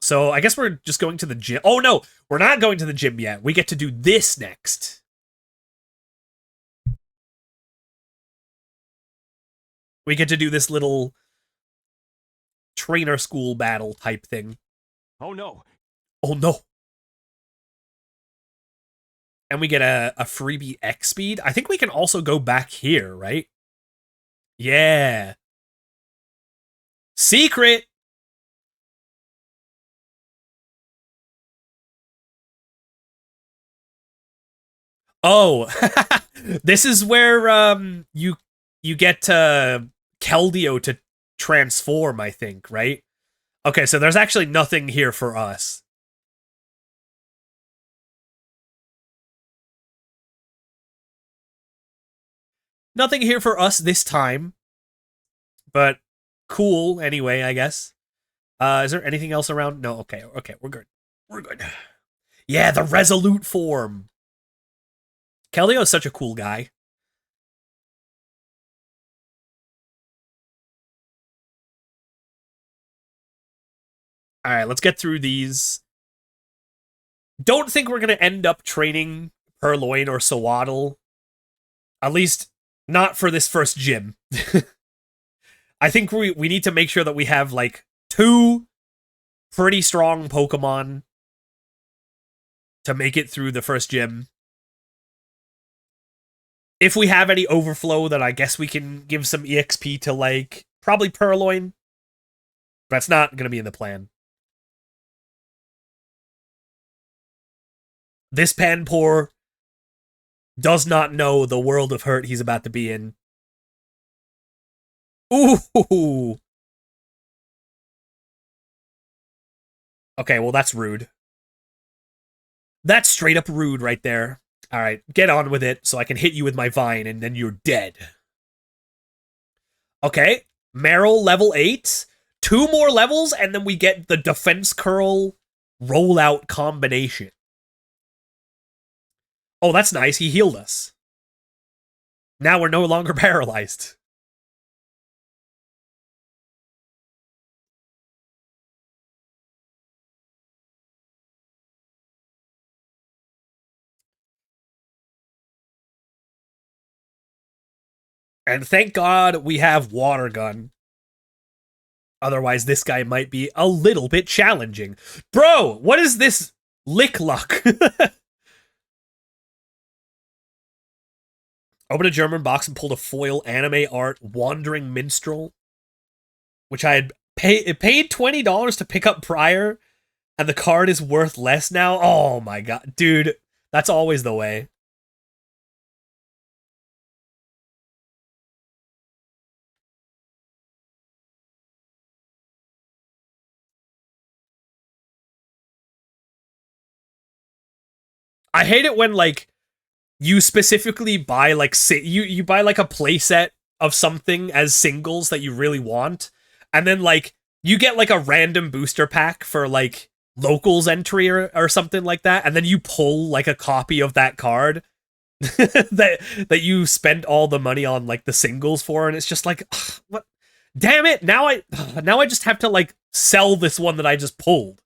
So I guess we're just going to the gym. Oh no, we're not going to the gym yet. We get to do this next. We get to do this little trainer school battle type thing. Oh no. Oh no. And we get a freebie X speed. I think we can also go back here, right? Yeah. Secret! Oh, this is where you get Keldeo to transform, I think, right? Okay, so there's actually nothing here for us. Nothing here for us this time. But cool anyway, I guess. Is there anything else around? No, okay, we're good. We're good. Yeah, the Resolute form. Keldeo is such a cool guy. Alright, let's get through these. Don't think we're going to end up training Purloin or Sawaddle. At least, not for this first gym. I think we need to make sure that we have, like, 2 pretty strong Pokemon to make it through the first gym. If we have any overflow, then I guess we can give some EXP to, like, probably Purloin. But that's not going to be in the plan. This Panpour does not know the world of hurt he's about to be in. Ooh. Okay, well, that's rude. That's straight up rude right there. All right, get on with it so I can hit you with my vine and then you're dead. Okay, Meryl level 8. 2 more levels and then we get the defense curl rollout combination. Oh, that's nice. He healed us. Now we're no longer paralyzed. And thank God we have water gun. Otherwise, this guy might be a little bit challenging. Bro, what is this lick luck? Opened a German box and pulled a foil anime art Wandering Minstrel, which I had paid $20 to pick up prior, and the card is worth less now. Oh my god, dude, that's always the way. I hate it when like you specifically buy like you buy like a playset of something as singles that you really want, and then like you get like a random booster pack for like locals entry or something like that, and then you pull like a copy of that card that you spent all the money on like the singles for, and it's just like, ugh, what? Damn it! Now I just have to like sell this one that I just pulled.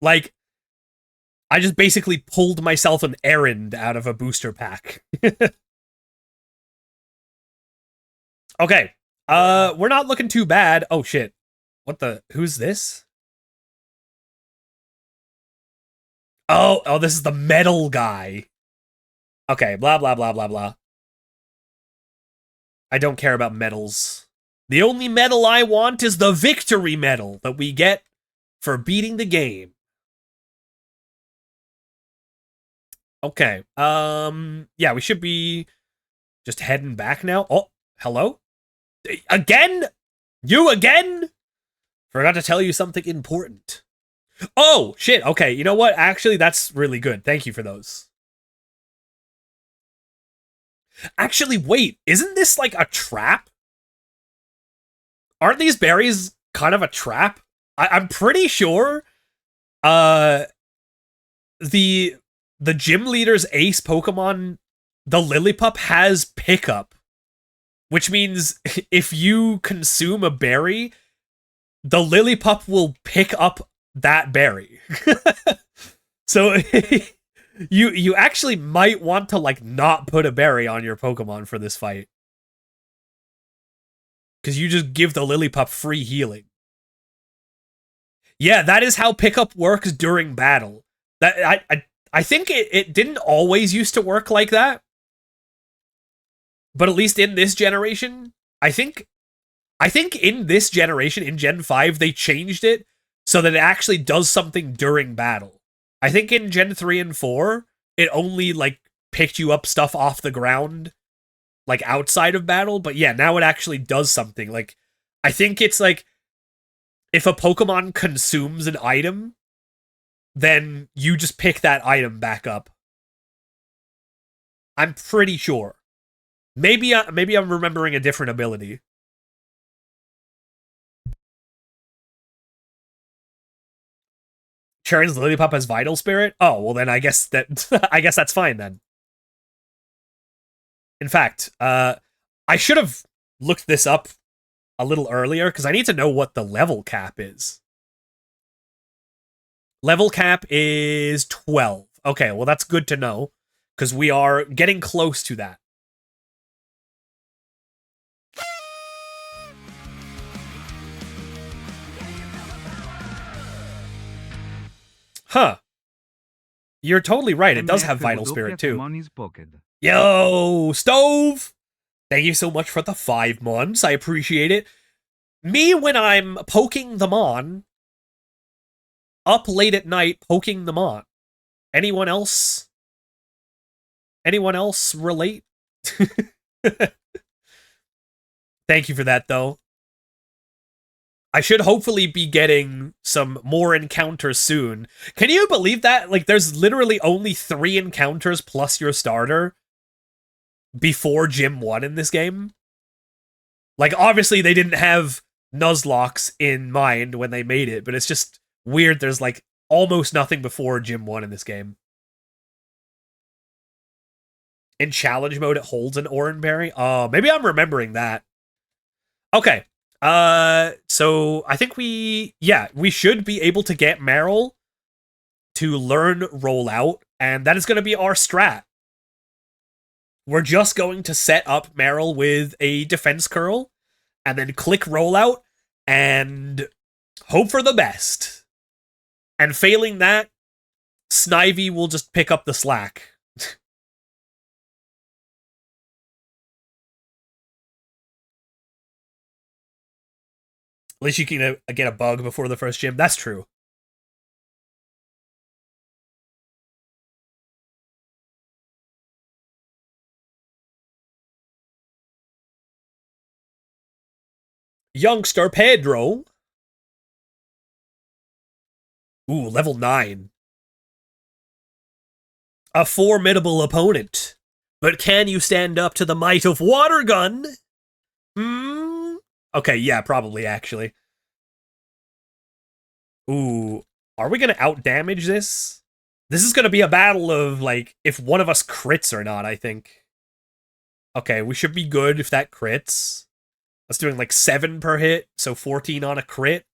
Like, I just basically pulled myself an errand out of a booster pack. Okay. We're not looking too bad. Oh shit. What the? Who's this? Oh, this is the metal guy. Okay, blah, blah, blah, blah, blah. I don't care about medals. The only medal I want is the victory medal that we get for beating the game. Okay. Yeah, we should be just heading back now. Oh, hello? Again? You again? Forgot to tell you something important. Oh, shit. Okay, you know what? Actually, that's really good. Thank you for those. Actually, wait. Isn't this like a trap? Aren't these berries kind of a trap? I'm pretty sure the gym leader's ace Pokemon, the Lillipup, has pickup. Which means if you consume a berry, the Lillipup will pick up that berry. So you actually might want to like not put a berry on your Pokemon for this fight. Because you just give the Lillipup free healing. Yeah, that is how pickup works during battle. That I think it didn't always used to work like that. But at least in this generation, I think in this generation, in Gen 5, they changed it so that it actually does something during battle. I think in Gen 3 and 4, it only, like, picked you up stuff off the ground, like, outside of battle. But yeah, now it actually does something. Like, I think it's, like, if a Pokemon consumes an item, then you just pick that item back up. I'm pretty sure. Maybe I'm remembering a different ability. Charon's Lillipup has Vital Spirit? Oh, well then I guess that's fine then. In fact, I should have looked this up a little earlier because I need to know what the level cap is. Level cap is 12. Okay, well that's good to know because we are getting close to that. Huh. You're totally right. It does have Vital Spirit, too. Yo, Stove! Thank you so much for the 5 months. I appreciate it. Me, when I'm poking them on, up late at night poking them on. Anyone else? Anyone else relate? Thank you for that, though. I should hopefully be getting some more encounters soon. Can you believe that? Like, there's literally only 3 encounters plus your starter before Gym 1 in this game. Like, obviously they didn't have Nuzlockes in mind when they made it, but it's just weird there's, like, almost nothing before Gym 1 in this game. In challenge mode, it holds an Oran Berry? Oh, maybe I'm remembering that. Okay. So I think we should be able to get Meryl to learn Rollout, and that is going to be our strat. We're just going to set up Meryl with a defense curl, and then click Rollout, and hope for the best. And failing that, Snivy will just pick up the slack. At least you can get a bug before the first gym. That's true. Youngster Pedro. Ooh, level 9. A formidable opponent. But can you stand up to the might of Water Gun? Okay, yeah, probably, actually. Ooh, are we gonna outdamage this? This is gonna be a battle of, like, if one of us crits or not, I think. Okay, we should be good if that crits. That's doing, like, 7 per hit, so 14 on a crit.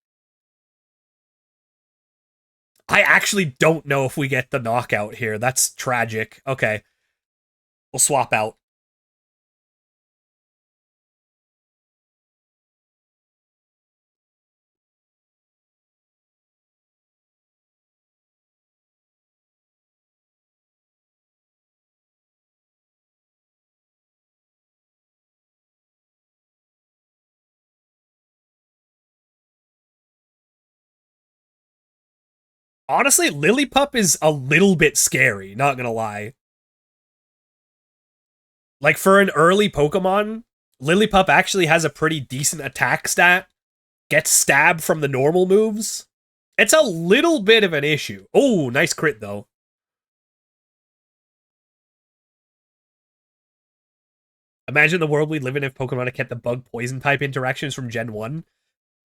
I actually don't know if we get the knockout here. That's tragic. Okay. We'll swap out. Honestly, Lillipup is a little bit scary, not gonna lie. Like, for an early Pokemon, Lillipup actually has a pretty decent attack stat. Gets stabbed from the normal moves. It's a little bit of an issue. Oh, nice crit, though. Imagine the world we live in if Pokemon had kept the bug poison type interactions from Gen 1.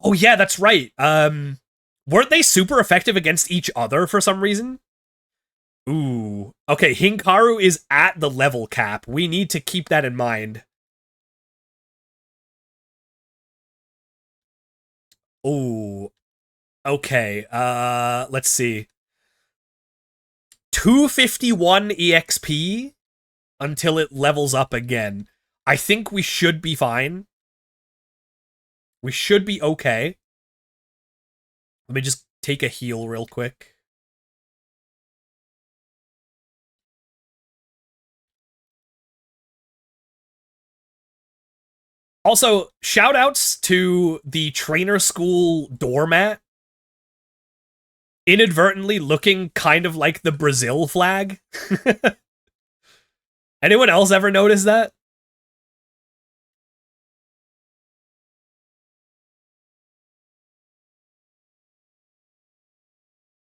Oh, yeah, that's right. Weren't they super effective against each other for some reason? Ooh. Okay, Hinkaru is at the level cap. We need to keep that in mind. Ooh. Okay, let's see. 251 EXP until it levels up again. I think we should be fine. We should be okay. Let me just take a heal real quick. Also, shoutouts to the trainer school doormat. Inadvertently looking kind of like the Brazil flag. Anyone else ever notice that?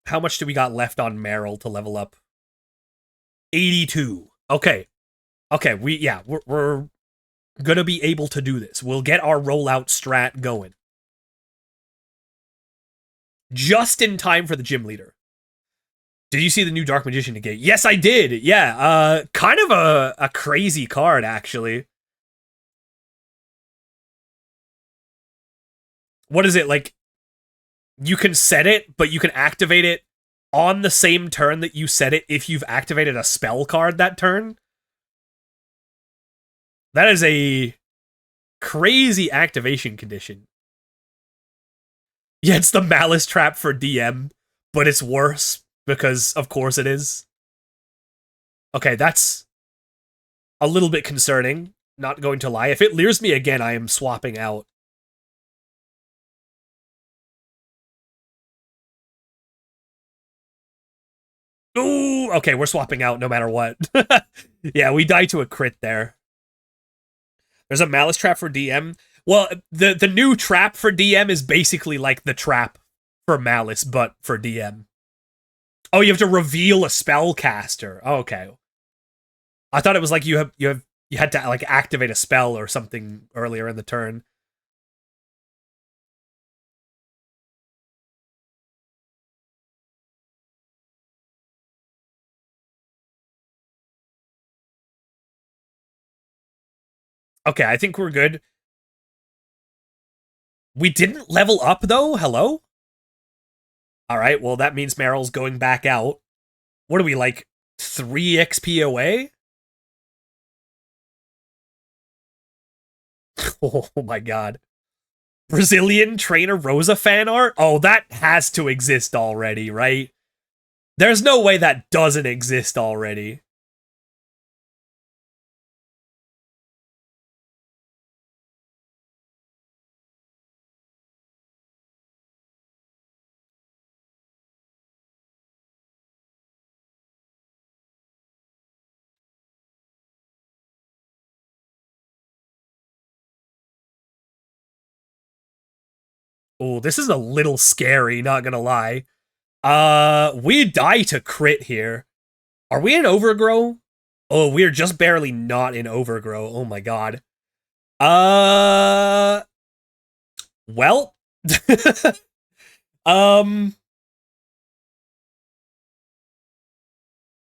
How much do we got left on Meryl to level up? 82. Okay. Okay, we're gonna be able to do this. We'll get our rollout strat going. Just in time for the gym leader. Did you see the new Dark Magician negate? Yes, I did. Yeah, kind of a crazy card, actually. What is it, like, you can set it, but you can activate it on the same turn that you set it if you've activated a spell card that turn? That is a crazy activation condition. Yeah, it's the Malice Trap for DM, but it's worse, because of course it is. Okay, that's a little bit concerning. Not going to lie. If it leers me again, I am swapping out. Ooh, okay, we're swapping out no matter what. Yeah, we die to a crit there. There's a Malice trap for DM. Well, the new trap for DM is basically like the trap for Malice, but for DM. Oh, you have to reveal a spellcaster. Oh, okay. I thought it was like you had to like activate a spell or something earlier in the turn. Okay, I think we're good. We didn't level up, though? Hello? Alright, well, that means Meryl's going back out. What are we, like, 3 XP away? Oh my god. Brazilian trainer Rosa fan art? Oh, that has to exist already, right? There's no way that doesn't exist already. Oh, this is a little scary, not gonna lie. We die to crit here. Are we in Overgrow? Oh, we're just barely not in Overgrow. Oh my god. Well.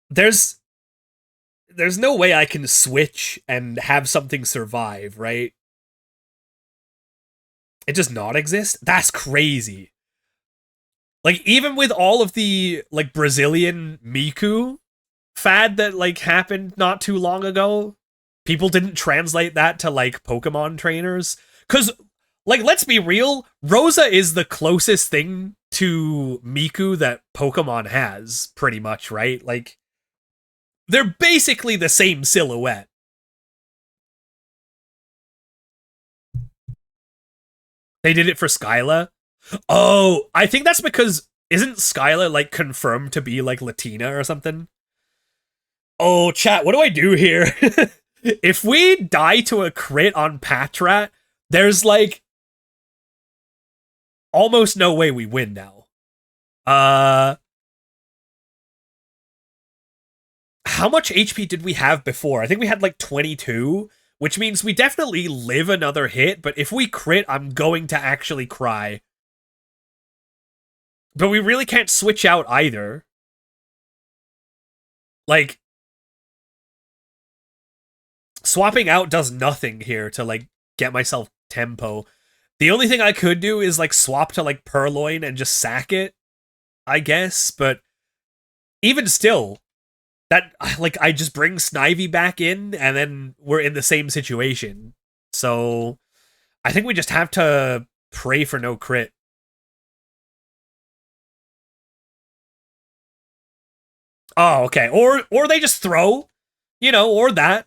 There's no way I can switch and have something survive, right? It does not exist? That's crazy. Like, even with all of the, like, Brazilian Miku fad that, like, happened not too long ago, people didn't translate that to, like, Pokemon trainers. Because, like, let's be real, Rosa is the closest thing to Miku that Pokemon has, pretty much, right? Like, they're basically the same silhouette. They did it for Skyla. Oh, I think that's because isn't Skyla like confirmed to be like Latina or something? Oh, chat, what do I do here? If we die to a crit on Patrat, there's like almost no way we win now. How much HP did we have before? I think we had like 22, which means we definitely live another hit, but if we crit, I'm going to actually cry. But we really can't switch out either. Like, swapping out does nothing here to, like, get myself tempo. The only thing I could do is, like, swap to, like, Purloin and just sack it, I guess, but even still, that, like, I just bring Snivy back in, and then we're in the same situation. So, I think we just have to pray for no crit. Oh, okay. Or they just throw, you know, or that.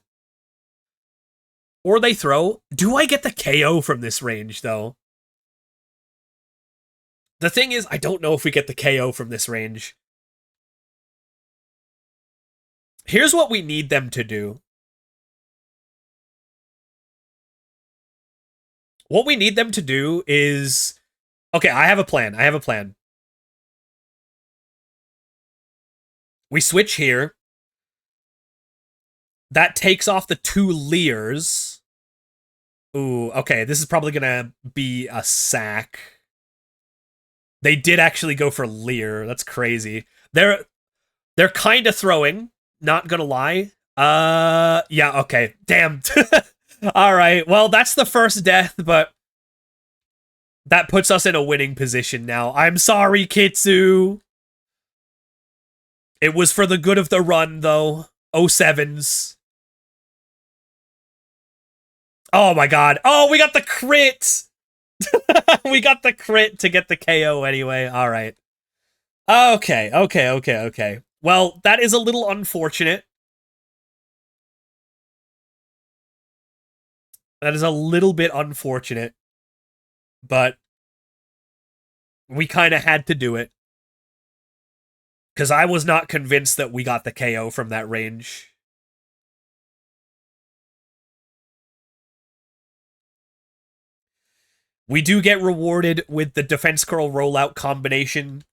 Or they throw. Do I get the KO from this range, though? The thing is, I don't know if we get the KO from this range. Here's what we need them to do. What we need them to do is... Okay, I have a plan. I have a plan. We switch here. That takes off the 2 Leers. Ooh, okay, this is probably gonna be a sack. They did actually go for Leer. That's crazy. They're kind of throwing, not gonna lie. Yeah, okay. Damn. All right. Well, that's the first death, but that puts us in a winning position now. I'm sorry, Kitsu. It was for the good of the run, though. 07s. Oh my god. Oh, we got the crit! We got the crit to get the KO anyway. Alright. Okay. Well, that is a little unfortunate. That is a little bit unfortunate, but we kind of had to do it. Because I was not convinced that we got the KO from that range. We do get rewarded with the defense curl rollout combination.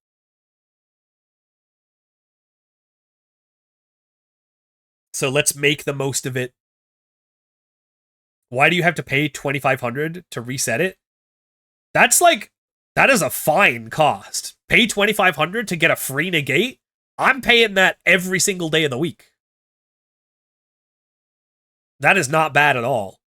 So let's make the most of it. Why do you have to pay $2,500 to reset it? That's like, that is a fine cost. Pay $2,500 to get a free negate? I'm paying that every single day of the week. That is not bad at all.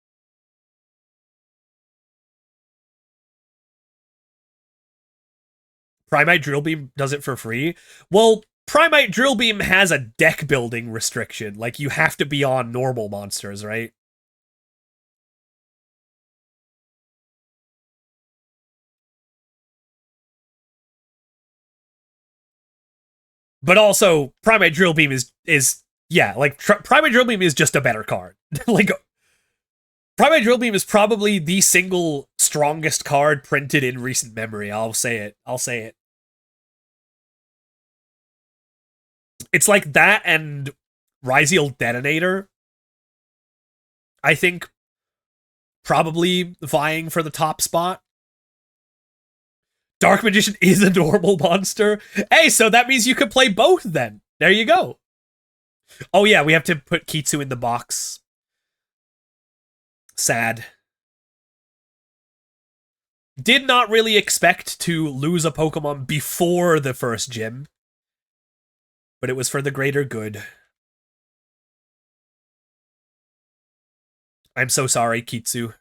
Primite Drill Beam does it for free? Well, Primite Drill Beam has a deck building restriction. Like, you have to be on normal monsters, right? But also, Primate Drill Beam is yeah, like, Primate Drill Beam is just a better card. Like, Primate Drill Beam is probably the single strongest card printed in recent memory. I'll say it. It's like that and Ryziel Detonator, I think, probably vying for the top spot. Dark Magician is a normal monster. Hey, so that means you could play both then. There you go. Oh yeah, we have to put Kitsu in the box. Sad. Did not really expect to lose a Pokemon before the first gym, but it was for the greater good. I'm so sorry, Kitsu.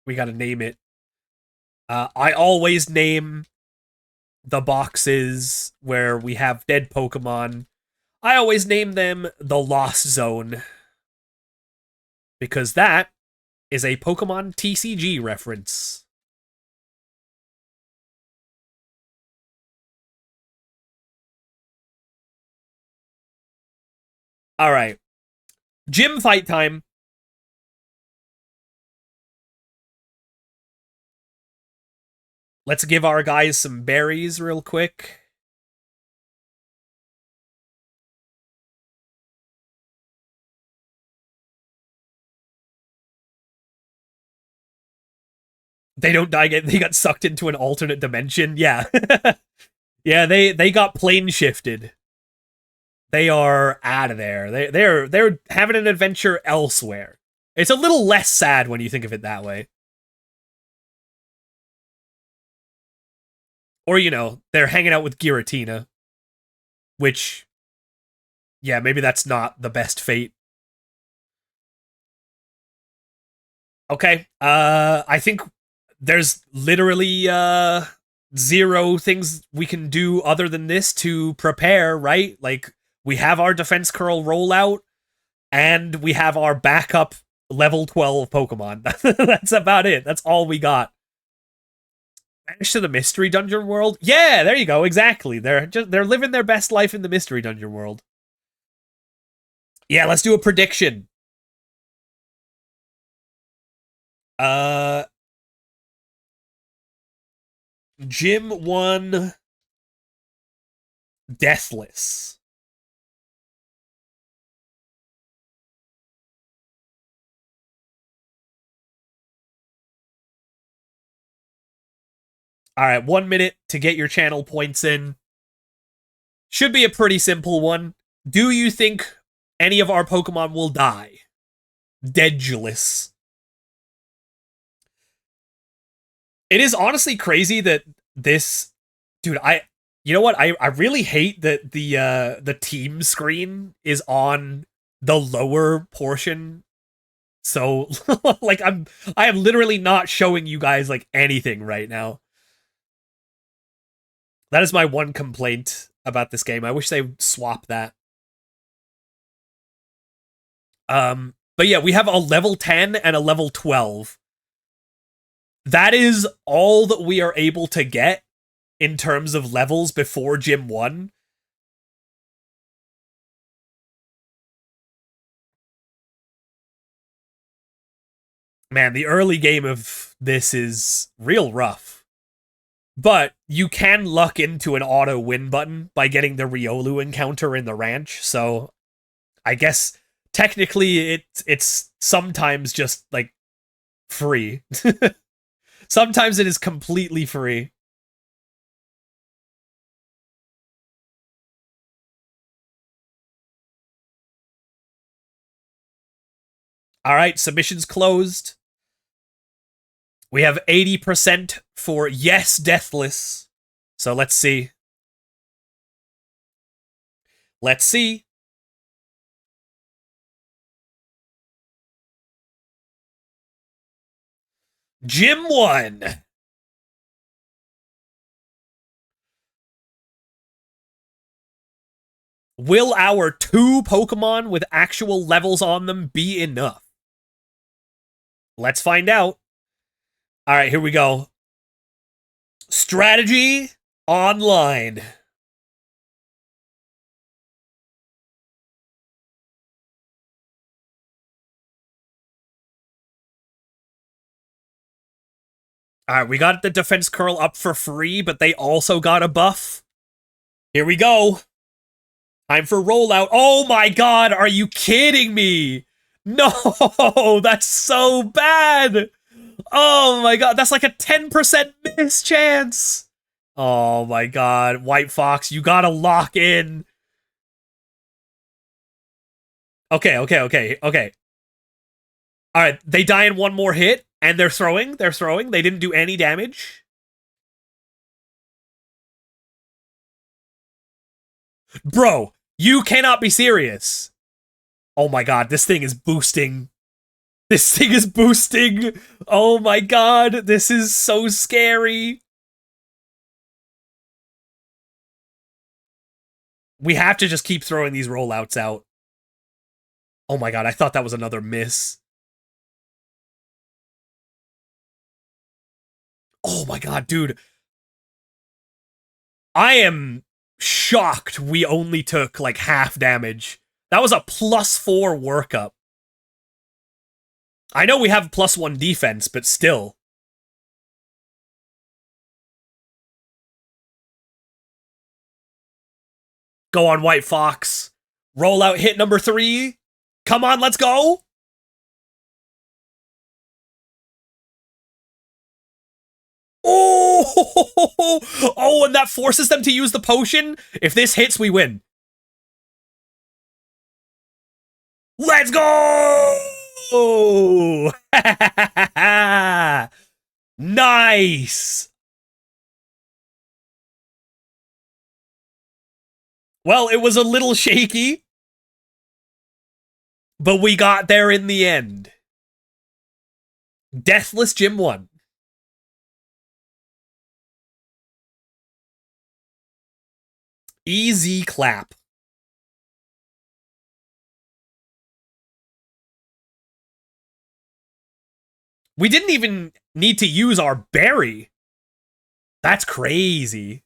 We gotta name it. I always name the boxes where we have dead Pokemon. I always name them the Lost Zone, because that is a Pokemon TCG reference. Alright. Gym fight time. Let's give our guys some berries real quick. They don't die again. They got sucked into an alternate dimension. Yeah. Yeah, they got plane shifted. They are out of there. They're having an adventure elsewhere. It's a little less sad when you think of it that way. Or, you know, they're hanging out with Giratina. Which, yeah, maybe that's not the best fate. Okay, I think there's literally, zero things we can do other than this to prepare, right? Like, we have our defense curl rollout, and we have our backup level 12 Pokemon. That's about it. That's all we got. Vanish to the Mystery Dungeon world? Yeah, there you go, exactly. They're living their best life in the Mystery Dungeon world. Yeah, let's do a prediction. Gym 1 Deathless. Alright, 1 minute to get your channel points in. Should be a pretty simple one. Do you think any of our Pokemon will die? Deadulous. It is honestly crazy that this... Dude, you know what? I really hate that the team screen is on the lower portion. So, like, I am literally not showing you guys, like, anything right now. That is my one complaint about this game. I wish they would swap that. But yeah, we have a level 10 and a level 12. That is all that we are able to get in terms of levels before Gym 1. Man, the early game of this is real rough. But you can luck into an auto win button by getting the Riolu encounter in the ranch, so I guess technically it's sometimes just like free. Sometimes it is completely free. All right, submissions closed. We have 80% for yes, deathless. So let's see. Let's see. Gym 1. Will our 2 Pokemon with actual levels on them be enough? Let's find out. All right, here we go. Strategy Online. All right, we got the defense curl up for free, but they also got a buff. Here we go. Time for rollout. Oh my god, are you kidding me? No, that's so bad. Oh my god, that's like a 10% miss chance. Oh my god, White Fox, you gotta lock in. Okay. All right, they die in one more hit, and they're throwing. They didn't do any damage. Bro, you cannot be serious. Oh my god, this thing is boosting. This thing is boosting. Oh my god, this is so scary. We have to just keep throwing these rollouts out. Oh my god, I thought that was another miss. Oh my god, dude. I am shocked we only took like half damage. That was a +4 workup. I know we have +1 defense, but still. Go on, White Fox. Rollout hit number 3. Come on, let's go. Oh, and that forces them to use the potion. If this hits, we win. Let's go! Nice. Well, it was a little shaky, but we got there in the end. Deathless Gym 1. Easy clap. We didn't even need to use our berry. That's crazy.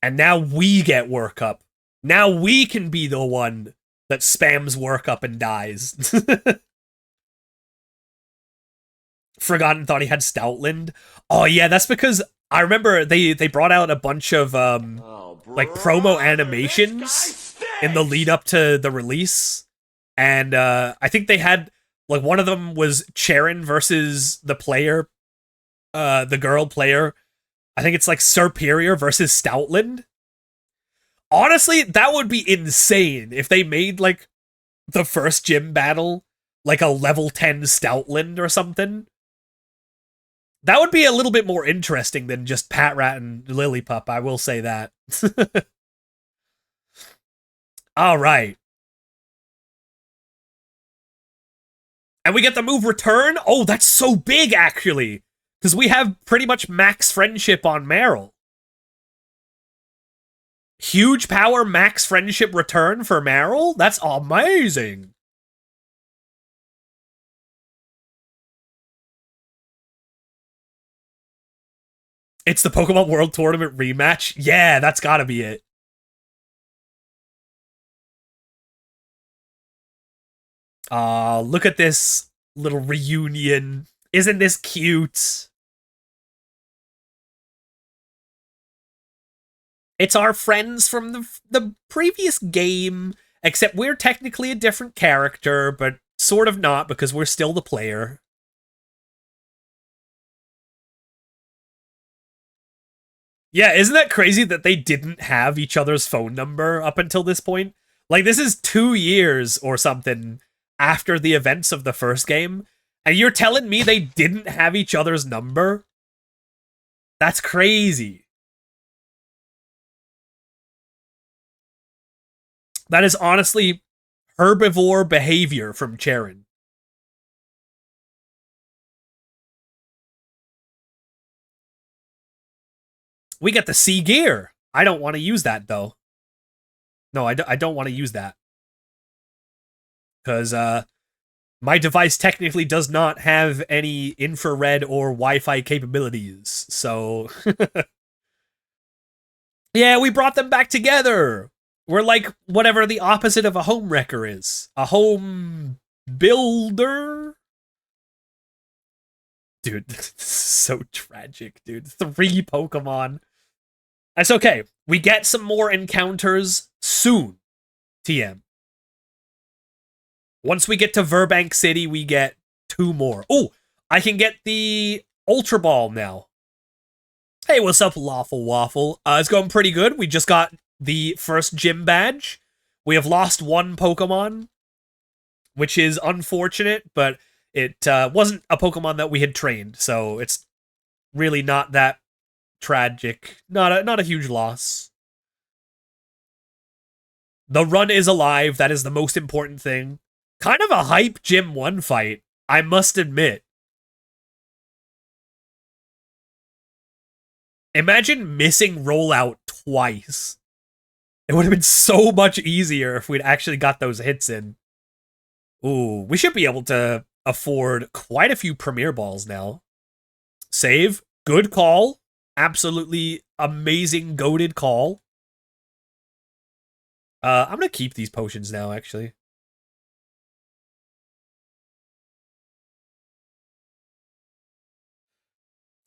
And now we get workup. Now we can be the one that spams workup and dies. Forgotten thought he had Stoutland. Oh yeah, that's because I remember they brought out a bunch of like promo animations in the lead up to the release. And I think they had like one of them was Charon versus the player, the girl player. I think it's like Superior versus Stoutland. Honestly, that would be insane if they made like the first gym battle like a level 10 Stoutland or something. That would be a little bit more interesting than just Patrat and Lillipup, I will say that. All right. And we get the move Return. Oh, that's so big, actually. Because we have pretty much max friendship on Meryl. Huge power, max friendship Return for Meryl? That's amazing. It's the Pokemon World Tournament rematch? Yeah, that's gotta be it. Look at this little reunion. Isn't this cute? It's our friends from the previous game, except we're technically a different character, but sort of not because we're still the player. Yeah, isn't that crazy that they didn't have each other's phone number up until this point? Like, this is 2 years or something after the events of the first game, and you're telling me they didn't have each other's number? That's crazy. That is honestly herbivore behavior from Charon. We get the C gear. I don't want to use that, though. No, I don't want to use that. Because my device technically does not have any infrared or Wi-Fi capabilities. So, yeah, we brought them back together. We're like whatever the opposite of a home wrecker is. A home builder? Dude, this is so tragic, dude. 3 Pokemon. That's okay. We get some more encounters soon, TM. Once we get to Verbank City, we get 2 more. Oh, I can get the Ultra Ball now. Hey, what's up, Lawful Waffle? It's going pretty good. We just got the first gym badge. We have lost 1 Pokemon, which is unfortunate, but it wasn't a Pokemon that we had trained, so it's really not that tragic. Not a huge loss. The run is alive. That is the most important thing. Kind of a hype Gym 1 fight, I must admit. Imagine missing rollout twice. It would have been so much easier if we'd actually got those hits in. Ooh, we should be able to afford quite a few Premier Balls now. Save. Good call. Absolutely amazing, goated call. I'm going to keep these potions now, actually.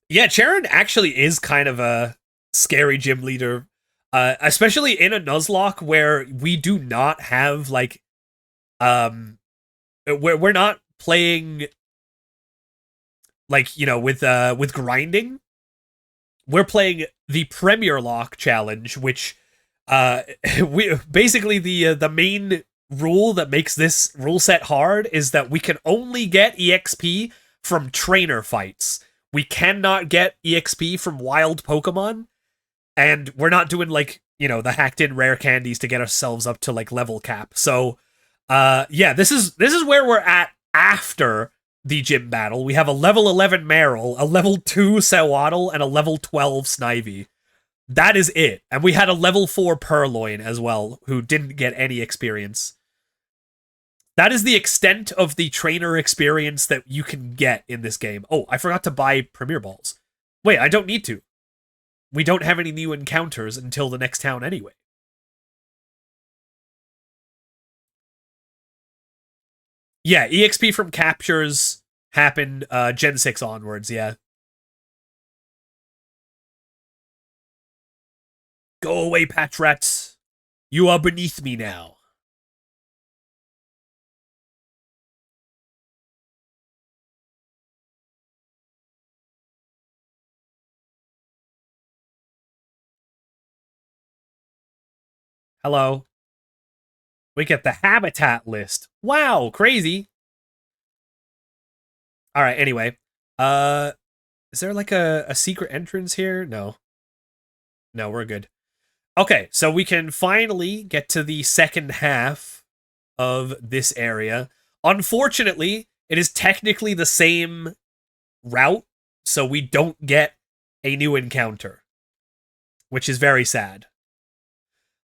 Yeah, Charon actually is kind of a scary gym leader. Especially in a Nuzlocke where we do not have, like, we're not playing, like, you know, with grinding. We're playing the Premierlocke challenge, which we basically the main rule that makes this rule set hard is that we can only get EXP from trainer fights. We cannot get EXP from wild Pokemon, and we're not doing, like, you know, the hacked in rare candies to get ourselves up to, like, level cap. So yeah, this is where we're at after the gym battle. We have a level 11 Marill, a level 2 Sewaddle, and a level 12 Snivy. That is it. And we had a level 4 Purloin as well, who didn't get any experience. That is the extent of the trainer experience that you can get in this game. Oh, I forgot to buy Premier Balls. Wait, I don't need to. We don't have any new encounters until the next town anyway. Yeah, EXP from captures happened Gen 6 onwards, yeah. Go away, Patrat. You are beneath me now. Hello. We get the habitat list. Wow, crazy. All right, anyway. Is there like a secret entrance here? No. No, we're good. Okay, so we can finally get to the second half of this area. Unfortunately, it is technically the same route, so we don't get a new encounter, which is very sad.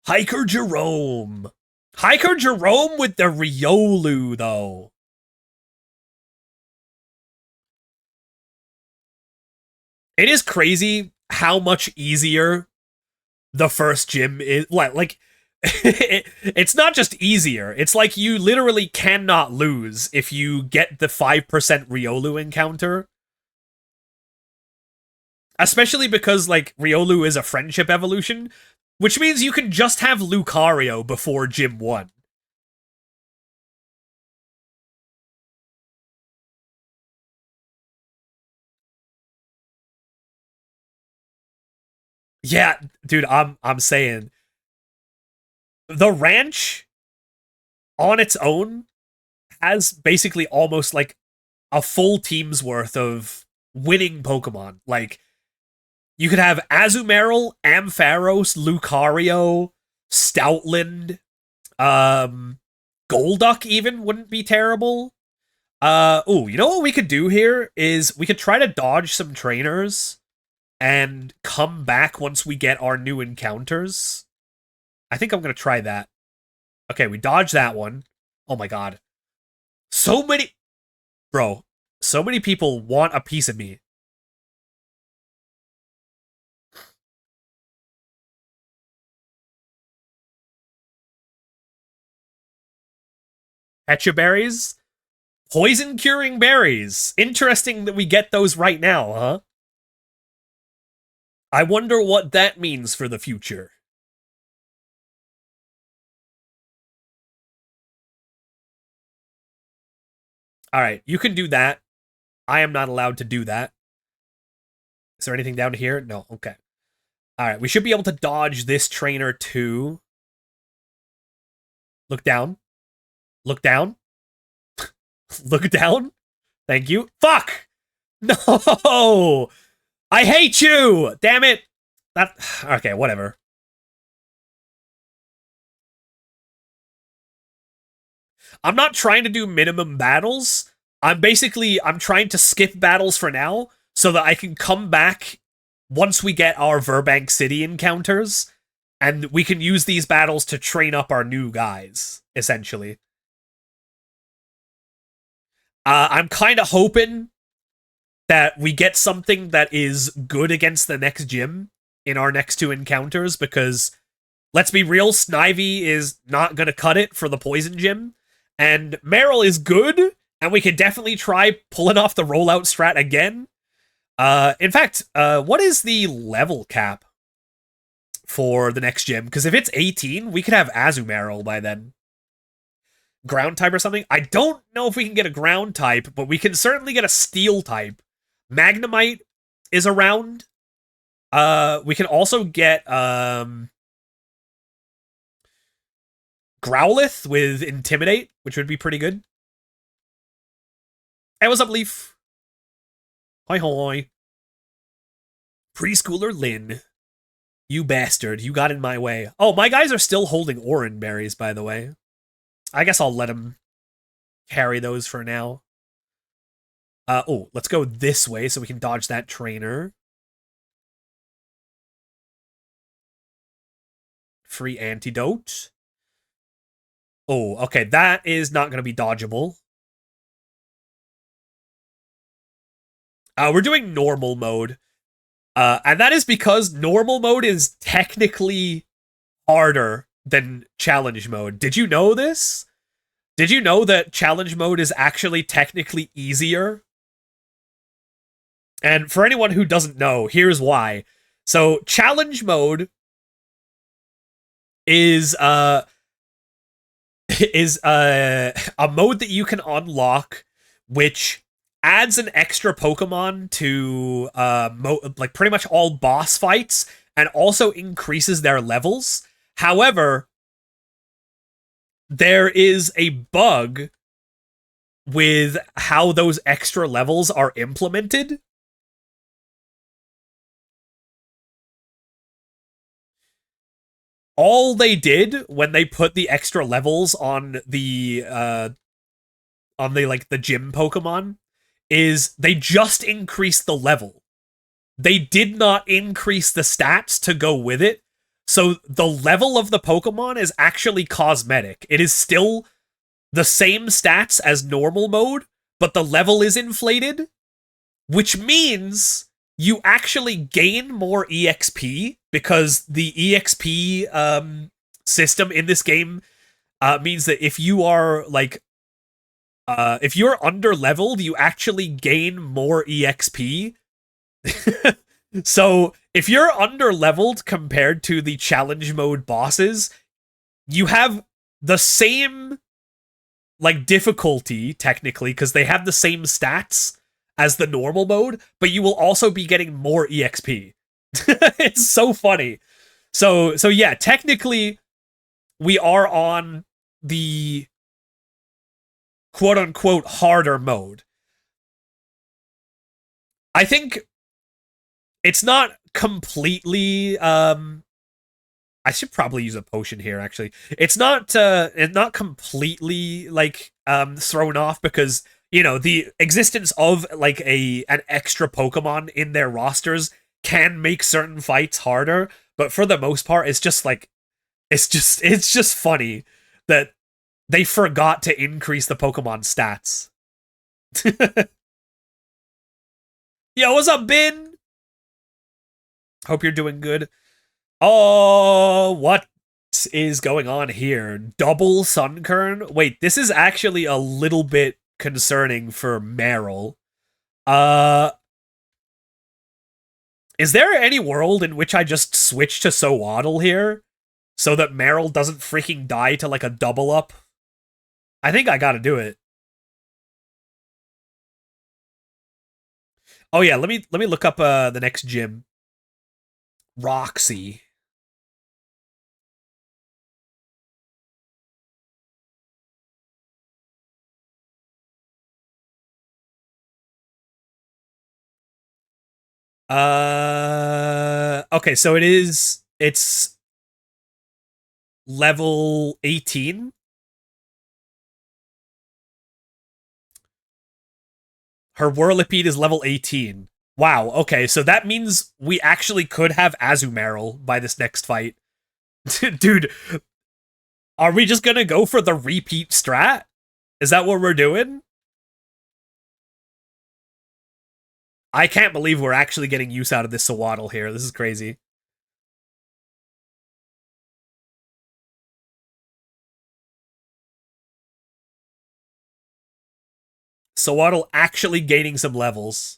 Hiker Jerome. Hiker Jerome with the Riolu, though. It is crazy how much easier the first gym is. Like it's not just easier. It's like you literally cannot lose if you get the 5% Riolu encounter. Especially because, like, Riolu is a friendship evolution, which means you can just have Lucario before Gym 1. Yeah, dude, I'm saying the ranch on its own has basically almost like a full team's worth of winning Pokemon. Like, you could have Azumarill, Ampharos, Lucario, Stoutland, Golduck even wouldn't be terrible. You know what we could do here is we could try to dodge some trainers and come back once we get our new encounters. I think I'm gonna try that. Okay, we dodge that one. Oh my god. So many... Bro, so many people want a piece of me. Pecha berries? Poison curing berries. Interesting that we get those right now, huh? I wonder what that means for the future. Alright, you can do that. I am not allowed to do that. Is there anything down here? No, okay. Alright, we should be able to dodge this trainer too. Look down. Look down. Look down. Thank you. Fuck! No! I hate you! Damn it! That... Okay, whatever. I'm not trying to do minimum battles. I'm trying to skip battles for now so that I can come back once we get our Verbank City encounters, and we can use these battles to train up our new guys, essentially. I'm kind of hoping that we get something that is good against the next gym in our next two encounters, because, let's be real, Snivy is not going to cut it for the Poison Gym, and Marill is good, and we can definitely try pulling off the rollout strat again. In fact, what is the level cap for the next gym? Because if it's 18, we could have Azumarill by then. Ground type or something? I don't know if we can get a ground type, but we can certainly get a steel type. Magnemite is around. We can also get Growlithe with Intimidate, which would be pretty good. Hey, what's up, Leaf? Hoi hoi. Preschooler Lynn. You bastard, you got in my way. Oh, my guys are still holding Oran berries, by the way. I guess I'll let him carry those for now. Let's go this way so we can dodge that trainer. Free antidote. Oh, okay, that is not going to be dodgeable. We're doing normal mode. And that is because normal mode is technically harder than challenge mode. Did you know this? Did you know that challenge mode is actually technically easier? And for anyone who doesn't know, here's why. So challenge mode is a mode that you can unlock, which adds an extra Pokemon to like pretty much all boss fights, and also increases their levels. However, there is a bug with how those extra levels are implemented. All they did when they put the extra levels on the gym Pokemon is they just increased the level. They did not increase the stats to go with it. So the level of the Pokemon is actually cosmetic. It is still the same stats as normal mode, but the level is inflated, which means you actually gain more EXP because the EXP system in this game means that if you are like if you're under leveled, you actually gain more EXP. So if you're under leveled compared to the challenge mode bosses, you have the same like difficulty technically because they have the same stats as the normal mode, but you will also be getting more EXP. It's so funny. So yeah, technically we are on the quote unquote harder mode. I think it's not completely I should probably use a potion here actually. It's not completely like thrown off because you know the existence of like an extra Pokemon in their rosters can make certain fights harder, but for the most part it's just like it's just funny that they forgot to increase the Pokemon stats. Yo, what's up, Bin? Hope you're doing good. Oh, what is going on here? Double Sunkern? Wait, this is actually a little bit concerning for Meryl. Is there any world in which I just switch to Sowaddle here? So that Meryl doesn't freaking die to like a double up? I think I gotta do it. Oh yeah, let me look up the next gym. Roxy. Okay, so it's level 18. Her Whirlipede is level 18. Wow, okay, so that means we actually could have Azumarill by this next fight. Dude, are we just gonna go for the repeat strat? Is that what we're doing? I can't believe we're actually getting use out of this Sowaddle here. This is crazy. Sowaddle actually gaining some levels.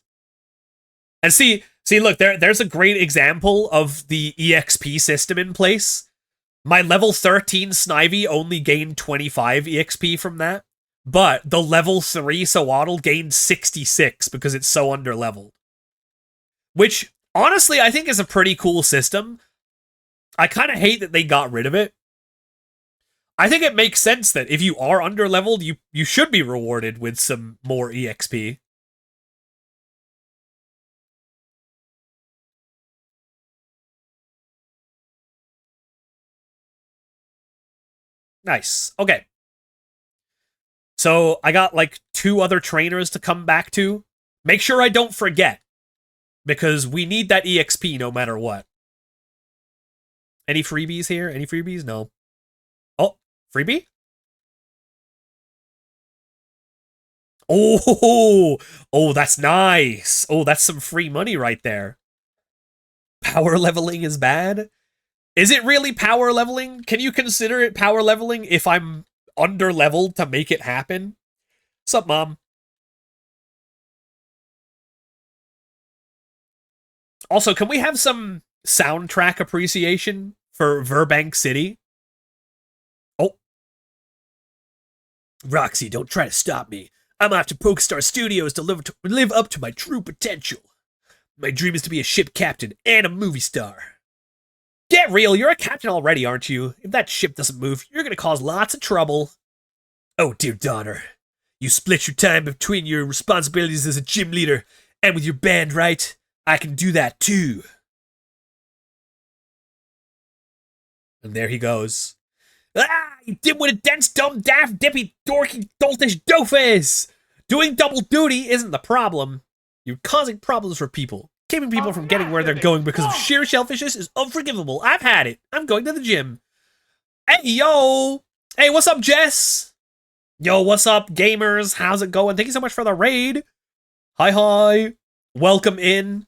And see, look, there's a great example of the EXP system in place. My level 13 Snivy only gained 25 EXP from that, but the level 3 Sowaddle gained 66 because it's so underleveled. Which, honestly, I think is a pretty cool system. I kind of hate that they got rid of it. I think it makes sense that if you are underleveled, you should be rewarded with some more EXP. Nice. Okay. So I got like 2 other trainers to come back to. Make sure I don't forget, because we need that EXP no matter what. Any freebies here? Any freebies? No. Oh, freebie? Oh, that's nice. Oh, that's some free money right there. Power leveling is bad? Is it really power leveling? Can you consider it power leveling if I'm under-leveled to make it happen? Sup, Mom? Also, can we have some soundtrack appreciation for Burbank City? Oh. Roxy, don't try to stop me. I'm off to Pokestar Studios to live up to my true potential. My dream is to be a ship captain and a movie star. Get real, you're a captain already, aren't you? If that ship doesn't move, you're gonna cause lots of trouble. Oh, dear daughter. You split your time between your responsibilities as a gym leader and with your band, right? I can do that too. And there he goes. Ah, you dimwitted, dense, dumb, daft, dippy, dorky, doltish doofus! Doing double duty isn't the problem. You're causing problems for people. Keeping people from getting where they're going because of sheer selfishness is unforgivable. I've had it. I'm going to the gym. Hey, yo! Hey, what's up, Jess? Yo, what's up, gamers? How's it going? Thank you so much for the raid. Hi. Welcome in.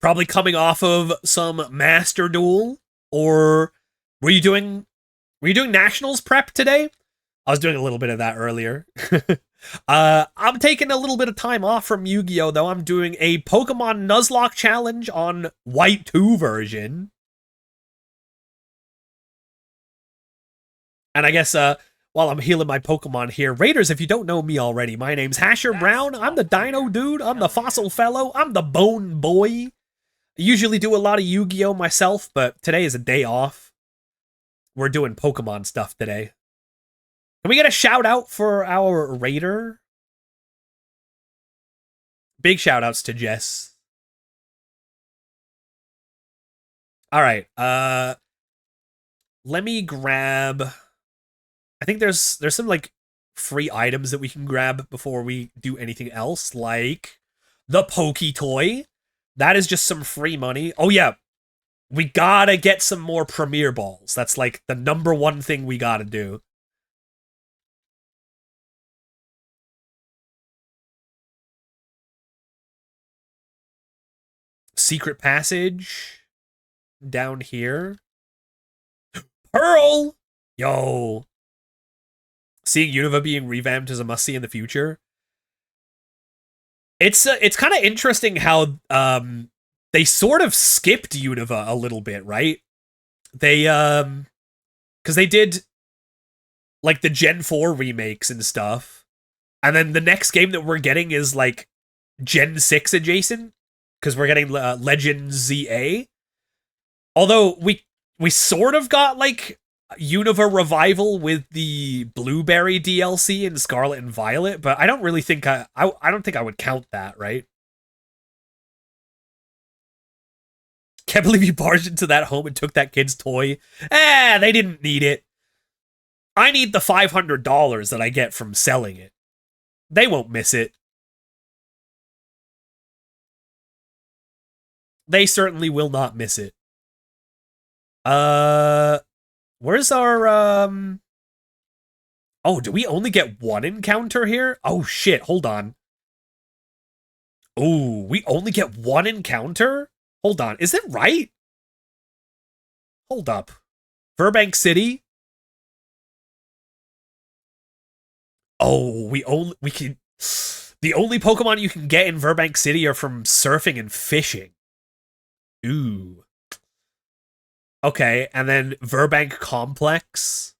Probably coming off of some Master Duel, or were you doing Nationals prep today? I was doing a little bit of that earlier. I'm taking a little bit of time off from Yu-Gi-Oh! Though. I'm doing a Pokemon Nuzlocke challenge on White 2 version. And I guess while I'm healing my Pokemon here, Raiders, if you don't know me already, my name's Hasher Brown. I'm the Dino Dude. I'm the Fossil Fellow. I'm the Bone Boy. I usually do a lot of Yu-Gi-Oh! Myself, but today is a day off. We're doing Pokemon stuff today. Can we get a shout out for our Raider? Big shout outs to Jess. All right. Let me grab. I think there's some like free items that we can grab before we do anything else, like the Pokey Toy. That is just some free money. Oh yeah, we gotta get some more Premier Balls. That's like the #1 thing we gotta do. Secret passage down here. Pearl! Yo. Seeing Unova being revamped is a must-see in the future. It's kind of interesting how they sort of skipped Unova a little bit, right? They because they did like the Gen 4 remakes and stuff. And then the next game that we're getting is like Gen 6 adjacent, because we're getting Legend ZA. Although we sort of got like Unova revival with the Blueberry DLC in Scarlet and Violet, but I don't really think I don't think I would count that, right? Can't believe you barged into that home and took that kid's toy. They didn't need it. I need the $500 that I get from selling it. They won't miss it. They certainly will not miss it. Where's our, Oh, do we only get one encounter here? Oh, shit, hold on. Ooh, we only get one encounter? Hold on, is it right? Hold up. Burbank City? Oh, we can... The only Pokemon you can get in Burbank City are from surfing and fishing. Ooh. Okay, and then Burbank Complex.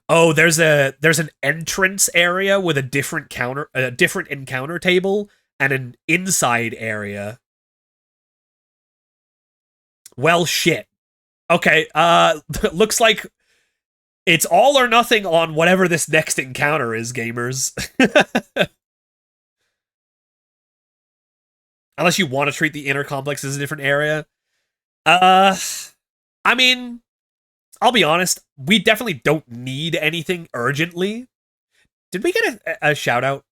Oh, there's an entrance area with a different encounter table and an inside area. Well, shit. Okay, looks like it's all or nothing on whatever this next encounter is, gamers. Unless you want to treat the inner complex as a different area. I mean, I'll be honest, we definitely don't need anything urgently. Did we get a shout out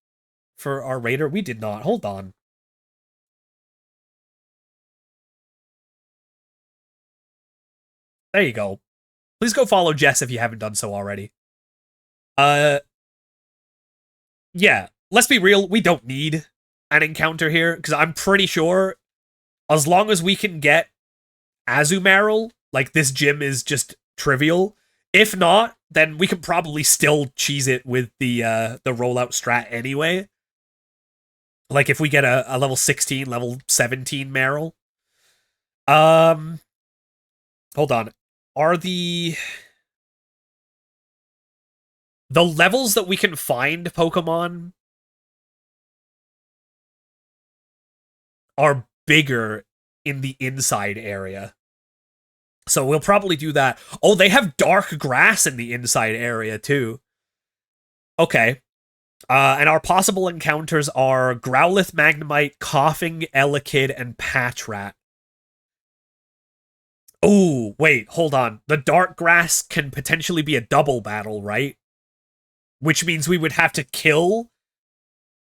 for our Raider? We did not. Hold on. There you go. Please go follow Jess if you haven't done so already. Yeah, let's be real, we don't need an encounter here, because I'm pretty sure as long as we can get Azumarill, like, this gym is just trivial. If not, then we can probably still cheese it with the rollout strat anyway. Like, if we get a level 16, level 17 Marill. Hold on. Are the levels that we can find Pokemon are bigger in the inside area. So we'll probably do that. Oh, they have dark grass in the inside area too. Okay. And our possible encounters are Growlithe, Magnemite, Coughing, Elekid, and Patrat. Oh, wait, hold on. The dark grass can potentially be a double battle, right? Which means we would have to kill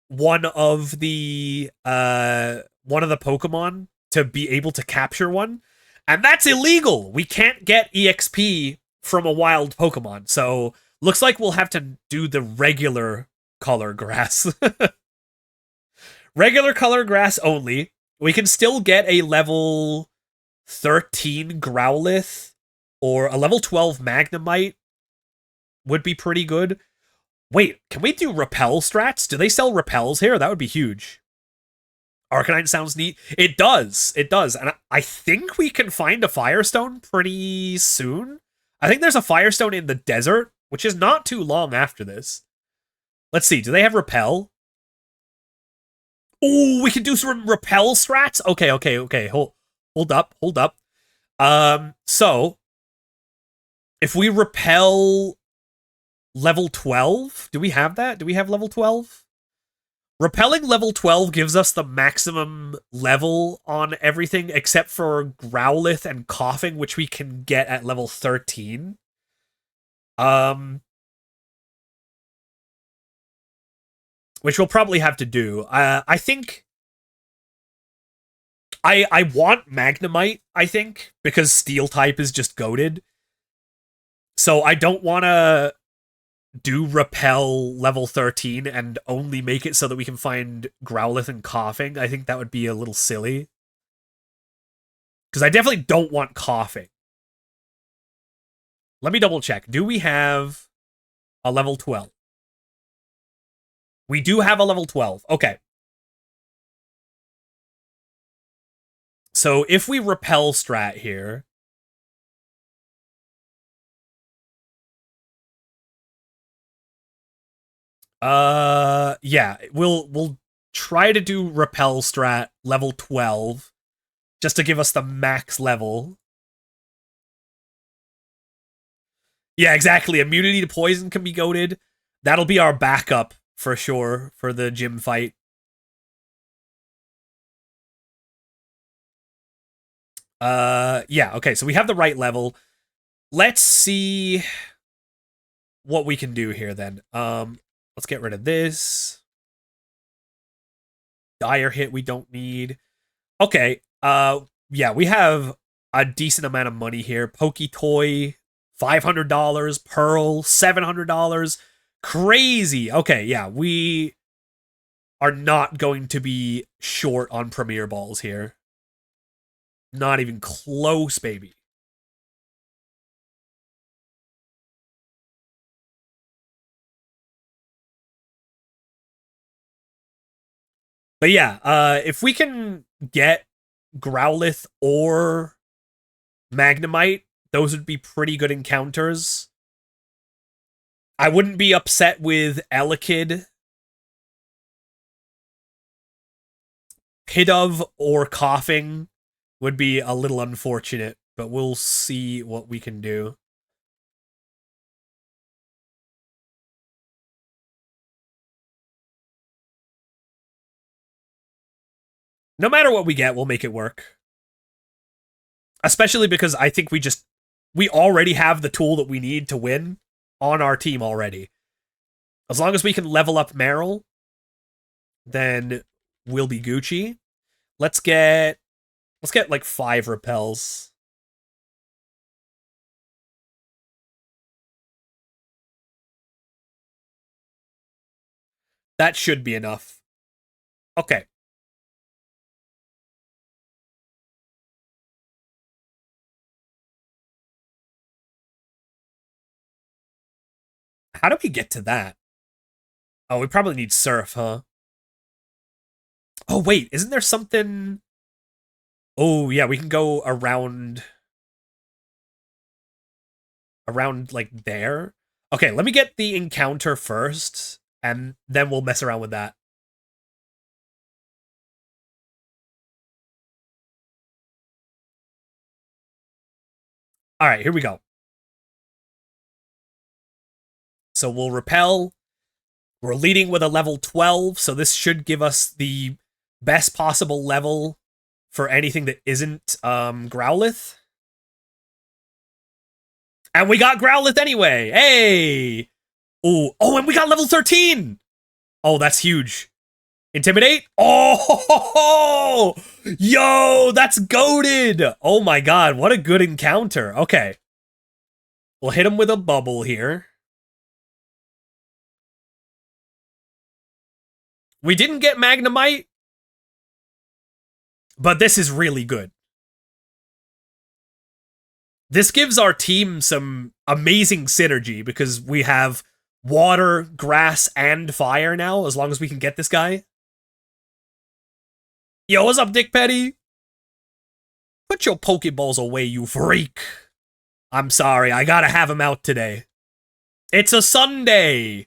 one of the Pokemon to be able to capture one. And that's illegal! We can't get EXP from a wild Pokemon. So, looks like we'll have to do the regular color grass. Regular color grass only, We can still get a level 13 Growlithe or a level 12 Magnemite would be pretty good. Wait, can we do repel strats? Do they sell repels here? That would be huge. Arcanine sounds neat. It does. It does. And I think we can find a Firestone pretty soon. I think there's a Firestone in the desert, which is not too long after this. Let's see. Do they have repel? Oh, we can do some repel strats? Okay. Hold up. So if we repel level 12, do we have that? Do we have level 12? Repelling level 12 gives us the maximum level on everything except for Growlithe and Coughing, which we can get at level 13. Which we'll probably have to do. I think I want Magnemite, I think, because Steel type is just goated. So I don't want to do Repel level 13 and only make it so that we can find Growlithe and Coughing. I think that would be a little silly. Because I definitely don't want Coughing. Let me double check. Do we have a level 12? We do have a level 12. Okay. So if we repel strat here, yeah, we'll try to do repel strat level 12 just to give us the max level. Yeah, exactly. Immunity to poison can be goated. That'll be our backup for sure for the gym fight. Yeah, okay, so we have the right level. Let's see what we can do here then. Let's get rid of this. Dire hit we don't need. Okay, yeah, we have a decent amount of money here. Poketoy, $500. Pearl, $700. Crazy. Okay, yeah, we are not going to be short on Premier Balls here. Not even close, baby. But yeah, if we can get Growlithe or Magnemite, those would be pretty good encounters. I wouldn't be upset with Elekid. Pidove or Coughing would be a little unfortunate, but we'll see what we can do. No matter what we get, we'll make it work. Especially because I think we already have the tool that we need to win on our team already. As long as we can level up Meryl, then we'll be Gucci. Let's get like 5 repels. That should be enough. Okay. How do we get to that? Oh, we probably need Surf, huh? Oh, wait, isn't there something... Oh, yeah, we can go around... Around, like, there? Okay, let me get the encounter first, and then we'll mess around with that. Alright, here we go. So we'll repel. We're leading with a level 12, so this should give us the best possible level for anything that isn't Growlithe. And we got Growlithe anyway! Hey! Ooh. Oh, and we got level 13! Oh, that's huge. Intimidate? Oh! Yo, that's goated! Oh my god, what a good encounter. Okay. We'll hit him with a bubble here. We didn't get Magnemite. But this is really good. This gives our team some amazing synergy because we have water, grass, and fire now, as long as we can get this guy. Yo, what's up, Dick Petty? Put your Pokeballs away, you freak. I'm sorry, I gotta have him out today. It's a Sunday!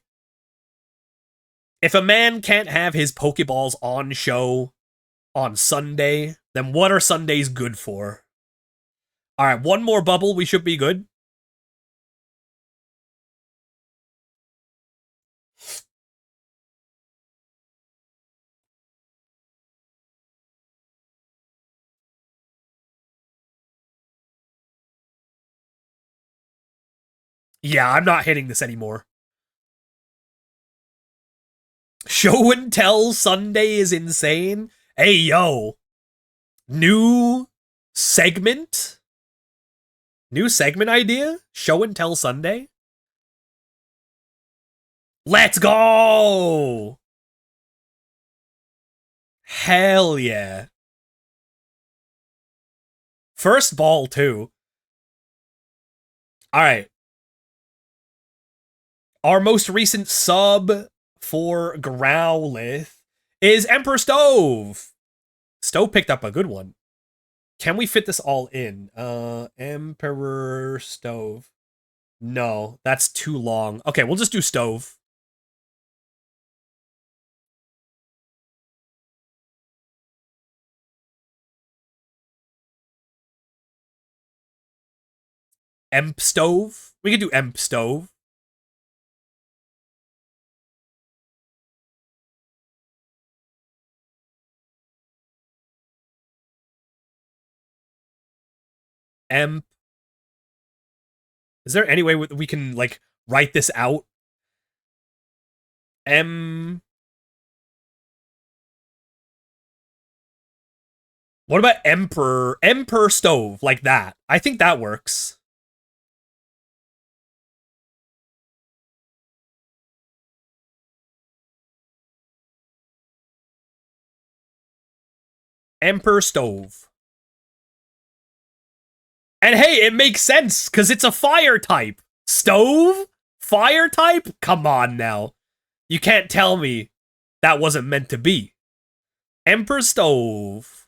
If a man can't have his Pokeballs on show on Sunday, then what are Sundays good for? Alright, one more bubble, we should be good. Yeah, I'm not hitting this anymore. Show and tell Sunday is insane. Hey, yo. New segment? New segment idea? Show and tell Sunday? Let's go! Hell yeah. First ball, too. Alright. Our most recent sub for Growlithe is Emperor Stove. Stove picked up a good one. Can we fit this all in? Emperor Stove. No, that's too long. Okay, we'll just do Stove. Emp Stove? We could do Emp Stove. Emp. Is there any way we can, like, write this out? What about Emperor? Emperor Stove, like that. I think that works. Emperor Stove. And hey, it makes sense, because it's a fire type. Stove? Fire type? Come on now. You can't tell me that wasn't meant to be. Emperor Stove.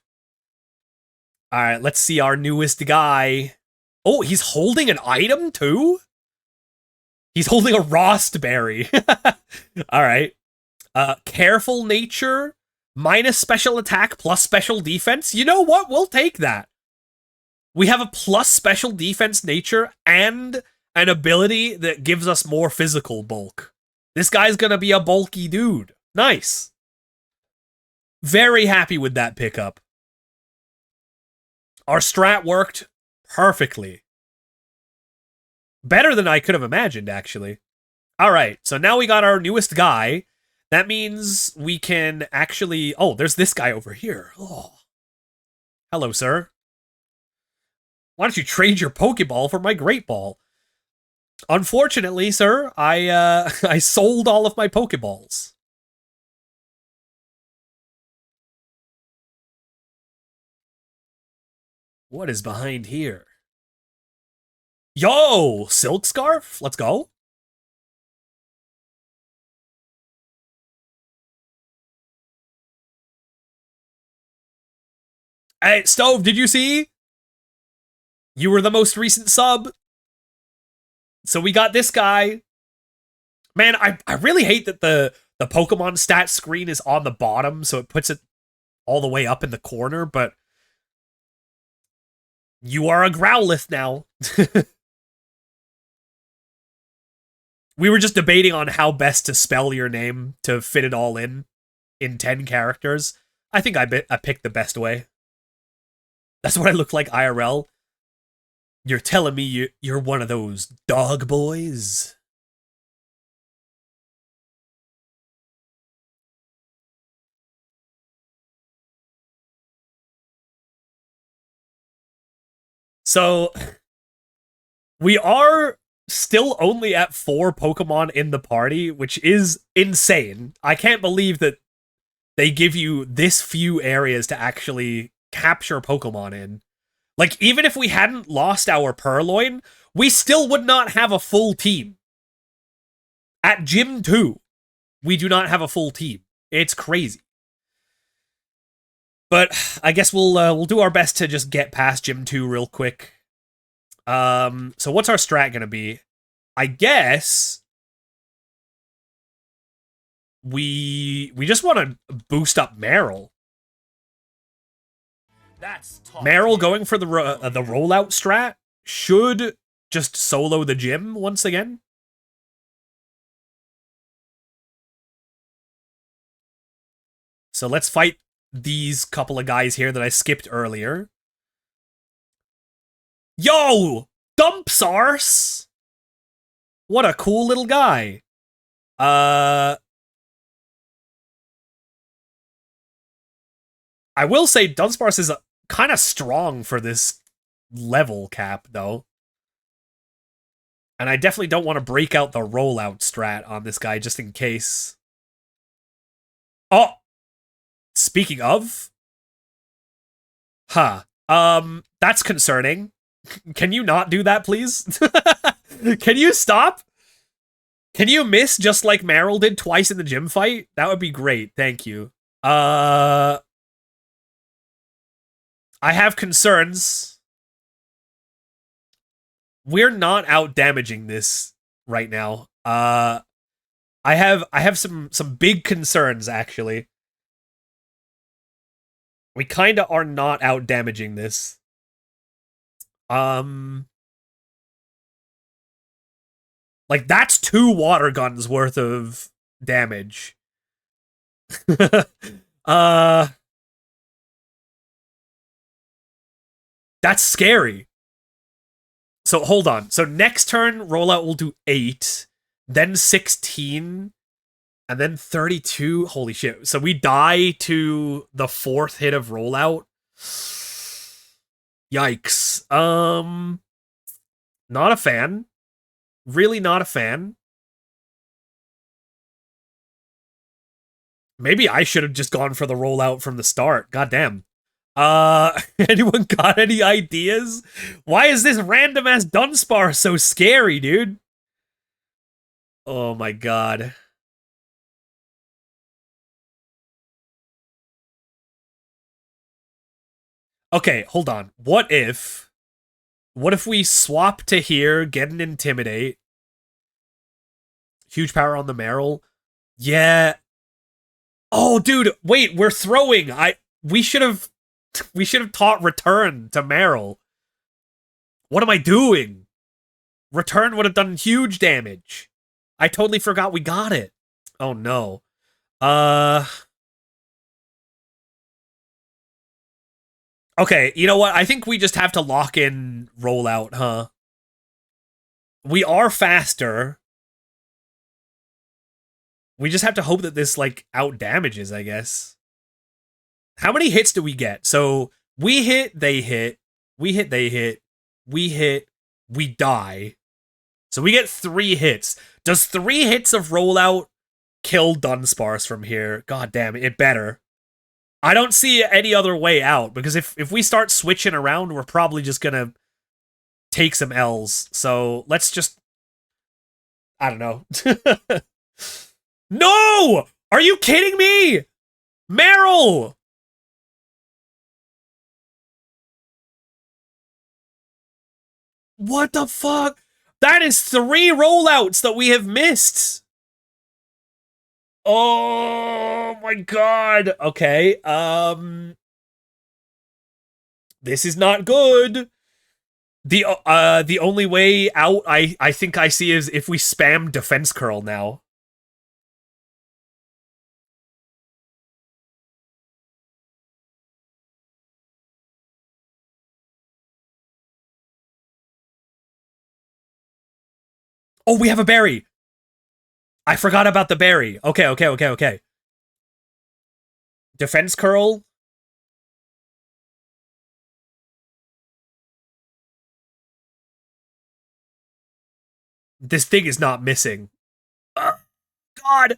Alright, let's see our newest guy. Oh, he's holding an item too? He's holding a Rostberry. Alright. Careful nature, minus special attack, plus special defense. You know what? We'll take that. We have a plus special defense nature and an ability that gives us more physical bulk. This guy's gonna be a bulky dude. Nice. Very happy with that pickup. Our strat worked perfectly. Better than I could have imagined, actually. Alright, so now we got our newest guy. That means we can actually... Oh, there's this guy over here. Oh. Hello, sir. Why don't you trade your Pokeball for my Great Ball? Unfortunately, sir, I sold all of my Pokeballs. What is behind here? Yo, Silk Scarf? Let's go. Hey, Stove, did you see? You were the most recent sub. So we got this guy. Man, I really hate that the Pokemon stat screen is on the bottom, so it puts it all the way up in the corner, but you are a Growlithe now. We were just debating on how best to spell your name to fit it all in 10 characters. I think I picked the best way. That's what I look like IRL. You're telling me you're one of those dog boys? So, we are still only at 4 Pokemon in the party, which is insane. I can't believe that they give you this few areas to actually capture Pokemon in. Like, even if we hadn't lost our Purloin, we still would not have a full team. At Gym 2, we do not have a full team. It's crazy. But I guess we'll do our best to just get past Gym 2 real quick. So what's our strat gonna be? I guess we just want to boost up Meryl. That's top Meryl tier. going for the rollout strat should just solo the gym once again. So let's fight these couple of guys here that I skipped earlier. Yo! Dumpsarce! What a cool little guy. I will say Dunsparce is kind of strong for this level cap, though. And I definitely don't want to break out the rollout strat on this guy just in case. Oh! Speaking of... Huh. That's concerning. Can you not do that, please? Can you stop? Can you miss just like Meryl did twice in the gym fight? That would be great. Thank you. I have concerns. We're not out damaging this right now. I have some big concerns actually. We kind of are not out damaging this. Like that's 2 water guns worth of damage. That's scary. So hold on. So next turn, rollout will do 8, then 16, and then 32. Holy shit. So we die to the 4th hit of rollout. Yikes. Not a fan. Really not a fan. Maybe I should have just gone for the rollout from the start. Goddamn. Anyone got any ideas? Why is this random-ass Dunsparce so scary, dude? Oh my god. Okay, hold on. What if we swap to here, get an Intimidate? Huge power on the Meryl. Yeah. Oh, dude, wait, we're throwing. We should have taught Return to Meryl. What am I doing? Return would have done huge damage. I totally forgot we got it. Oh no. Okay, you know what? I think we just have to lock in rollout, huh? We are faster. We just have to hope that this, like, out damages, I guess. How many hits do we get? So, we hit, they hit. We hit, they hit. We hit, we die. So we get 3 hits. Does 3 hits of rollout kill Dunsparce from here? God damn it, it better. I don't see any other way out, because if we start switching around, we're probably just gonna take some L's. So let's just... I don't know. No! Are you kidding me? Meryl! What the fuck? That is 3 rollouts that we have missed. Oh my god. Okay. This is not good. The only way out I think I see is if we spam defense curl now. Oh, we have a berry. I forgot about the berry. Okay. Defense curl. This thing is not missing. God.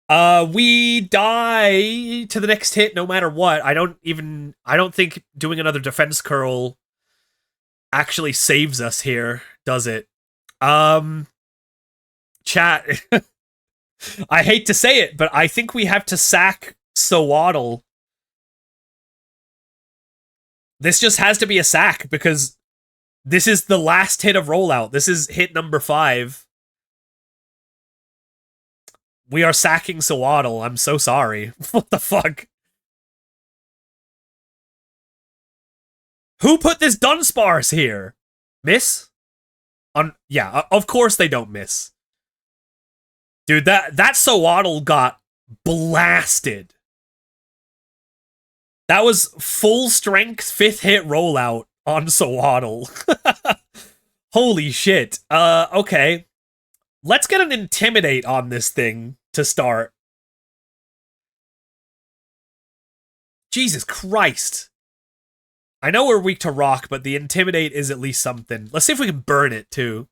We die to the next hit no matter what. I don't think doing another defense curl actually saves us here, does it? Chat. I hate to say it, but I think we have to sack Sawaddle. This just has to be a sack because this is the last hit of rollout. This is hit number 5. We are sacking Sawaddle. I'm so sorry. What the fuck? Who put this Dunsparce here? Miss? Yeah, of course they don't miss. Dude, that Sawaddle got blasted. That was full strength 5th hit rollout on Sawaddle. Holy shit. Okay. Let's get an Intimidate on this thing to start. Jesus Christ. I know we're weak to rock, but the Intimidate is at least something. Let's see if we can burn it, too.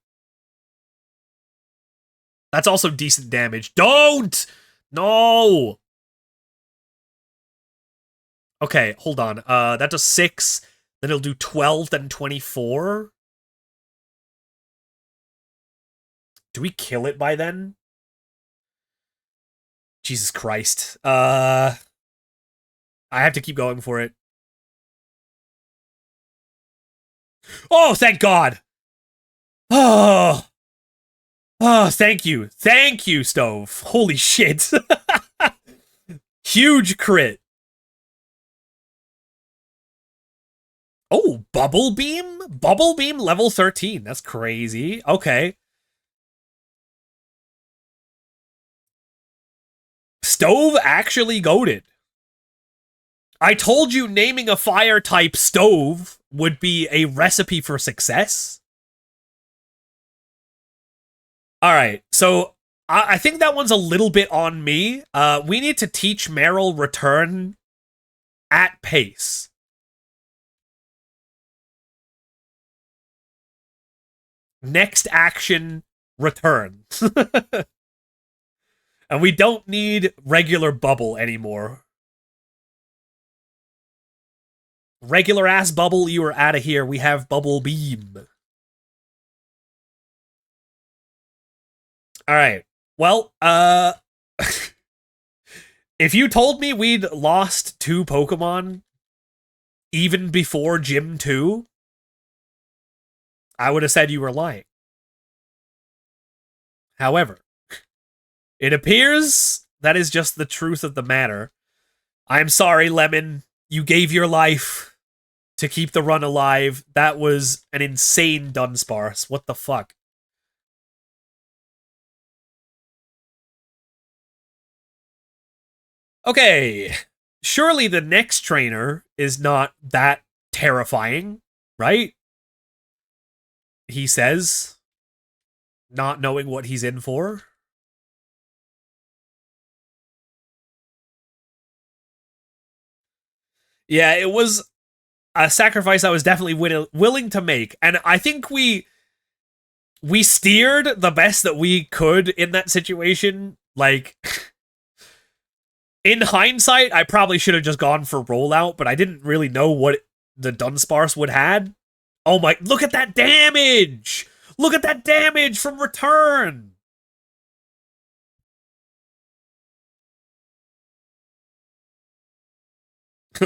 That's also decent damage. Don't! No! Okay, hold on. That does 6, then it'll do 12, then 24. Do we kill it by then? Jesus Christ. I have to keep going for it. Oh, thank God! Oh! Oh, thank you. Thank you, Stove. Holy shit. Huge crit. Oh, Bubble Beam? Bubble Beam level 13. That's crazy. Okay. Stove actually goated. I told you naming a fire type Stove would be a recipe for success. Alright, so I think that one's a little bit on me. We need to teach Meryl Return at pace. Next action, Return. And we don't need regular Bubble anymore. Regular ass Bubble, you are out of here. We have Bubble Beam. Alright. Well, if you told me we'd lost 2 Pokemon even before Gym 2, I would have said you were lying. However, it appears that is just the truth of the matter. I'm sorry, Lemon. You gave your life to keep the run alive. That was an insane Dunsparce. What the fuck? Okay. Surely the next trainer is not that terrifying, right? He says, not knowing what he's in for. Yeah, it was a sacrifice I was definitely willing to make. And I think we steered the best that we could in that situation. Like, in hindsight, I probably should have just gone for rollout, but I didn't really know what the Dunsparce would had. Oh my, look at that damage! Look at that damage from Return!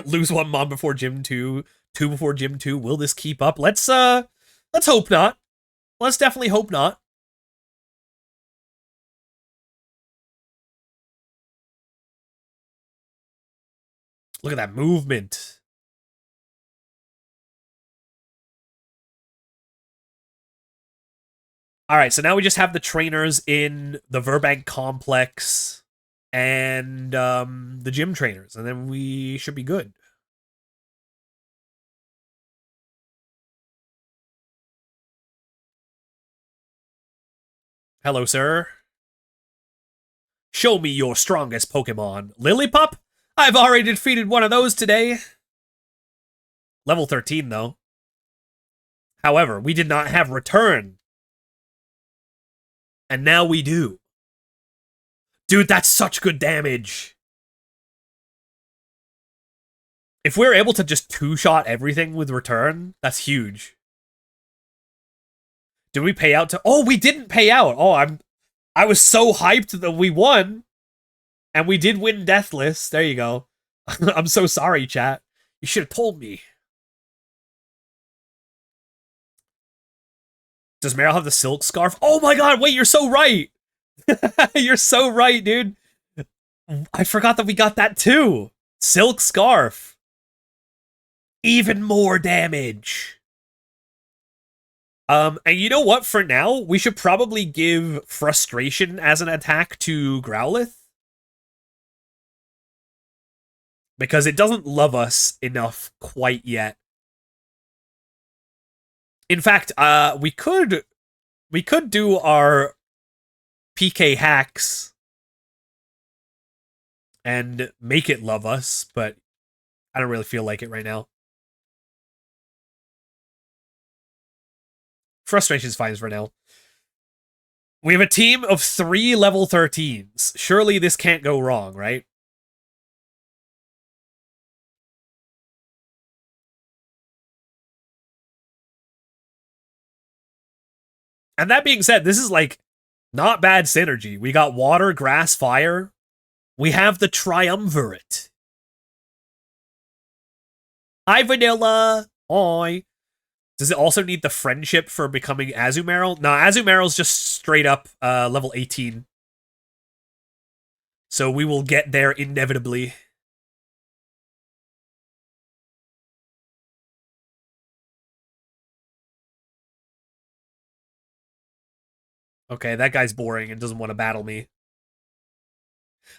Lose 1 Mon before Gym 2, 2 before Gym 2. Will this keep up? Let's hope not. Let's definitely hope not. Look at that movement. Alright, so now we just have the trainers in the Verbank Complex and the gym trainers, and then we should be good. Hello, sir. Show me your strongest Pokemon. Lillipup? I've already defeated one of those today. Level 13, though. However, we did not have Return. And now we do. Dude, that's such good damage. If we're able to just two-shot everything with return, that's huge. Did we pay out to... Oh, we didn't pay out. Oh, I was so hyped that we won. And we did win Deathless. There you go. I'm so sorry, chat. You should have told me. Does Meryl have the silk scarf? Oh my god, wait, you're so right. You're so right, dude. I forgot that we got that too. Silk scarf. Even more damage. And you know what? For now, we should probably give frustration as an attack to Growlithe. Because it doesn't love us enough quite yet. In fact, we could do our PK hacks and make it love us, but I don't really feel like it right now. Frustration's fine for now. We have a team of 3 level 13s. Surely this can't go wrong, right? And that being said, this is like not bad synergy. We got water, grass, fire. We have the triumvirate. Hi, Vanilla. Hi. Does it also need the friendship for becoming Azumarill? No, Azumarill's just straight up level 18. So we will get there inevitably. Okay, that guy's boring and doesn't want to battle me.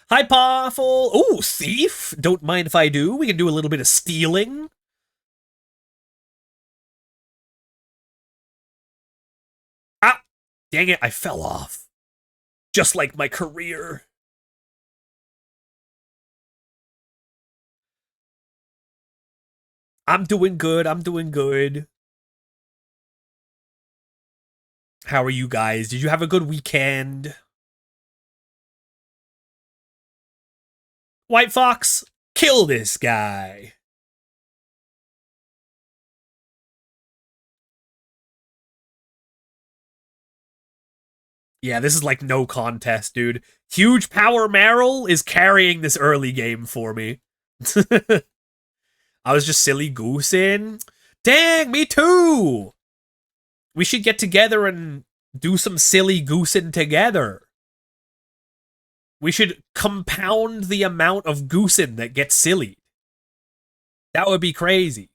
Hi, Poffle. Ooh, thief. Don't mind if I do. We can do a little bit of stealing. Ah, dang it, I fell off. Just like my career. I'm doing good. I'm doing good. How are you guys? Did you have a good weekend? White Fox, kill this guy. Yeah, this is like no contest, dude. Huge Power Marill is carrying this early game for me. I was just silly goosing. Dang, me too! We should get together and do some silly goosing together. We should compound the amount of goosing that gets silly. That would be crazy.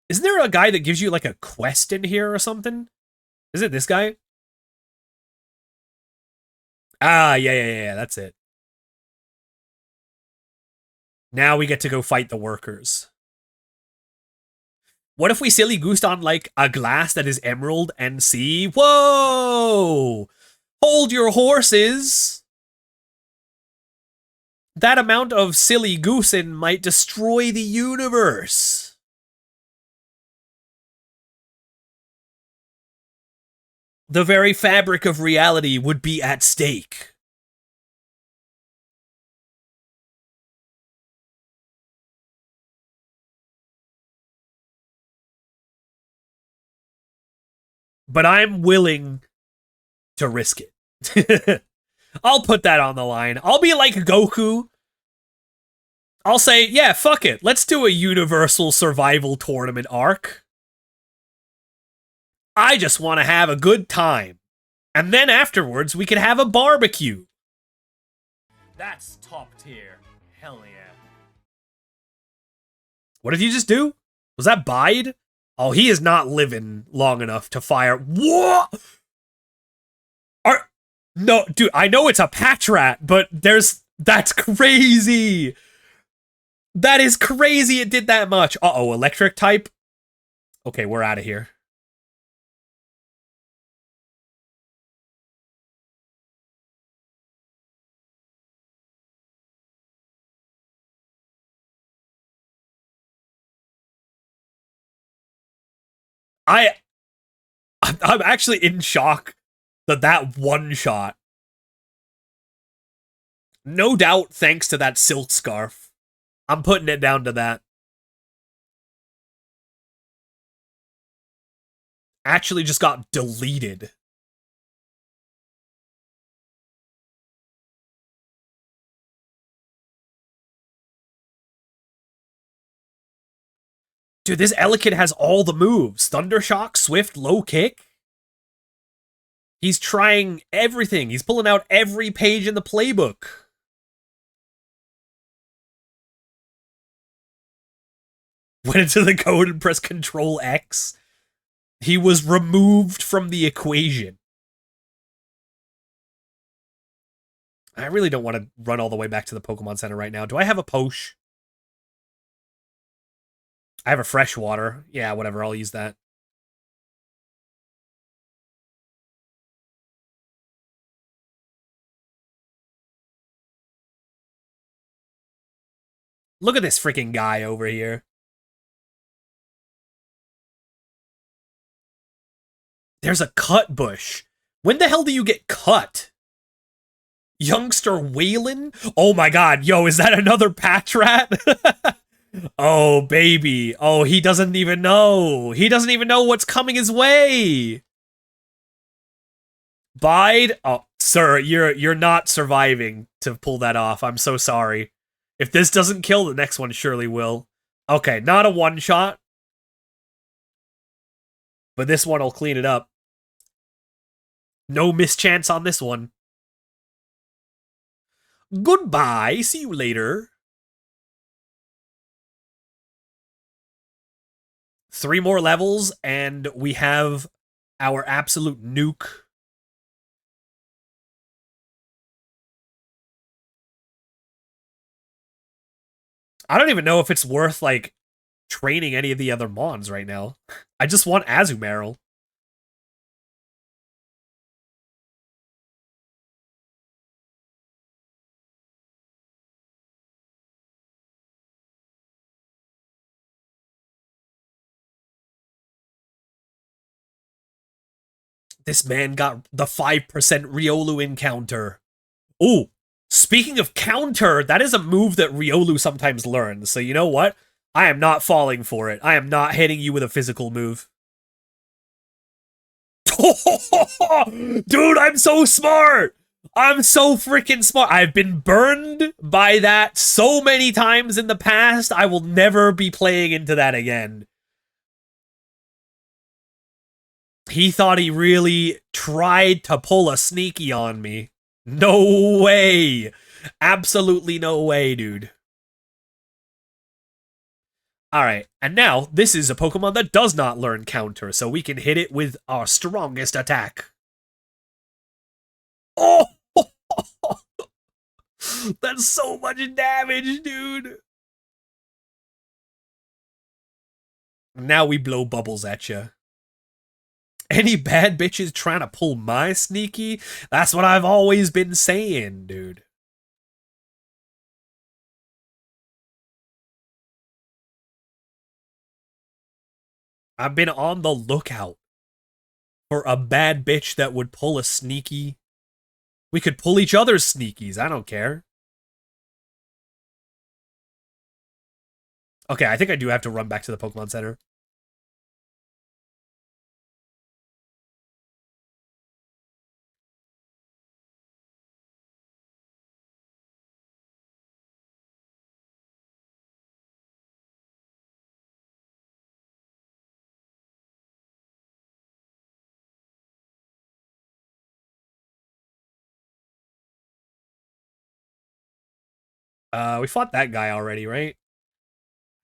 Isn't there a guy that gives you like a quest in here or something? Is it this guy? Ah, yeah, that's it. Now we get to go fight the workers. What if we silly goosed on like a glass that is emerald and sea? Whoa! Hold your horses! That amount of silly goosing might destroy the universe. The very fabric of reality would be at stake. But I'm willing to risk it. I'll put that on the line. I'll be like Goku. I'll say, yeah, fuck it. Let's do a universal survival tournament arc. I just want to have a good time. And then afterwards, we can have a barbecue. That's top tier. Hell yeah. What did you just do? Was that Bide? Oh, he is not living long enough to fire. What? No, dude, I know it's a Patrat, but that's crazy. That is crazy it did that much. Uh-oh, electric type? Okay, we're out of here. I'm actually in shock that one shot. No doubt thanks to that silk scarf. I'm putting it down to that. Actually just got deleted. Dude, this Elekid has all the moves. Thundershock, Swift, Low Kick. He's trying everything. He's pulling out every page in the playbook. Went into the code and pressed Control X. He was removed from the equation. I really don't want to run all the way back to the Pokemon Center right now. Do I have a Posh? I have a freshwater. Yeah, whatever. I'll use that. Look at this freaking guy over here. There's a cut bush. When the hell do you get cut? Youngster Waylon? Oh my god, yo, is that another Patrat? Oh, baby. Oh, he doesn't even know. He doesn't even know what's coming his way. Bide? Oh, sir, you're not surviving to pull that off. I'm so sorry. If this doesn't kill, the next one surely will. Okay, not a one-shot. But this one will clean it up. No mischance on this one. Goodbye. See you later. 3 more levels, and we have our absolute nuke. I don't even know if it's worth, like, training any of the other Mons right now. I just want Azumarill. This man got the 5% Riolu encounter. Ooh, speaking of counter, that is a move that Riolu sometimes learns. So you know what? I am not falling for it. I am not hitting you with a physical move. Dude, I'm so smart! I'm so freaking smart. I've been burned by that so many times in the past. I will never be playing into that again. He thought he really tried to pull a sneaky on me. No way. Absolutely no way, dude. Alright, and now, this is a Pokemon that does not learn counter, so we can hit it with our strongest attack. Oh! That's so much damage, dude! Now we blow bubbles at you. Any bad bitches trying to pull my sneaky? That's what I've always been saying, dude. I've been on the lookout for a bad bitch that would pull a sneaky. We could pull each other's sneakies. I don't care. Okay, I think I do have to run back to the Pokemon Center. We fought that guy already, right?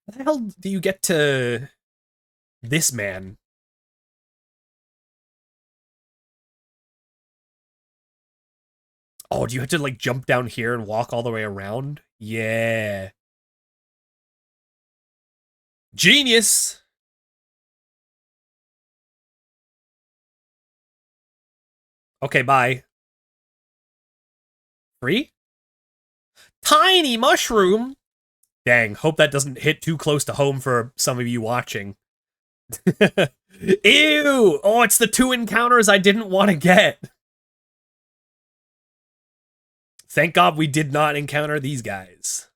How the hell do you get to this man? Oh, do you have to, like, jump down here and walk all the way around? Yeah. Genius! Okay, bye. Free? Tiny mushroom? Dang, hope that doesn't hit too close to home for some of you watching. Ew! Oh, it's the 2 encounters I didn't want to get. Thank God we did not encounter these guys.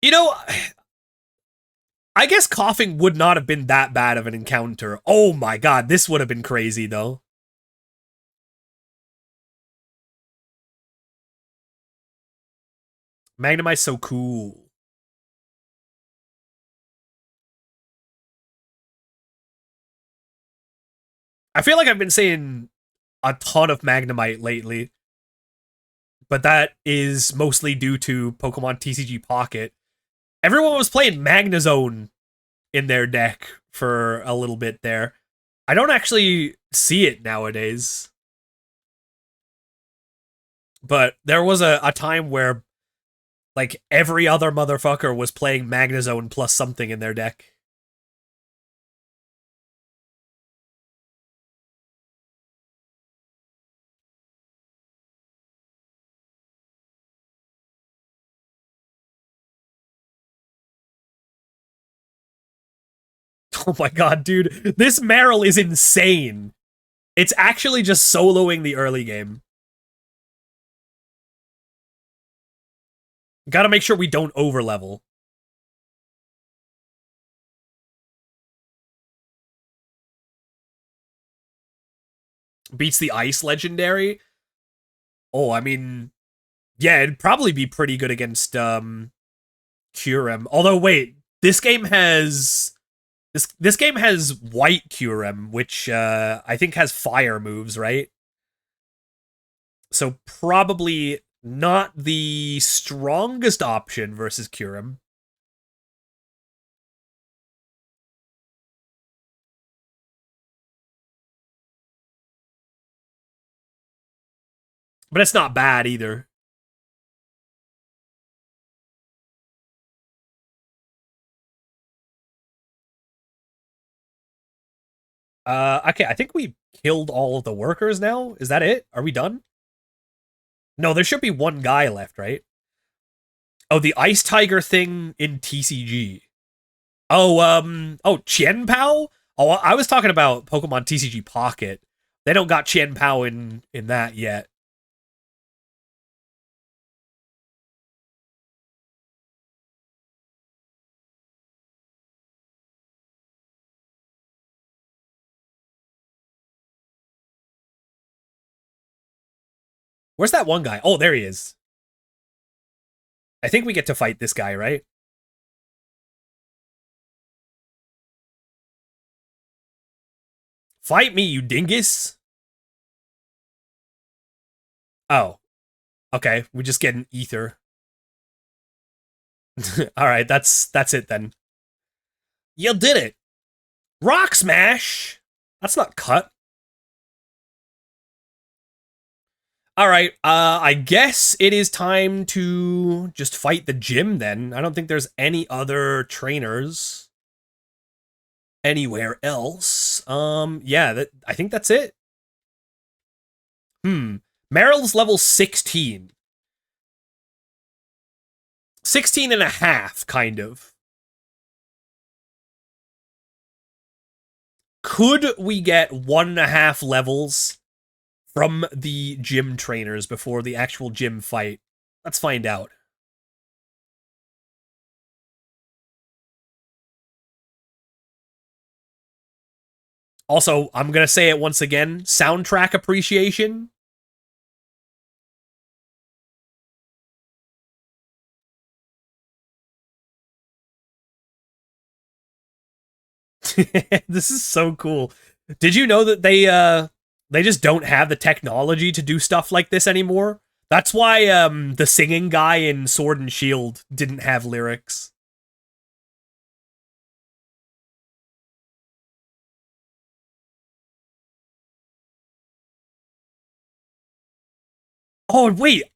You know, I guess coughing would not have been that bad of an encounter. Oh my God, this would have been crazy though. Magnemite's so cool. I feel like I've been saying a ton of Magnemite lately, but that is mostly due to Pokemon TCG Pocket. Everyone was playing Magnezone in their deck for a little bit there. I don't actually see it nowadays. But there was a time where like every other motherfucker was playing Magnezone plus something in their deck. Oh my god, dude. This Meryl is insane. It's actually just soloing the early game. Gotta make sure we don't overlevel. Beats the Ice Legendary? Oh, I mean... Yeah, it'd probably be pretty good against, Kyurem. Although, wait, this game has... This game has White Kyurem, which, I think has fire moves, right? So probably not the strongest option versus Kyurem. But it's not bad either. Okay, I think we killed all of the workers now. Is that it? Are we done? No, there should be one guy left, right? Oh, the Ice Tiger thing in TCG. Oh, Qian Pao? Oh, I was talking about Pokemon TCG Pocket. They don't got Qian Pao in that yet. Where's that one guy? Oh, there he is. I think we get to fight this guy, right? Fight me, you dingus! Oh. Okay, we just get an ether. Alright, that's it then. You did it! Rock Smash! That's not cut. Alright, I guess it is time to just fight the gym then. I don't think there's any other trainers anywhere else. Yeah, I think that's it. Meryl's level 16. 16 and a half, kind of. Could we get 1.5 levels from the gym trainers before the actual gym fight? Let's find out. Also, I'm gonna say it once again, soundtrack appreciation. This is so cool. Did you know that they just don't have the technology to do stuff like this anymore? That's why the singing guy in Sword and Shield didn't have lyrics. Oh, wait.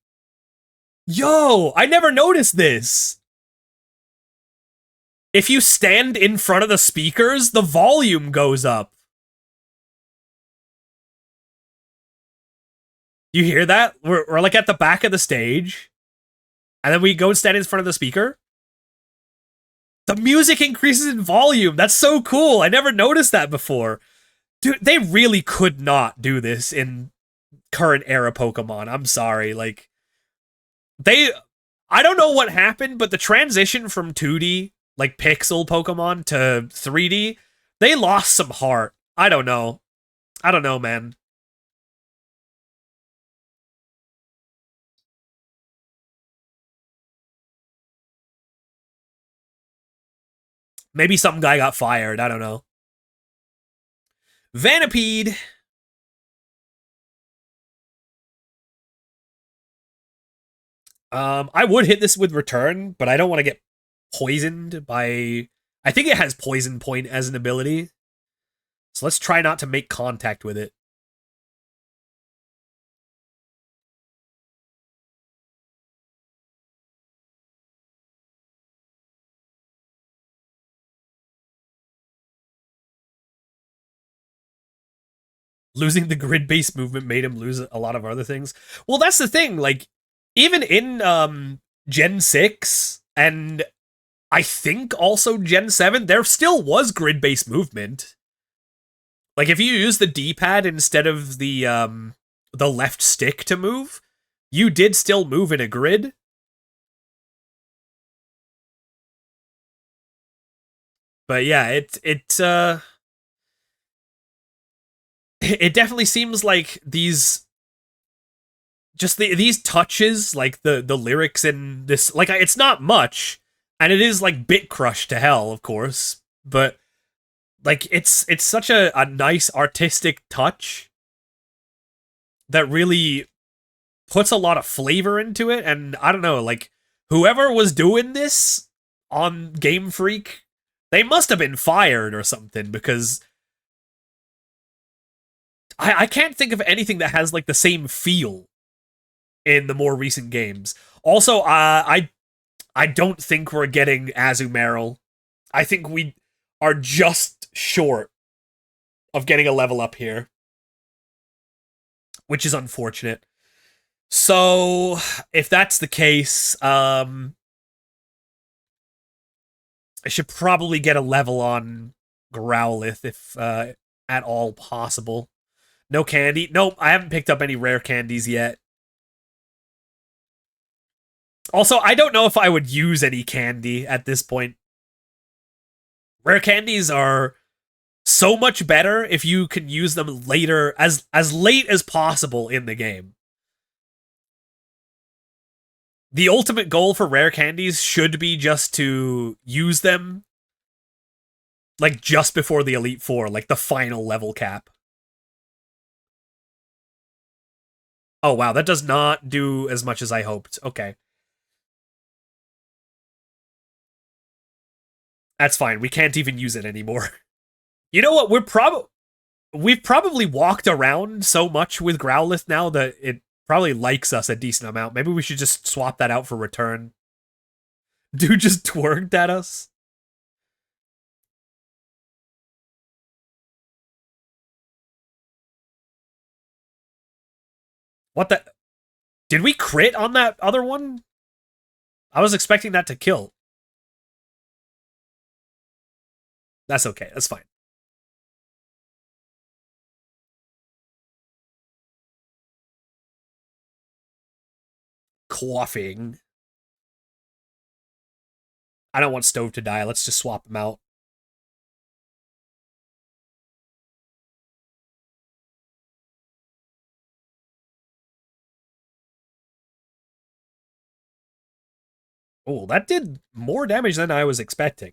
Yo, I never noticed this. If you stand in front of the speakers, the volume goes up. You hear that? We're like at the back of the stage. And then we go and stand in front of the speaker. The music increases in volume. That's so cool. I never noticed that before. Dude, they really could not do this in current era Pokemon. I'm sorry. Like, I don't know what happened, but the transition from 2D, like pixel Pokemon, to 3D, they lost some heart. I don't know, man. Maybe some guy got fired. I don't know. Vanipede. I would hit this with Return, but I don't want to get poisoned by... I think it has Poison Point as an ability. So let's try not to make contact with it. Losing the grid-based movement made him lose a lot of other things. Well, that's the thing. Like, even in Gen 6 and I think also Gen 7, there still was grid-based movement. Like, if you use the D-pad instead of the left stick to move, you did still move in a grid. But yeah, it definitely seems like these touches, like the lyrics in this, like, it's not much, and it is like bit crush to hell, of course, but like it's such a nice artistic touch that really puts a lot of flavor into it. And I don't know, like, whoever was doing this on Game Freak, they must have been fired or something, because I can't think of anything that has like the same feel in the more recent games. Also, I don't think we're getting Azumarill. I think we are just short of getting a level up here, which is unfortunate. So, if that's the case, I should probably get a level on Growlithe if at all possible. No candy? Nope, I haven't picked up any rare candies yet. Also, I don't know if I would use any candy at this point. Rare candies are so much better if you can use them later, as late as possible in the game. The ultimate goal for rare candies should be just to use them like just before the Elite Four, like the final level cap. Oh wow, that does not do as much as I hoped. Okay. That's fine. We can't even use it anymore. You know what? We've probably walked around so much with Growlithe now that it probably likes us a decent amount. Maybe we should just swap that out for Return. Dude just twerked at us. What the? Did we crit on that other one? I was expecting that to kill. That's okay. That's fine. Coughing. I don't want Stove to die. Let's just swap him out. Oh, that did more damage than I was expecting.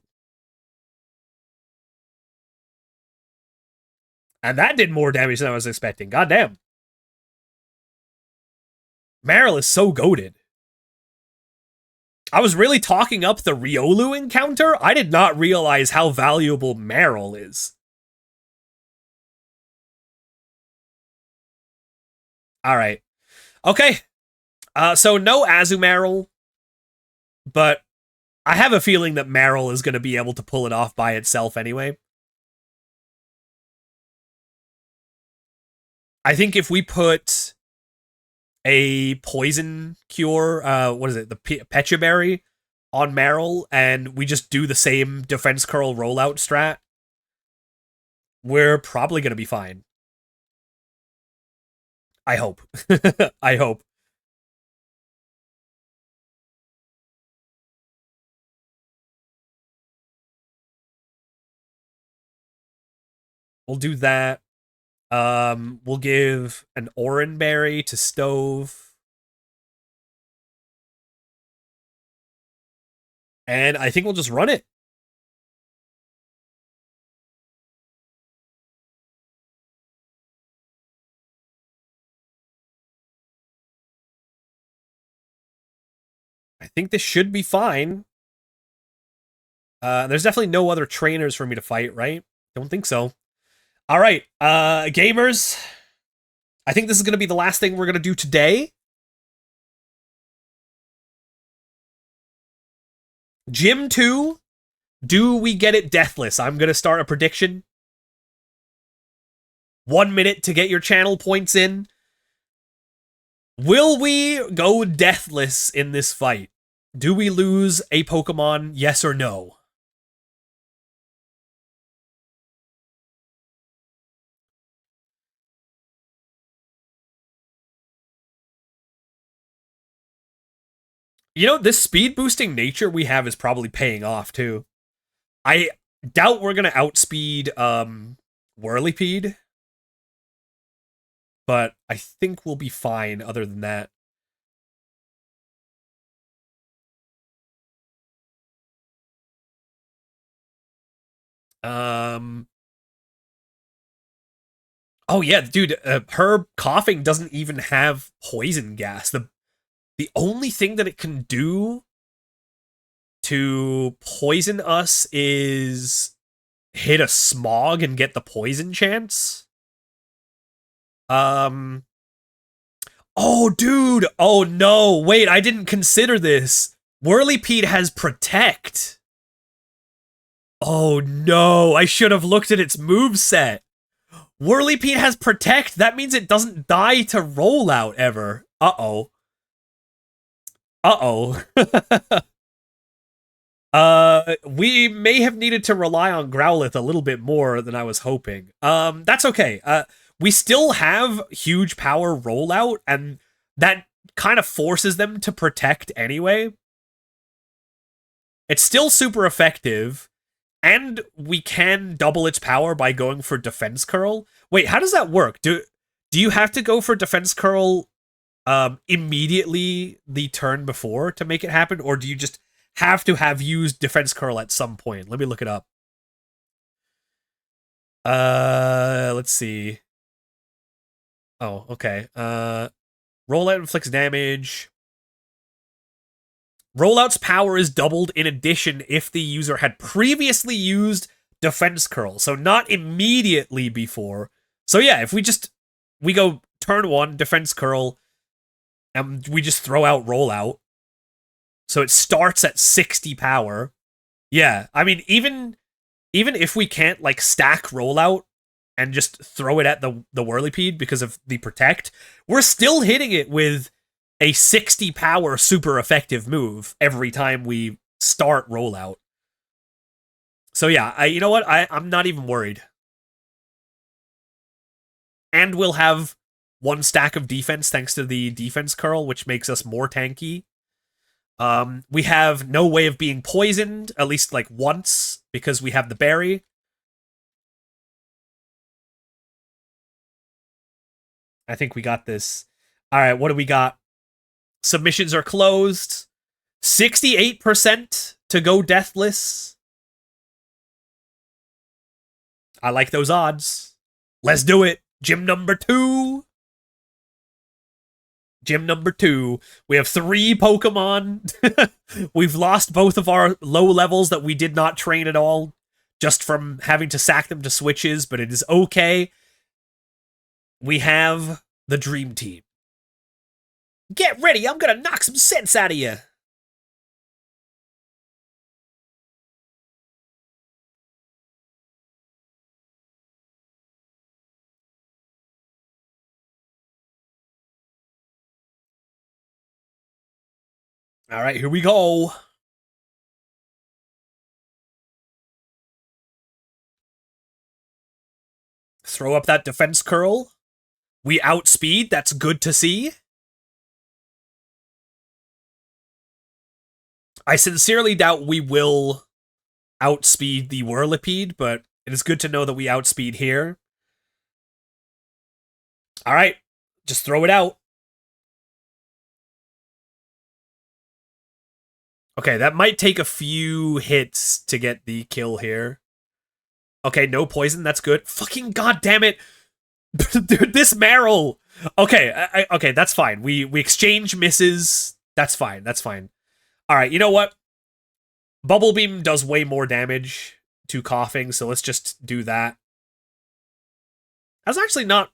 And that did more damage than I was expecting. Goddamn. Marill is so goated. I was really talking up the Riolu encounter. I did not realize how valuable Marill is. Alright. Okay. So no Azumarill, but I have a feeling that Marill is going to be able to pull it off by itself anyway. I think if we put a poison cure, what is it, the Pecha Berry on Meryl and we just do the same defense curl rollout strat, we're probably going to be fine. I hope. I hope. We'll do that. We'll give an Oranberry to Stove. And I think we'll just run it. I think this should be fine. There's definitely no other trainers for me to fight, right? Don't think so. All right, gamers. I think this is going to be the last thing we're going to do today. Gym 2, do we get it deathless? I'm going to start a prediction. 1 minute to get your channel points in. Will we go deathless in this fight? Do we lose a Pokemon, yes or no? You know, this speed boosting nature we have is probably paying off too. I doubt we're gonna outspeed Whirlipede, but I think we'll be fine other than that. Oh yeah, dude, her coughing doesn't even have poison gas. The only thing that it can do to poison us is hit a smog and get the poison chance. Oh, dude. Oh, no. Wait, I didn't consider this. Whirlipede has Protect. Oh, no. I should have looked at its moveset. Whirlipede has Protect. That means it doesn't die to rollout ever. Uh-oh. Uh-oh. We may have needed to rely on Growlithe a little bit more than I was hoping. That's okay. We still have huge power rollout, and that kind of forces them to protect anyway. It's still super effective, and we can double its power by going for Defense Curl. Wait, how does that work? Do you have to go for Defense Curl immediately the turn before to make it happen, or do you just have to have used Defense Curl at some point? Let me look it up. Let's see. Oh, okay. Rollout inflicts damage. Rollout's power is doubled in addition if the user had previously used Defense Curl, so not immediately before. So yeah, if we go turn 1, Defense Curl, and we just throw out Rollout, so it starts at 60 power. Yeah, I mean, even if we can't, like, stack Rollout and just throw it at the Whirlipede because of the Protect, we're still hitting it with a 60 power super effective move every time we start Rollout. So yeah, you know what? I'm not even worried. And we'll have 1 stack of defense thanks to the Defense Curl, which makes us more tanky. We have no way of being poisoned, at least like once, because we have the berry. I think we got this. All right, what do we got? Submissions are closed. 68% to go deathless. I like those odds. Let's do it. Gym number 2. Gym number 2. We have 3 Pokemon. We've lost both of our low levels that we did not train at all, just from having to sack them to switches, but it is okay. We have the Dream Team. Get ready, I'm gonna knock some sense out of you. All right, here we go. throw up that defense curl. We outspeed. That's good to see. I sincerely doubt we will outspeed the Whirlipede, but it is good to know that we outspeed here. All right, just throw it out. Okay, that might take a few hits to get the kill here. Okay, no poison, that's good. Fucking goddamn it. Dude, this Meryl. Okay, okay, that's fine. We exchange misses. That's fine, that's fine. All right, you know what? Bubble Beam does way more damage to coughing, so let's just do that. That's actually not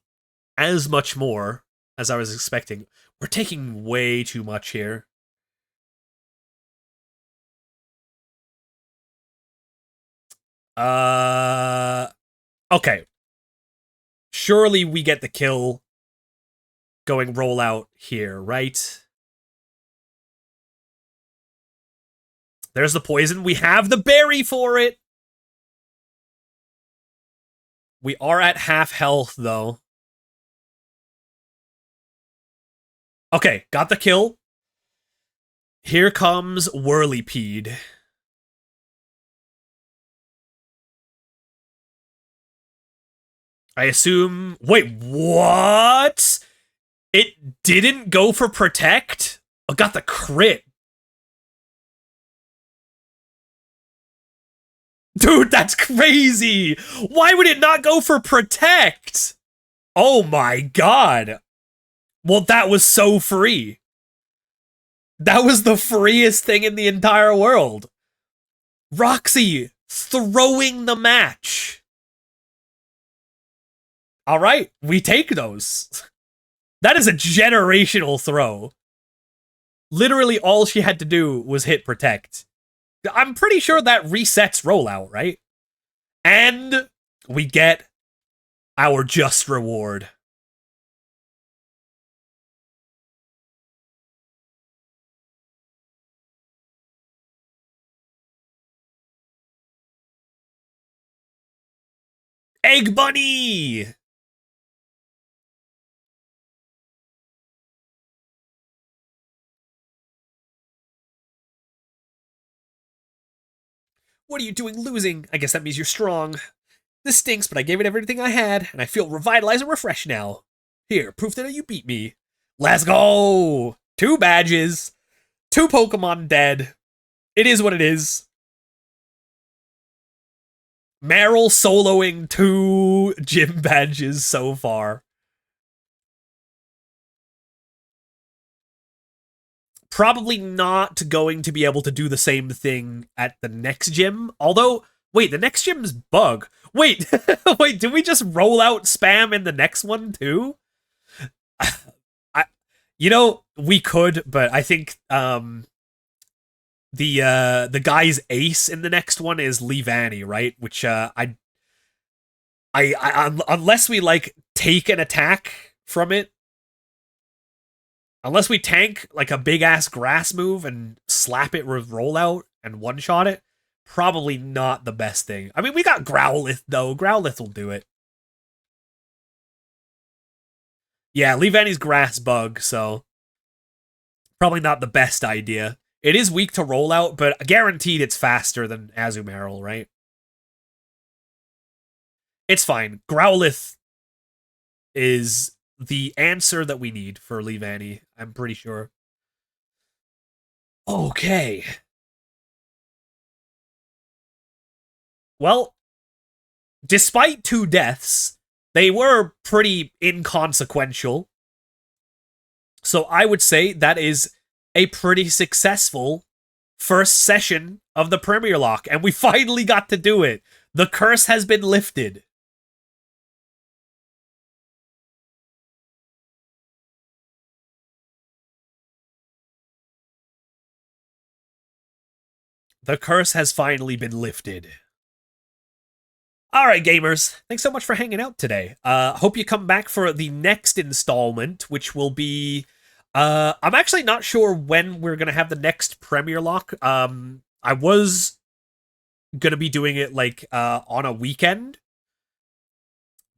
as much more as I was expecting. We're taking way too much here. Okay. Surely we get the kill going rollout here, right? There's the poison. We have the berry for it. We are at half health, though. Okay, got the kill. Here comes Whirlipede. I assume... Wait, what? It didn't go for Protect? I got the crit. Dude, that's crazy! Why would it not go for Protect? Oh my god. Well, that was so free. That was the freest thing in the entire world. Roxy throwing the match. All right, we take those. That is a generational throw. Literally all she had to do was hit Protect. I'm pretty sure that resets rollout, right? And we get our just reward. Egg Bunny! What are you doing losing? I guess that means you're strong. This stinks, but I gave it everything I had, and I feel revitalized and refreshed now. Here, proof that you beat me. Let's go! 2 badges. 2 Pokemon dead. It is what it is. Meryl soloing 2 gym badges so far. Probably not going to be able to do the same thing at the next gym. Although, wait, the next gym's bug. Wait, wait, did we just roll out spam in the next one too? You know, we could, but I think the guy's ace in the next one is Leavanny, right? Which I unless we like take an attack from it, unless we tank like a big ass grass move and slap it with rollout and one shot it, probably not the best thing. I mean, we got Growlithe though. Growlithe will do it. Yeah, Leavanny's grass bug, so probably not the best idea. It is weak to rollout, but guaranteed it's faster than Azumarill, right? It's fine. Growlithe is the answer that we need for Leavanny, I'm pretty sure. Okay. Well, despite 2 deaths, they were pretty inconsequential. So I would say that is a pretty successful first session of the Premierlocke, and we finally got to do it. The curse has been lifted. The curse has finally been lifted. All right, gamers. Thanks so much for hanging out today. Hope you come back for the next installment, which will be... I'm actually not sure when we're going to have the next Premierlocke. I was going to be doing it, like, on a weekend.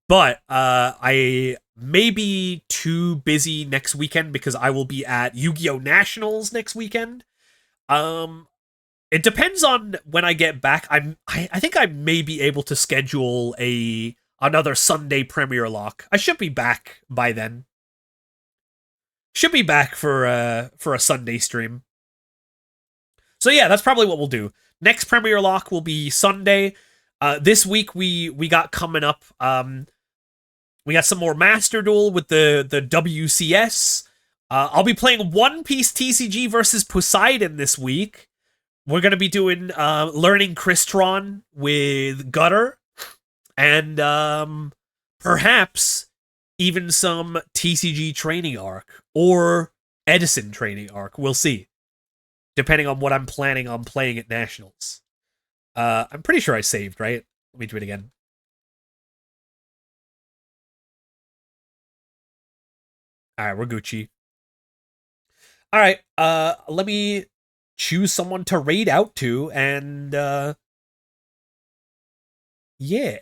But I may be too busy next weekend because I will be at Yu-Gi-Oh! Nationals next weekend. It depends on when I get back. I think I may be able to schedule another Sunday Premierlocke. I should be back by then. Should be back for a Sunday stream. So yeah, that's probably what we'll do. Next Premierlocke will be Sunday. This week we got coming up. We got some more Master Duel with the WCS. I'll be playing One Piece TCG versus Poseidon this week. We're gonna be doing learning Crystron with Gutter, and perhaps even some TCG training arc or Edison training arc. We'll see, depending on what I'm planning on playing at Nationals. I'm pretty sure I saved, right? Let me do it again. All right, we're Gucci. All right, let me choose someone to raid out to, and yeah.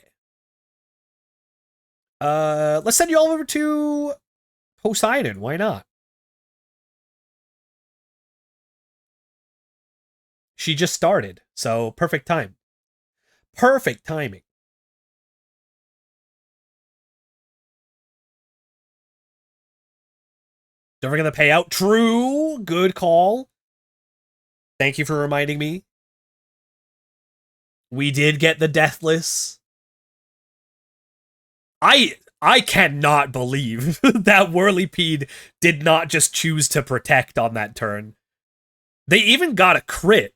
Let's send you all over to Poseidon. Why not? She just started, so perfect time. Perfect timing. Don't forget the payout. True. Good call. Thank you for reminding me. We did get the Deathless. I cannot believe that Whirlypede did not just choose to protect on that turn. They even got a crit.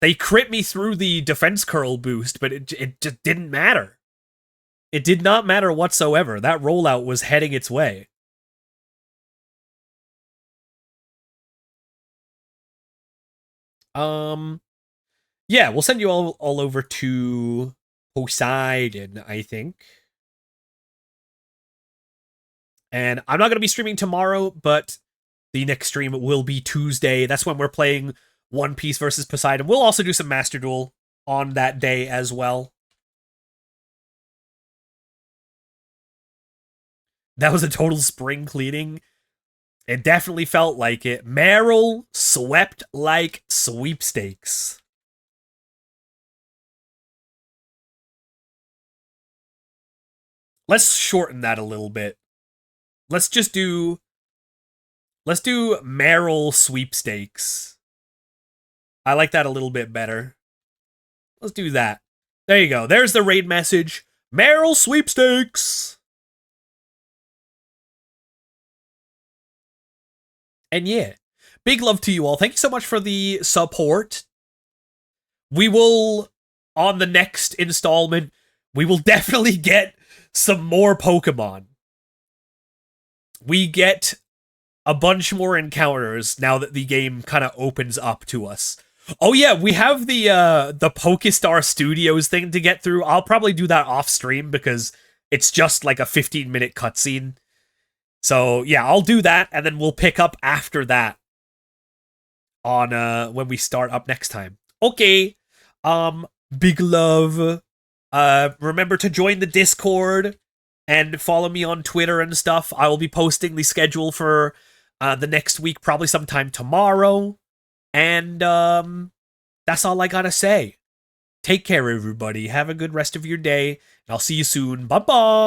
They crit me through the defense curl boost, but it just didn't matter. It did not matter whatsoever. That rollout was heading its way. Yeah, we'll send you all over to Poseidon, I think. And I'm not going to be streaming tomorrow, but the next stream will be Tuesday. That's when we're playing One Piece versus Poseidon. We'll also do some Master Duel on that day as well. That was a total spring cleaning. It definitely felt like it. Meryl swept like sweepstakes. Let's shorten that a little bit. Let's do Meryl sweepstakes. I like that a little bit better. Let's do that. There you go. There's the raid message. Meryl sweepstakes. And yeah, big love to you all. Thank you so much for the support. We will, on the next installment, we will definitely get some more Pokemon. We get a bunch more encounters now that the game kind of opens up to us. Oh yeah, we have the Pokestar Studios thing to get through. I'll probably do that off stream because it's just like a 15-minute cutscene. So yeah, I'll do that, and then we'll pick up after that on when we start up next time. Okay. Big love. Remember to join the Discord and follow me on Twitter and stuff. I will be posting the schedule for the next week, probably sometime tomorrow. And that's all I gotta say. Take care, everybody. Have a good rest of your day. And I'll see you soon. Bye-bye.